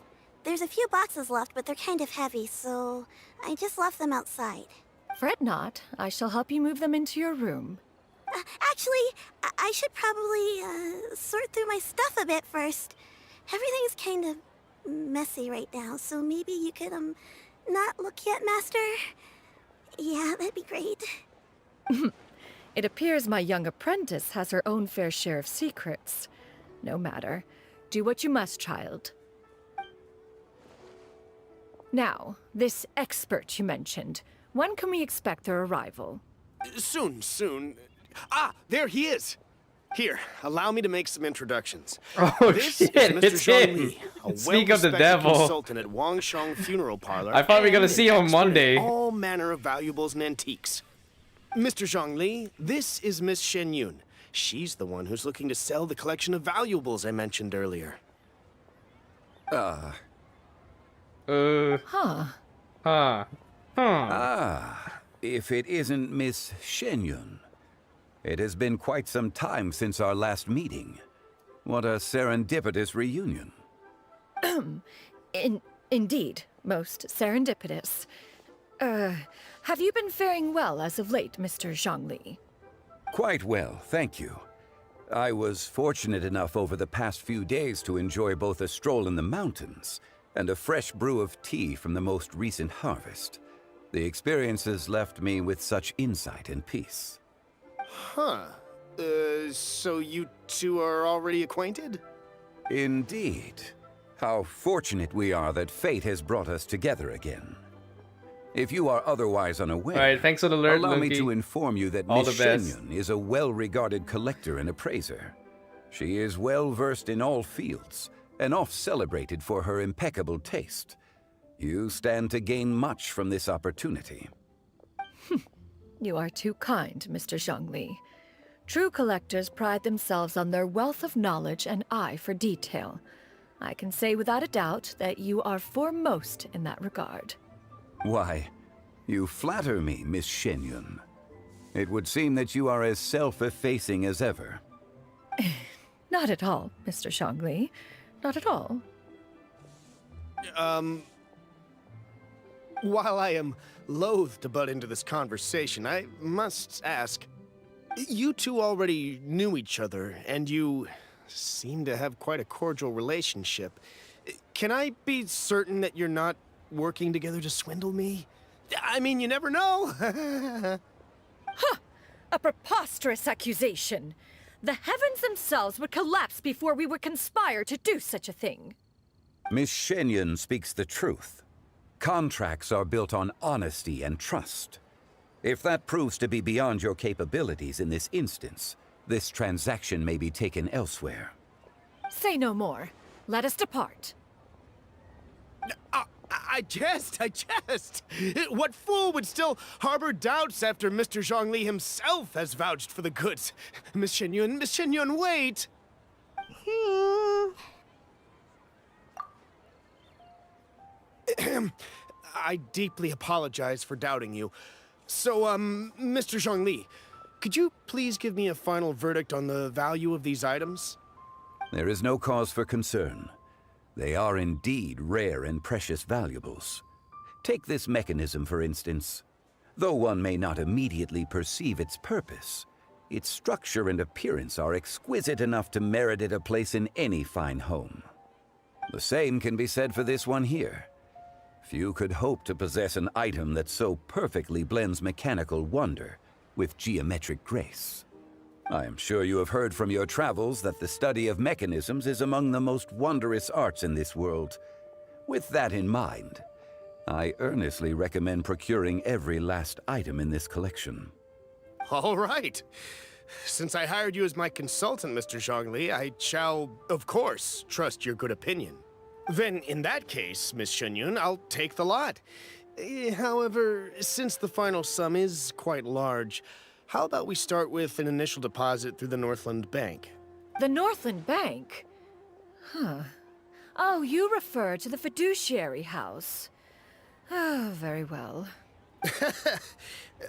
There's a few boxes left, but they're kind of heavy, so I just left them outside. Fret not. I shall help you move them into your room. Actually, I should probably sort through my stuff a bit first. Everything's kind of messy right now, so maybe you could, not look yet, Master? Yeah, that'd be great. It appears my young apprentice has her own fair share of secrets. No matter. Do what you must, child. Now, this expert you mentioned, when can we expect their arrival? Soon. Ah, there he is! Here, allow me to make some introductions. Oh this shit, is Mr. it's Zhang him! Li, a Speak of the well-respected devil. consultant at Wangshang Funeral Parlor. I thought we were gonna and see him an on expert in Monday. all manner of valuables and antiques. Mr. Zhang Li, this is Miss Xianyun. She's the one who's looking to sell the collection of valuables I mentioned earlier. Huh. Ah, if it isn't Miss Xianyun. It has been quite some time since our last meeting. What a serendipitous reunion. Indeed, most serendipitous. Have you been faring well as of late, Mr. Zhang Li? Quite well, thank you. I was fortunate enough over the past few days to enjoy both a stroll in the mountains and a fresh brew of tea from the most recent harvest. The experiences left me with such insight and peace. Huh. So you two are already acquainted? Indeed. How fortunate we are that fate has brought us together again. If you are otherwise unaware, All right, thanks for the alert, allow me Loki. to inform you that All Miss the best. Xianyun is a well-regarded collector and appraiser. She is well-versed in all fields, and oft-celebrated for her impeccable taste. You stand to gain much from this opportunity. You are too kind, Mr. Zhang Li. True collectors pride themselves on their wealth of knowledge and eye for detail. I can say without a doubt that you are foremost in that regard. Why, You flatter me, Miss Xianyun. It would seem that you are as self-effacing as ever. Not at all, Mr. Zhongli. Not at all. While I am loath to butt into this conversation, I must ask, you two already knew each other, and you seem to have quite a cordial relationship. Can I be certain that you're not working together to swindle me? I mean, you never know. Huh! A preposterous accusation. The heavens themselves would collapse before we would conspire to do such a thing. Miss Xianyun speaks the truth. Contracts are built on honesty and trust. If that proves to be beyond your capabilities in this instance, this transaction may be taken elsewhere. Say no more. Let us depart. I jest. What fool would still harbor doubts after Mr. Zhongli himself has vouched for the goods? Miss Xianyun, wait! I deeply apologize for doubting you. So, Mr. Zhongli, could you please give me a final verdict on the value of these items? There is no cause for concern. They are indeed rare and precious valuables. Take this mechanism, for instance. Though one may not immediately perceive its purpose, its structure and appearance are exquisite enough to merit it a place in any fine home. The same can be said for this one here. Few could hope to possess an item that so perfectly blends mechanical wonder with geometric grace. I am sure you have heard from your travels that the study of mechanisms is among the most wondrous arts in this world. With that in mind, I earnestly recommend procuring every last item in this collection. All right. Since I hired you as my consultant, Mr. Zhongli, I shall, of course, trust your good opinion. Then, in that case, Miss Xianyun, I'll take the lot. However, since the final sum is quite large, how about we start with an initial deposit through the Northland Bank? The Northland Bank? Huh. Oh, you refer to the fiduciary house. Oh, very well.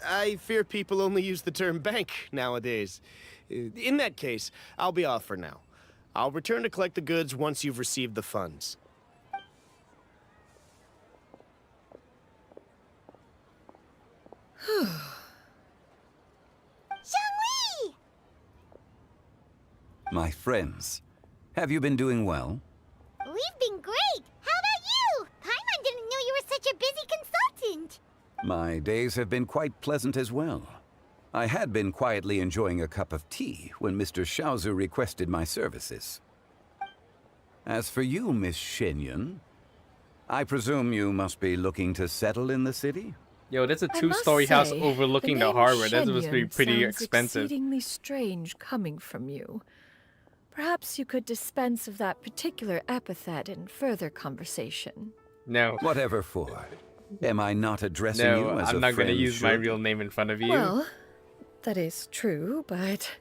I fear people only use the term bank nowadays. In that case, I'll be off for now. I'll return to collect the goods once you've received the funds. Xiangli! My friends, have you been doing well? We've been great! How about you? Paimon didn't know you were such a busy consultant! My days have been quite pleasant as well. I had been quietly enjoying a cup of tea when Mr. Xiaozu requested my services. As for you, Miss Xianyun, I presume you must be looking to settle in the city? Yo, that's a two-story house overlooking the harbor. That must be pretty expensive. Exceedingly strange coming from you. Perhaps you could dispense of that particular epithet in further conversation. No. Whatever for. Am I not addressing you as a friend? No, I'm not going to use should? my real name in front of you. Well, that is true, but...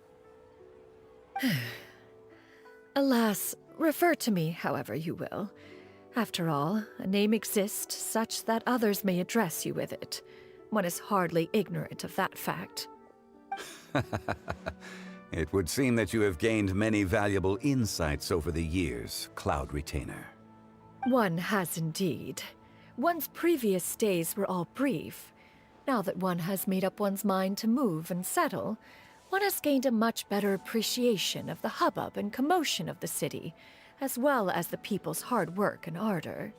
Alas, refer to me however you will. After all, a name exists such that others may address you with it. One is hardly ignorant of that fact. It would seem that you have gained many valuable insights over the years, Cloud Retainer. One has indeed. One's previous stays were all brief. Now that one has made up one's mind to move and settle, one has gained a much better appreciation of the hubbub and commotion of the city, as well as the people's hard work and ardor.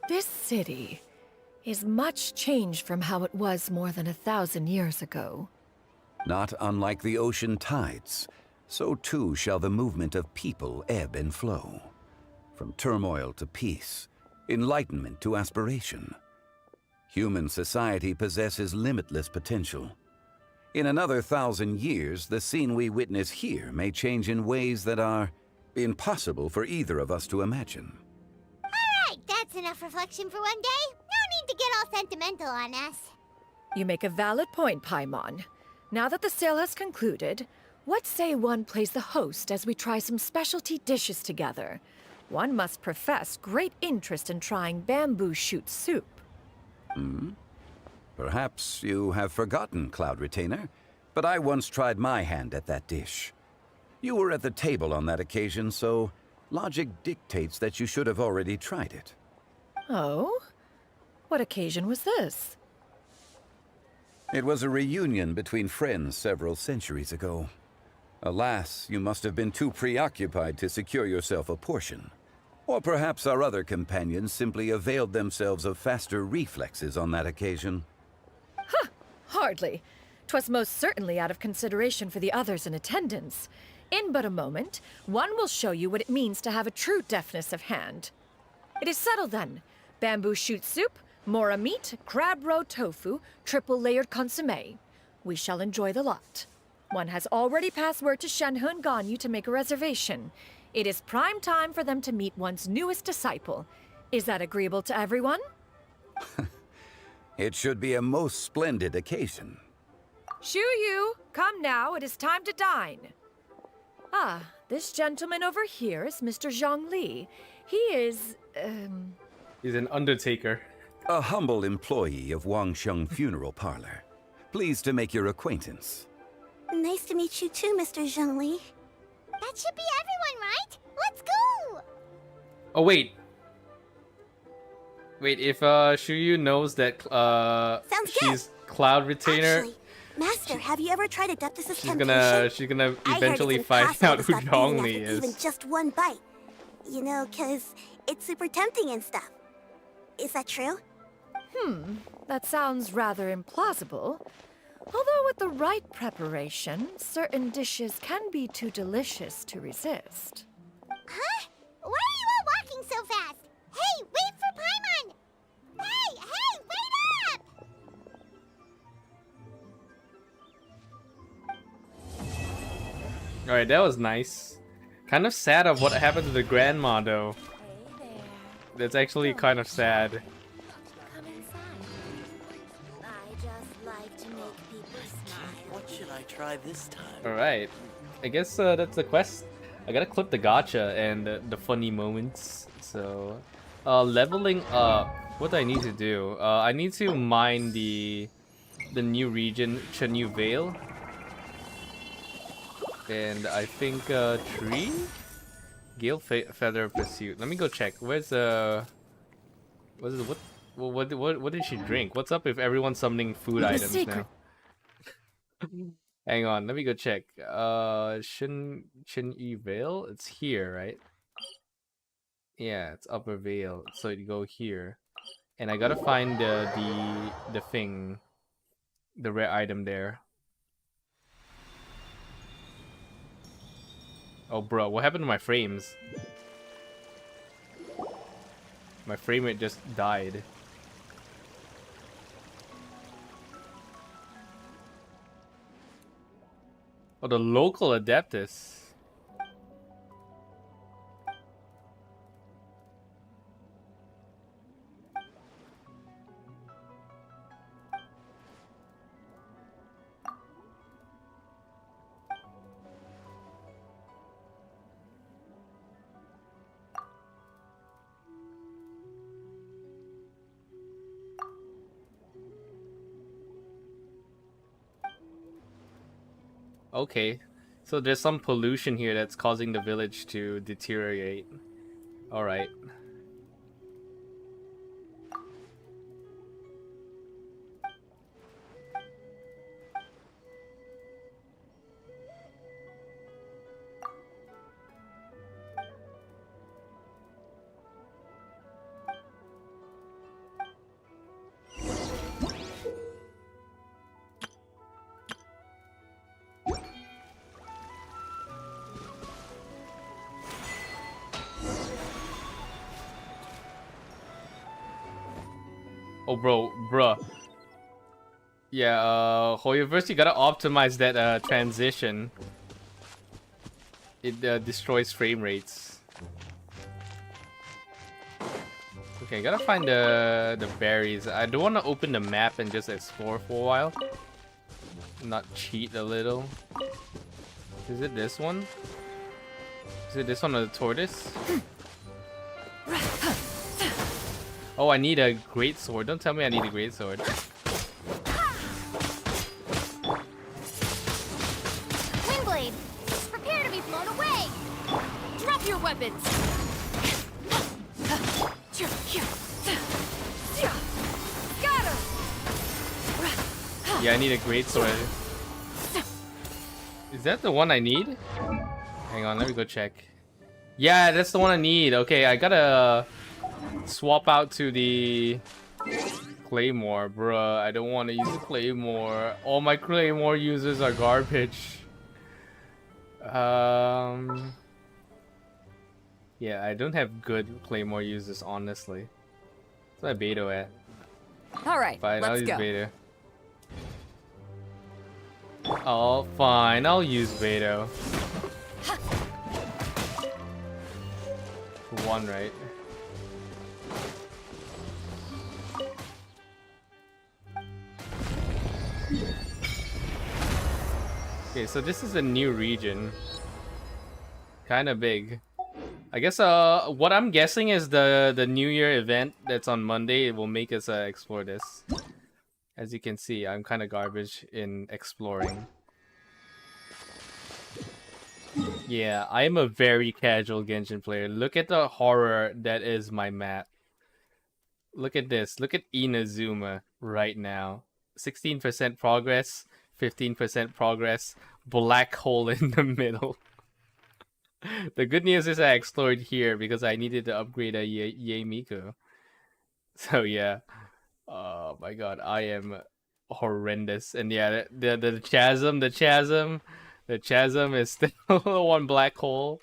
This city is much changed from how it was more than 1,000 years ago. Not unlike the ocean tides, so too shall the movement of people ebb and flow. From turmoil to peace, enlightenment to aspiration. Human society possesses limitless potential. In another 1,000 years, the scene we witness here may change in ways that are impossible for either of us to imagine. Alright, that's enough reflection for one day. No need to get all sentimental on us. You make a valid point, Paimon. Now that the sale has concluded, what say one plays the host as we try some specialty dishes together? One must profess great interest in trying bamboo shoot soup. Perhaps you have forgotten, Cloud Retainer, but I once tried my hand at that dish. You were at the table on that occasion, so logic dictates that you should have already tried it. Oh? What occasion was this? It was a reunion between friends several centuries ago. Alas, you must have been too preoccupied to secure yourself a portion. Or perhaps our other companions simply availed themselves of faster reflexes on that occasion. Huh, hardly. 'Twas most certainly out of consideration for the others in attendance. In but a moment, one will show you what it means to have a true deftness of hand. It is settled then. Bamboo shoot soup, mora meat, crab roe tofu, triple-layered consommé. We shall enjoy the lot. One has already passed word to Xianyun Ganyu to make a reservation. It is prime time for them to meet one's newest disciple. Is that agreeable to everyone? It should be a most splendid occasion. Yu, come now, it is time to dine. Ah, this gentleman over here is Mr. Zhang Li. He is, He's an undertaker. A humble employee of Wangsheng Funeral Parlor. Pleased to make your acquaintance. Nice to meet you too, Mr. Zhengli. That should be everyone, right? Let's go! Oh, wait. Wait, if Shuyu knows that she's Cloud Retainer, Actually, Master, have you ever tried Adeptus' she's gonna eventually find out who Zhongli is. Even just one bite. You know, 'cause it's super tempting and stuff. Is that true? That sounds rather implausible. Although with the right preparation, certain dishes can be too delicious to resist. Huh? Why are you all walking so fast? Hey, wait for Paimon! Hey, wait up! Alright, that was nice. Kind of sad of what happened to the grandma, though. That's actually kind of sad. What should I try this time? Alright. I guess that's the quest. I gotta clip the gacha and the funny moments. So, leveling up. What do I need to do? I need to mine the new region, Chenyu Vale. And I think tree? Gale Feather Pursuit. Let me go check. Where's what did she drink? What's up if everyone's summoning food items now? Hang on, let me go check. Chenyu Vale? It's here, right? Yeah, it's Upper Vale. So you go here. And I gotta find the thing. The rare item there. Oh bro, what happened to my frames? My frame rate just died. Oh, the local Adeptus. Okay, so there's some pollution here that's causing the village to deteriorate. Alright. Oh, bruh. Yeah, Hoyoverse, you gotta optimize that transition. It destroys frame rates. Okay, gotta find the berries. I don't want to open the map and just explore for a while. Not cheat a little. Is it this one? Is it this one or the tortoise? Oh, I need a great sword. Don't tell me I need a great sword. Yeah, I need a great sword. Is that the one I need? Hang on, let me go check. Yeah, that's the one I need. Okay, I gotta swap out to the Claymore, bruh. I don't want to use the Claymore. All my Claymore users are garbage. Yeah, I don't have good Claymore users, honestly. Where's my Beto at? Alright, Fine, I'll let's use go. Beto. Oh, fine, I'll use Beto. One, right? Okay, so this is a new region. Kind of big. I guess what I'm guessing is the New Year event that's on Monday. It will make us explore this. As you can see, I'm kind of garbage in exploring. Yeah, I am a very casual Genshin player. Look at the horror that is my map. Look at this. Look at Inazuma right now. 16% progress, 15% progress, black hole in the middle. The good news is I explored here because I needed to upgrade a Miku. So yeah. Oh my god, I am horrendous. And yeah, the chasm is still one black hole.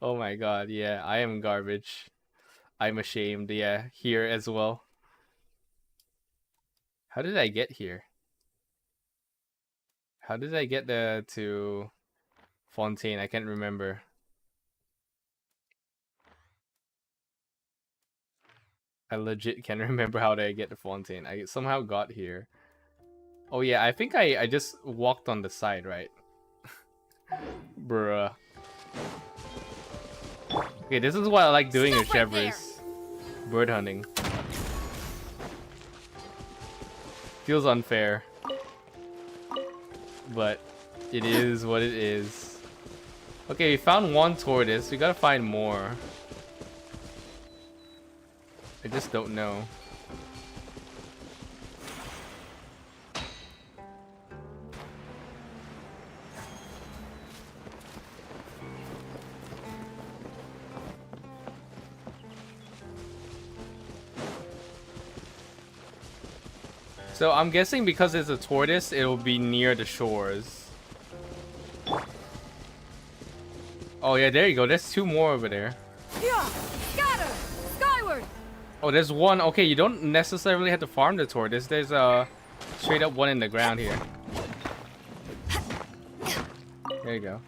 Oh my god, yeah, I am garbage. I'm ashamed. Yeah, here as well. How did I get here? How did I get to Fontaine? I can't remember. I legit can't remember how did I get to Fontaine. I somehow got here. Oh yeah, I think I just walked on the side, right? Bruh. Okay, this is what I like doing in Chevrolet. Bird hunting. Feels unfair. But it is what it is. Okay, we found one tortoise. We gotta find more. I just don't know. So I'm guessing because it's a tortoise, it'll be near the shores. Oh yeah, there you go. There's two more over there. Yeah, scatter, skyward. Oh, there's one. Okay, you don't necessarily have to farm the tortoise. There's a straight up one in the ground here. There you go.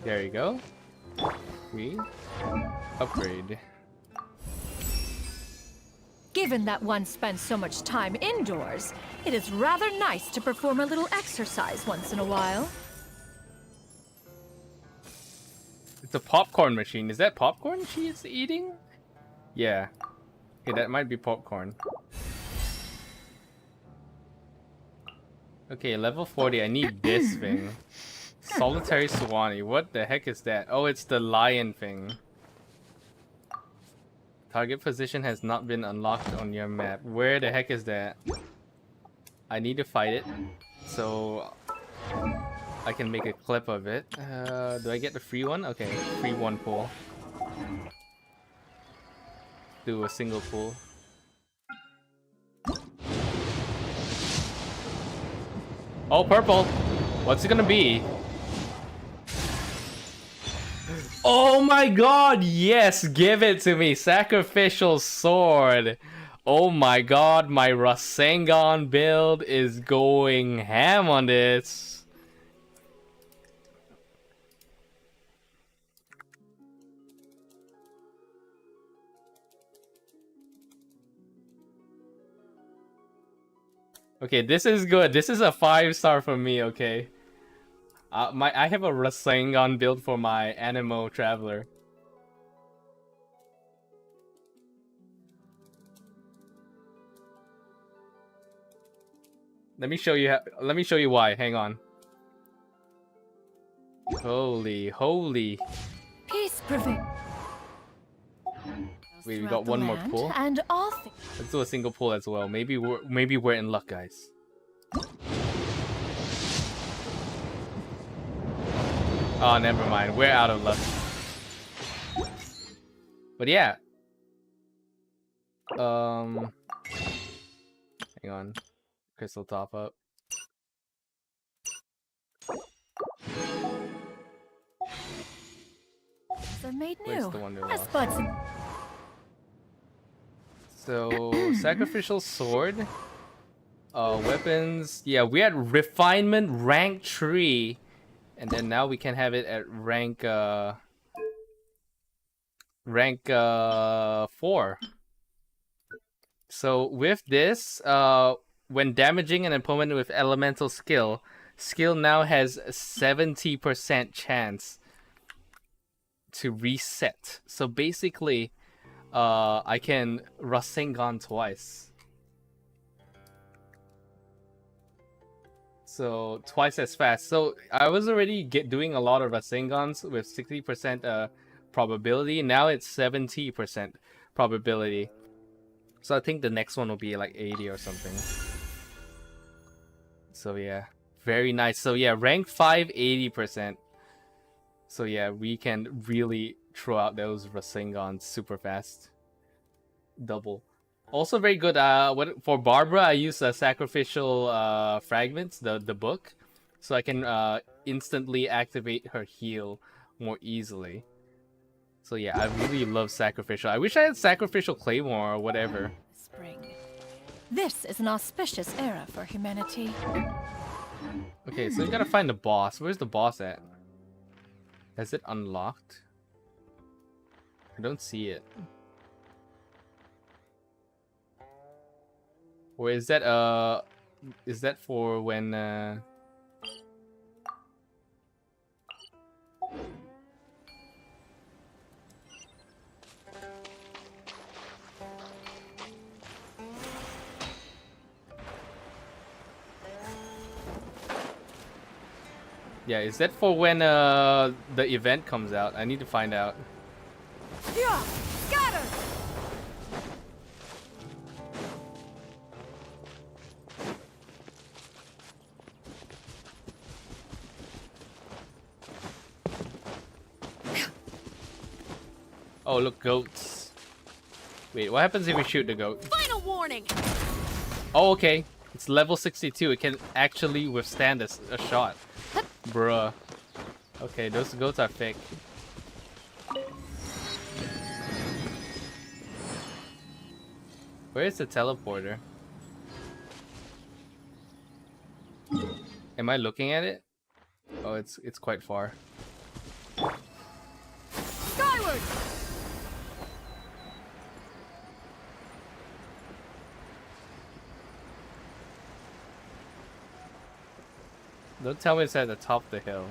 There you go. We upgrade. Given that one spends so much time indoors, it is rather nice to perform a little exercise once in a while. It's a popcorn machine. Is that popcorn she's eating? Yeah. Okay, that might be popcorn. Okay, level 40. I need this thing. Solitary Suanni. What the heck is that? Oh, it's the lion thing. Target position has not been unlocked on your map. Where the heck is that? I need to fight it so I can make a clip of it. Do I get the free one? Okay, free one pull. Do a single pull. Oh, purple! What's it gonna be? Oh my god, yes, give it to me. Sacrificial sword. Oh my god, my Rasengan build is going ham on this. Okay, this is good. This is a 5-star for me, okay? I have a Rasengan build for my Animo Traveler. Let me show you. Let me show you why. Hang on. Holy. Peace prevail. Wait, we got one more pull. And all things. Let's do a single pull as well. Maybe we're in luck, guys. Oh, never mind. We're out of luck. But yeah. Hang on. Crystal top up. They're made Where's new. the Wonder As Lost? buds. So, sacrificial sword. Weapons. Yeah, we had refinement rank 3. And then now we can have it at rank 4. So with this, when damaging an opponent with elemental skill now has a 70% chance to reset. So basically, I can Rasengan twice. So twice as fast. So I was already doing a lot of Rasengans with 60% probability. Now it's 70% probability. So I think the next one will be like 80 or something. So yeah, very nice. So yeah, rank 5, 80%. So yeah, we can really throw out those Rasengans super fast. Double. Also very good. For Barbara, I use sacrificial fragments, the book, so I can instantly activate her heal more easily. So yeah, I really love sacrificial. I wish I had sacrificial claymore or whatever. Spring. This is an auspicious era for humanity. Okay, so we gotta find the boss. Where's the boss at? Has it unlocked? I don't see it. Or is that for when yeah, is that for when the event comes out? I need to find out. Yeah, scatter. Oh, look, goats. Wait, what happens if we shoot the goat? Final warning. Oh, okay. It's level 62. It can actually withstand a shot. Bruh. Okay, those goats are fake. Where is the teleporter? Am I looking at it? Oh, it's quite far. Skyward. Don't tell me it's at the top of the hill.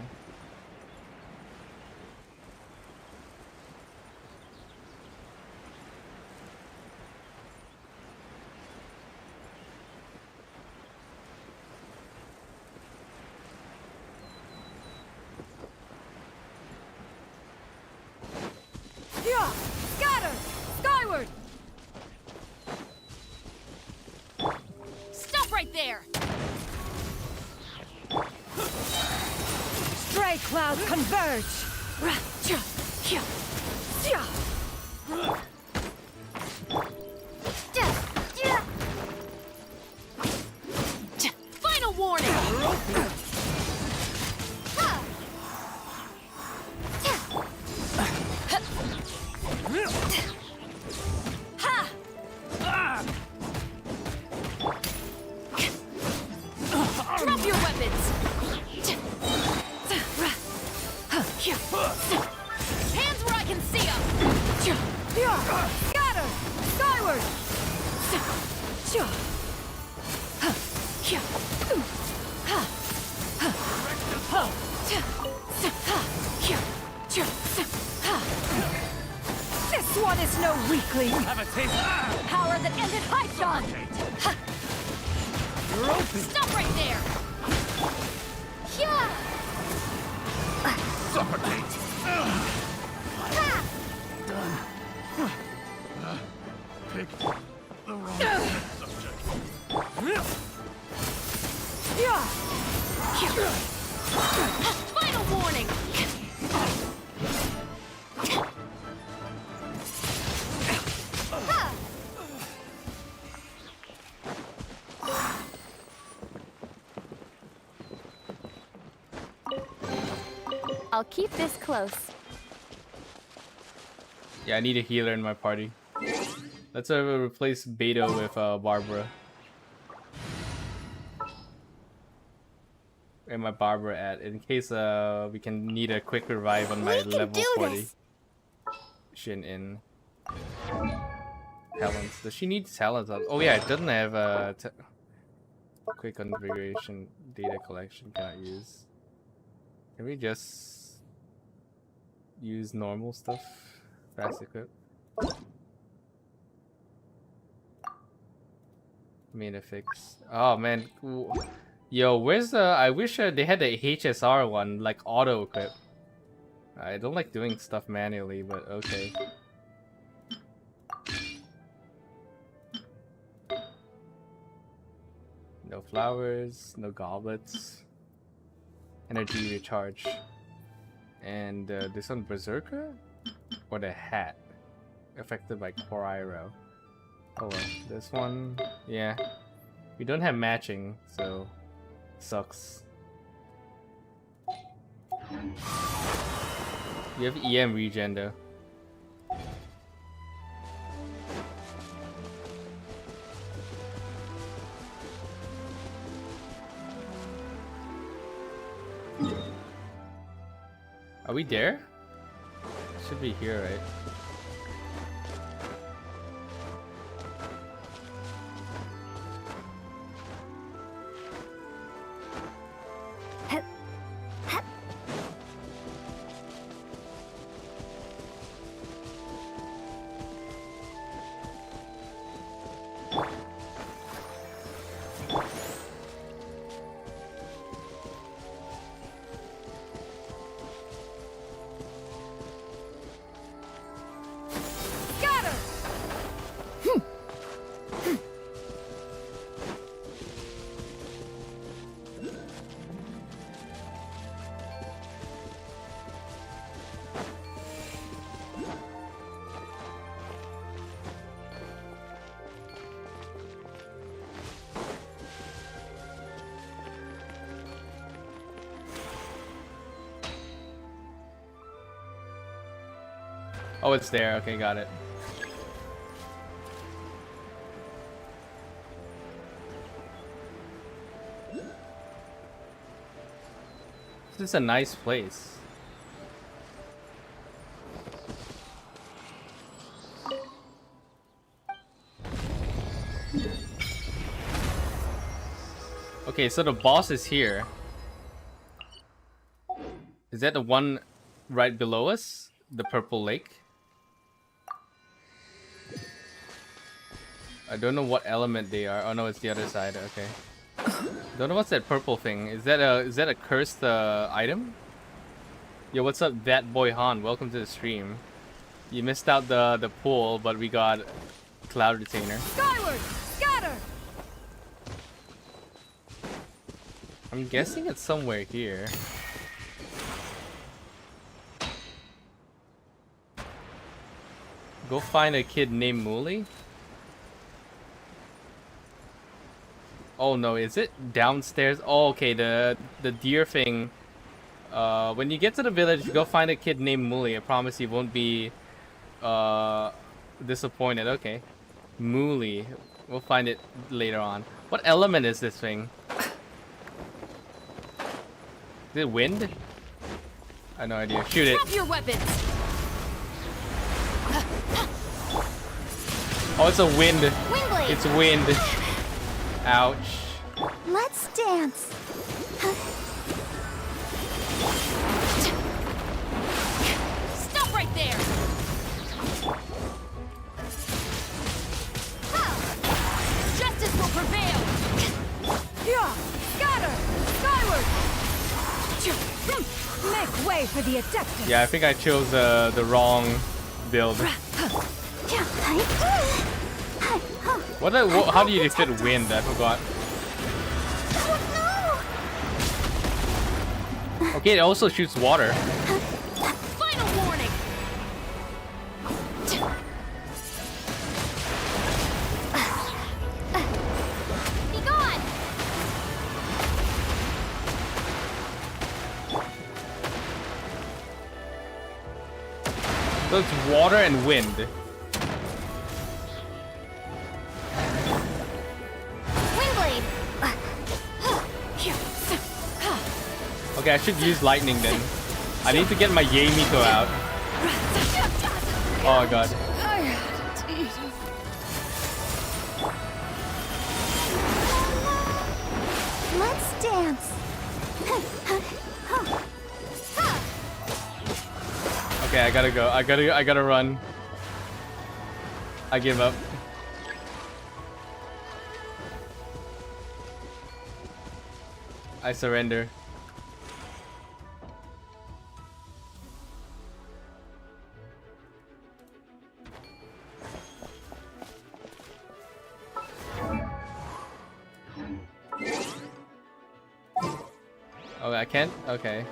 Yeah, scatter. Skyward. Stop right there. Stray clouds converge. Final warning. Drop your weapons. Hands where I can see them. Scatter. Skyward. This one is no weakling. Have a taste. Power that ended Haishan. You're open. Stop right there. Yeah. Suffocate. Done. Pick the wrong subject. Final warning. I'll keep this close. Yeah, I need a healer in my party. Let's replace Beto with Barbara. Where my Barbara at? In case we can need a quick revive on my level 40. Xianyun. Talents. Does she need talents? Oh yeah, it doesn't have quick configuration data collection. Cannot use. Can we just use normal stuff? Fast equip. Main affix. Oh man. Yo, where's the... I wish they had the HSR one, like auto equip. I don't like doing stuff manually, but okay. No flowers, no goblets. Energy recharge. And this one, Berserker? Or the hat? Affected by Korairo. Oh well, this one, yeah. We don't have matching, so sucks. You have EM regen though. Are we there? Should be here, right? Oh, it's there. Okay, got it. This is a nice place. Okay, so the boss is here. Is that the one right below us? The purple lake? I don't know what element they are. Oh no, it's the other side. Okay. Don't know what's that purple thing. Is that a cursed item? Yo, what's up, that boy Han? Welcome to the stream. You missed out the pool, but we got Cloud Retainer. Skyward, scatter. I'm guessing it's somewhere here. Go find a kid named Mooley. Oh no, is it downstairs? Oh, okay, the deer thing. When you get to the village, go find a kid named Mooley. I promise you won't be disappointed. Okay, Mooley. We'll find it later on. What element is this thing? Is it wind? I have no idea. Shoot it. Drop your weapons. Oh, it's a wind. Windblade. It's wind. Ouch. Let's dance. Stop right there. Justice will prevail. Make way for the Adeptus. Yeah, I think I chose the wrong build. How do you defeat wind? I forgot. Okay, it also shoots water. Final warning. Be gone! So it's water and wind. Windblade! Okay, I should use lightning then. I need to get my Yamito out. Oh god. Let's dance. Okay, I gotta go. I gotta run. I give up. I surrender. Oh, I can't? Okay.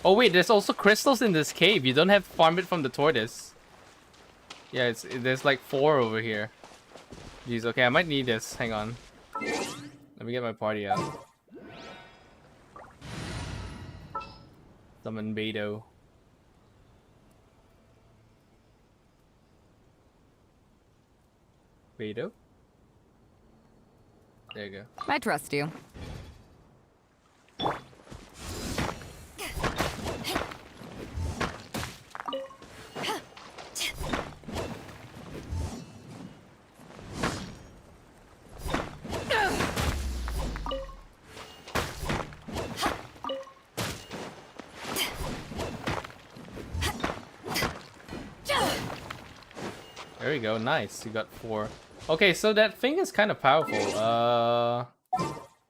Oh wait, there's also crystals in this cave. You don't have to farm it from the tortoise. Yeah, there's like 4 over here. Jeez, okay, I might need this. Hang on. Let me get my party out. Summon Beto. Beto? There you go. I trust you. There we go, nice. You got 4. Okay, so that thing is kind of powerful.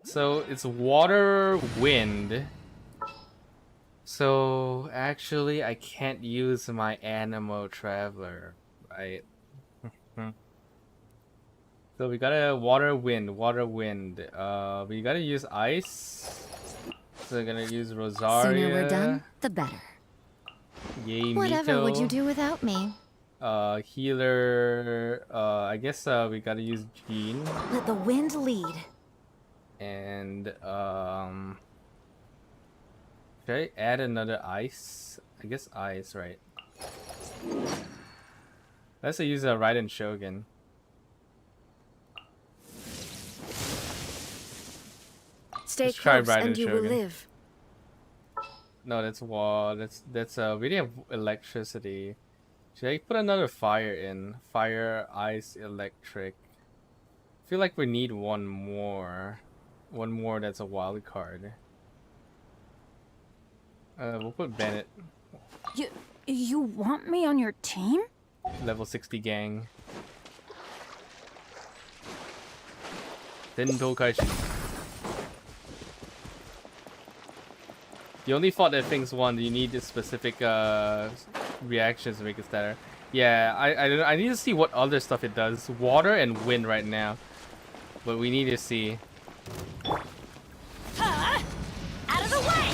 So it's water, wind. So actually, I can't use my Animo Traveler, right? So we gotta water, wind, water, wind. We gotta use ice. So we're gonna use Rosaria. Sooner we're done, the better. Yay, Whatever would you Mito. do without me? Healer. I guess we gotta use Jean. Let the wind lead. And should I add another ice? I guess ice, right? Let's use a Raiden Shogun. Stay Let's try close Raiden and you will Shogun. live. No, that's wall. That's we didn't have electricity. Should I put another fire in? Fire, ice, electric. I feel like we need one more. One more that's a wild card. We'll put Bennett. You want me on your team? Level 60 gang. Dendo Kaishi. You only fought that things won. You need specific reactions to make it better. Yeah, I need to see what other stuff it does. Water and wind right now, but we need to see. Out of the way!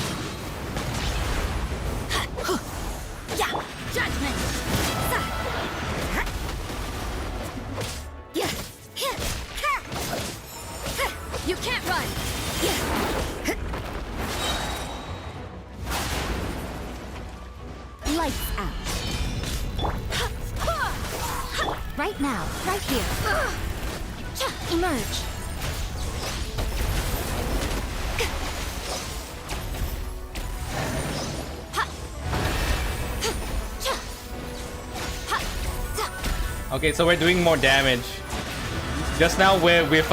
Yeah, judgment! You can't run! Lights out. Right now, right here. Emerge. Okay, so we're doing more damage. Just now we're with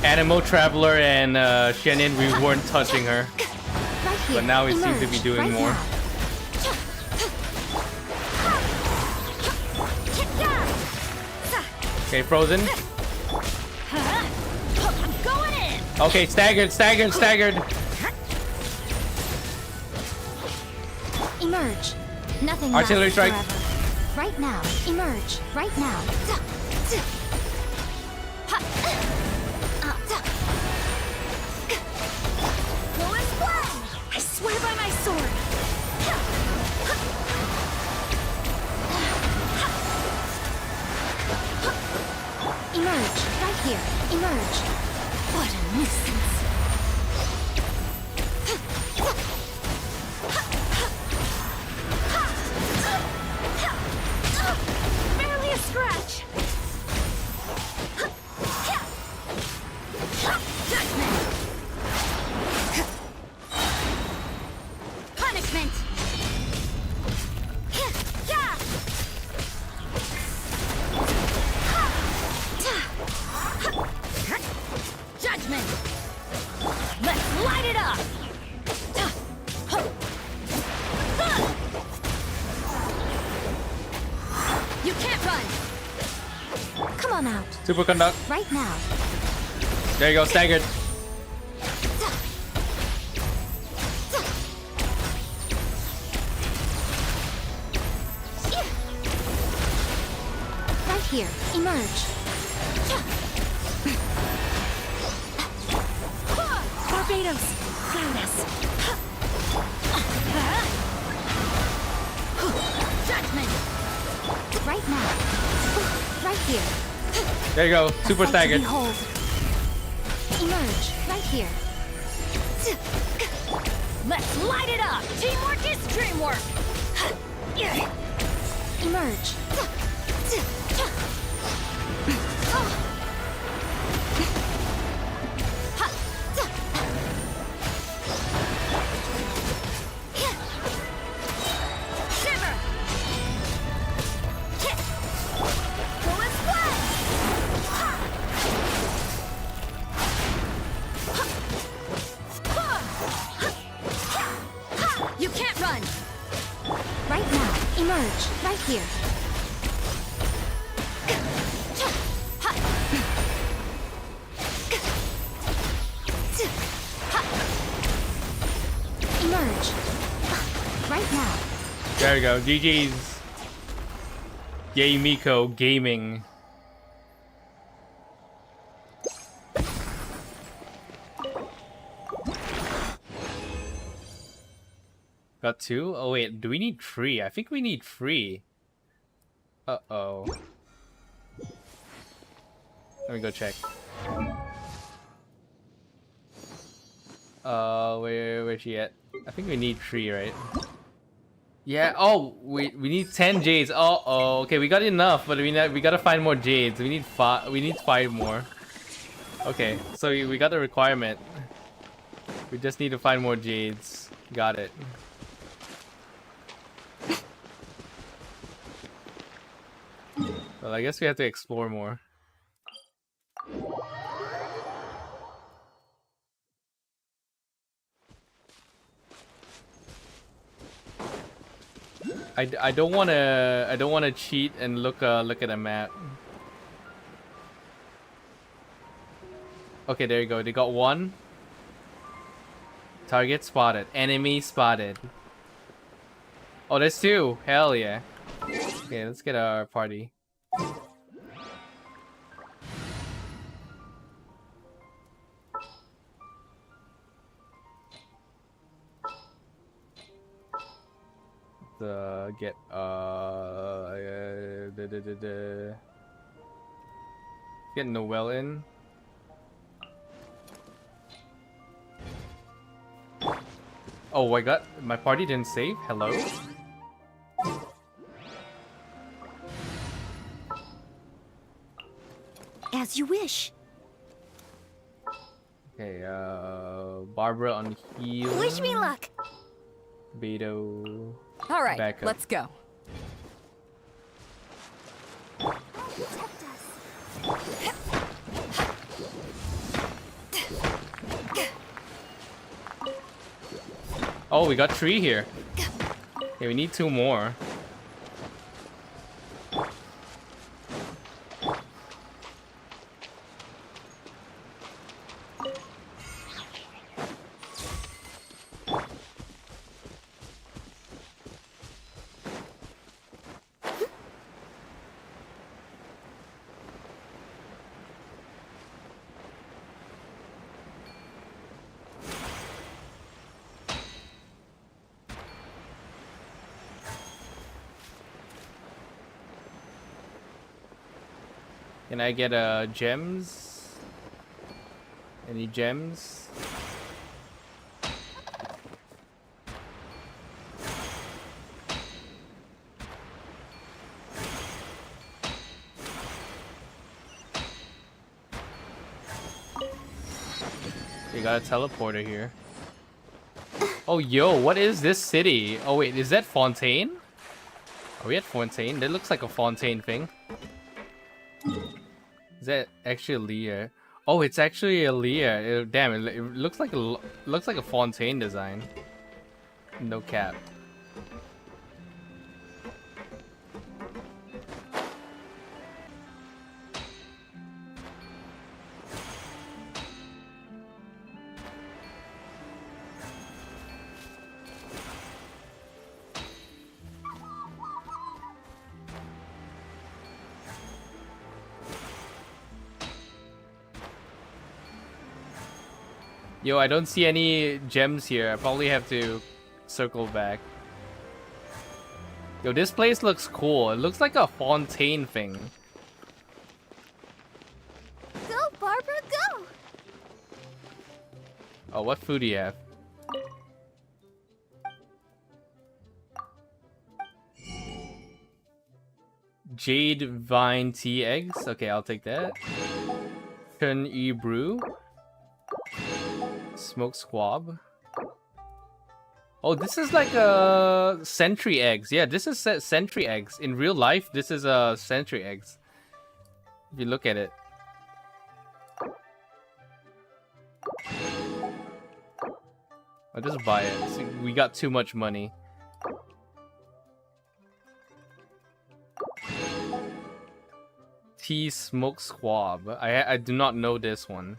Animo Traveler and Xianyun, we weren't touching her. But now we seem to be doing more. Okay, Frozen. I'm going in! Okay, staggered. Emerge. Nothing Artillery lasts strike. forever. Right now. Emerge. Right now. Go and flame! I swear by my sword! Emerge. Right here. Emerge. What a nuisance. Barely a scratch! Judgment! Punishment! Judgment! Let's light it up! You can't run! Come on out. Superconduct. Right now. There you go, staggered. Right here. Emerge. Barbados! Guide us! Judgment! Right now. Right here. There you go, super staggered. Behold. Emerge. Right here. Let's light it up! Teamwork is dreamwork! Emerge. Shiver! Go and splash! You can't run! Right now. Emerge. Right here. Emerge. Right now. There you go, GG's. Yay Miko Gaming. Got 2? Oh wait, do we need 3? I think we need 3. Uh-oh. Let me go check. Where's she at? I think we need 3, right? Yeah, oh, we need 10 jades. Oh, okay, we got enough, but we gotta find more jades. We need 5 more. Okay, so we got the requirement. We just need to find more jades. Got it. Well, I guess we have to explore more. I don't wanna cheat and look at a map. Okay, there you go. They got 1. Target spotted. Enemy spotted. Oh, there's 2. Hell yeah. Okay, let's get our party. Get get Noel in. Oh, I got my party didn't save. Hello. As you wish. Okay, Barbara on heal. Wish me luck. Beto. All right, backup. let's go. Oh, we got 3 here. Okay, we need 2 more. Can I get gems? Any gems? You got a teleporter here. Oh, yo, what is this city? Oh, wait, is that Fontaine? Are we at Fontaine? That looks like a Fontaine thing. Is that actually a Lear? Oh, it's actually a Lear. Damn, it looks like a Fontaine design. No cap. Yo, I don't see any gems here. I probably have to circle back. Yo, this place looks cool. It looks like a Fontaine thing. Go, Barbara, go! Oh, what food do you have? Jade Vine Tea Eggs. Okay, I'll take that. Chenyu Brew. Smoked squab. Oh, this is like sentry eggs. Yeah, this is sentry eggs. In real life, this is sentry eggs. If you look at it. I'll just buy it. See, we got too much money. Tea smoked squab. I do not know this one.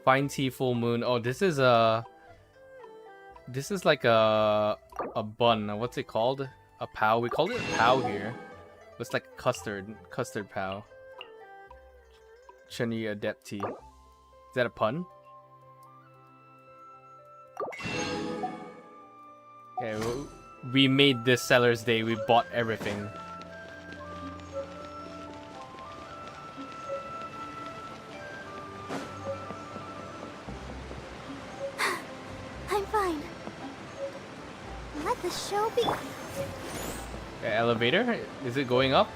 Fine tea full moon. Oh, this is like a bun. What's it called? A pow. We call it a pow here. It's like custard pow. Cheni adepti. Is that a pun? Okay, well, we made this seller's day. We bought everything. I'm fine. Let the show begin. Okay, elevator? Is it going up?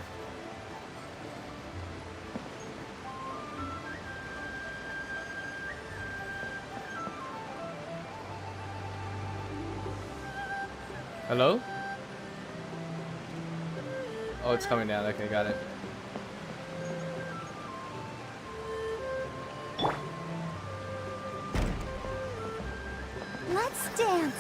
Hello? Oh, it's coming down. Okay, got it. Let's dance.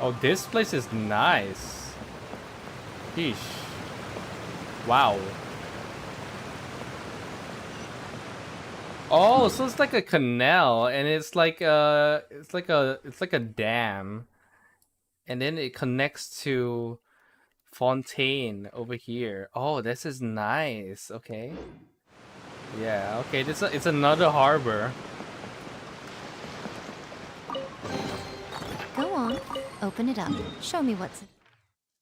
Oh, this place is nice. Sheesh. Wow. Oh, so it's like a canal, and it's like a dam, and then it connects to Fontaine over here. Oh, this is nice. Okay. Yeah. Okay. It's another harbor. Go on, open it up. Show me what's.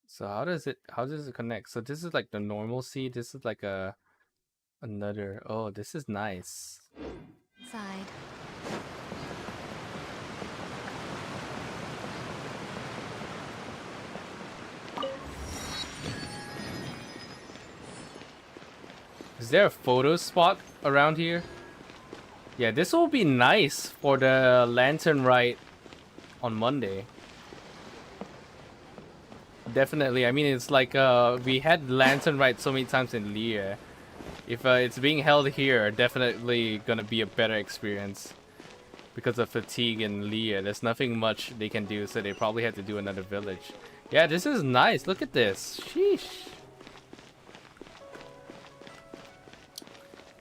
So how does it connect? So this is like the normal sea. This is like another. Oh, this is nice. Inside. Is there a photo spot around here? Yeah, this will be nice for the lantern ride on Monday. Definitely. I mean, it's like we had lantern ride so many times in Lear. If it's being held here, definitely gonna be a better experience because of fatigue in Lear. There's nothing much they can do, so they probably have to do another village. Yeah, this is nice. Look at this. Sheesh.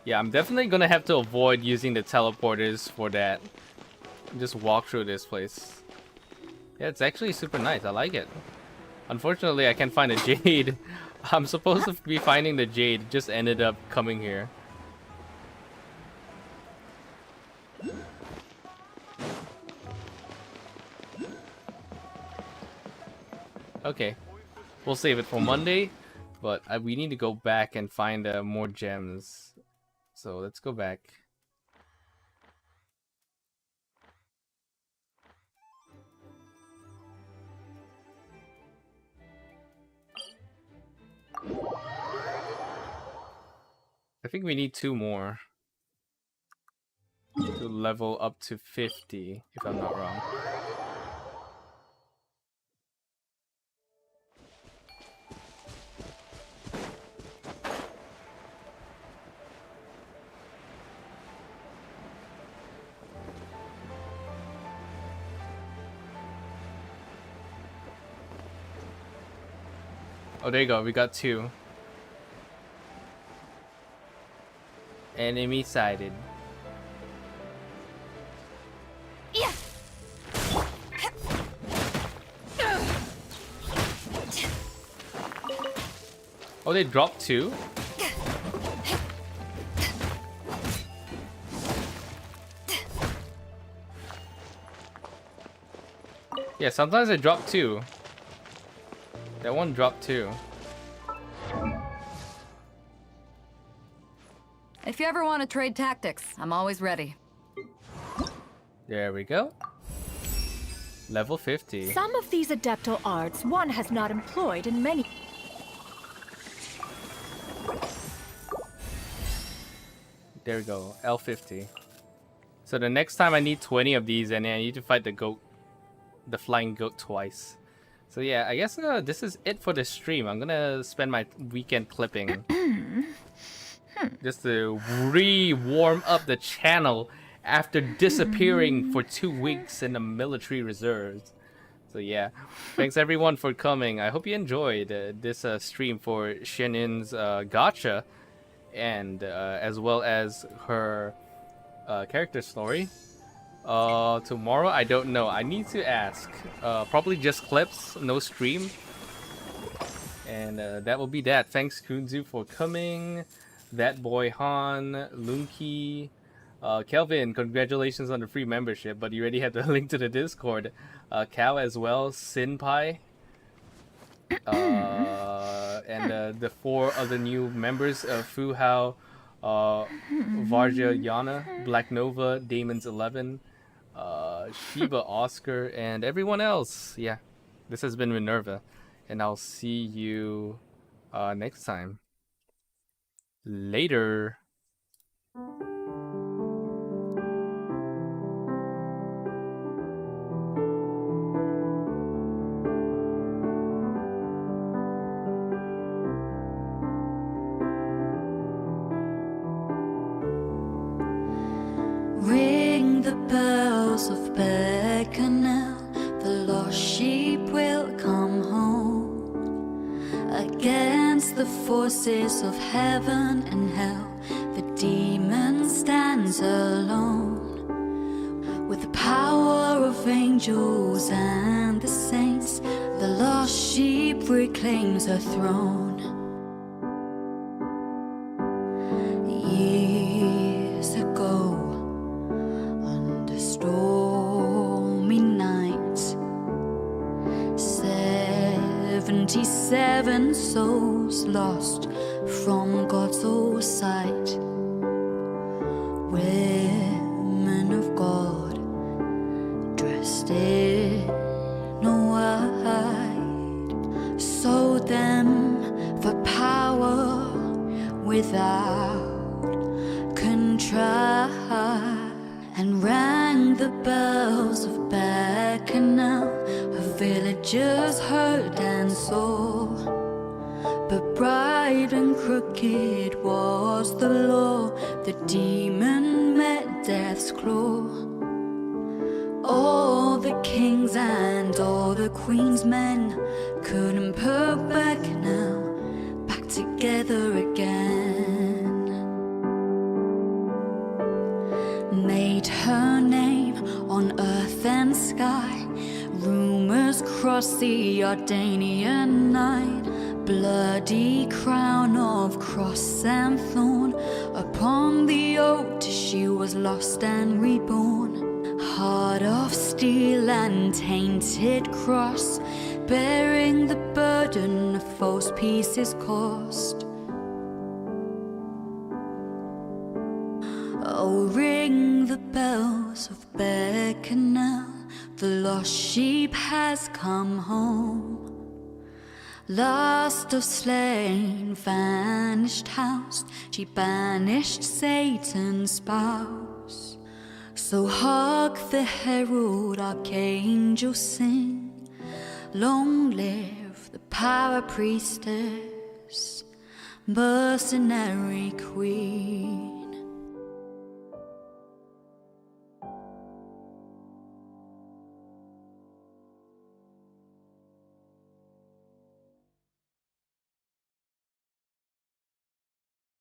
Yeah, I'm definitely gonna have to avoid using the teleporters for that. Just walk through this place. Yeah, it's actually super nice. I like it. Unfortunately, I can't find a jade. I'm supposed to be finding the jade. It just ended up coming here. Okay, we'll save it for Monday, but we need to go back and find more gems. So let's go back. I think we need 2 more to level up to 50, if I'm not wrong. Oh, there you go. We got 2. Enemy sighted. Yeah. Oh, they dropped 2? Yeah, sometimes they drop 2. That one dropped 2. If you ever want to trade tactics, I'm always ready. There we go. Level 50. Some of these adeptal arts one has not employed in many. There we go. L50. So the next time I need 20 of these, and I need to fight the goat, the flying goat twice. So yeah, I guess this is it for the stream. I'm gonna spend my weekend clipping just to warm up the channel after disappearing for 2 weeks in the military reserves. So yeah, thanks everyone for coming. I hope you enjoyed this stream for Xianyun's Gacha, and as well as her character story. Tomorrow, I don't know. I need to ask. Probably just clips, no stream. And that will be that. Thanks Kunzu for coming. That Boy Han, Lunky, Kelvin, congratulations on the free membership, but you already have the link to the Discord. Cal as well, Sinpai, and the 4 other new members of Fu Hao, Varja Yana, Black Nova, Damon's 11, Shiba Oscar, and everyone else. Yeah, this has been Minerva, and I'll see you next time. Later. Ring the bells of Beckenel, the lost sheep will come home. Against the forces of heaven and hell, the demon stands alone. With the power of angels and the saints, the lost sheep reclaims her throne. Years ago, under stormy nights, 77 souls lost from God's old sight. Women of God, dressed in white, sold them for power without contrive, and rang the bells of Bacchanal. Her villagers heard and saw, but bright and crooked was the law. The demon met death's claw. All the kings and all the queen's men couldn't put Bacchanal back together again. Made her name on earth and sky, rumor Runners cross the Ardanian night, bloody crown of cross and thorn. Upon the altar she was lost and reborn. Heart of steel and tainted cross, bearing the burden of false pieces cost. Oh, ring the bells of Beckenel, the lost sheep has come home. Last of slain, vanished house, she banished Satan's spouse. So hark the herald archangel sing, long live the power priestess, mercenary queen.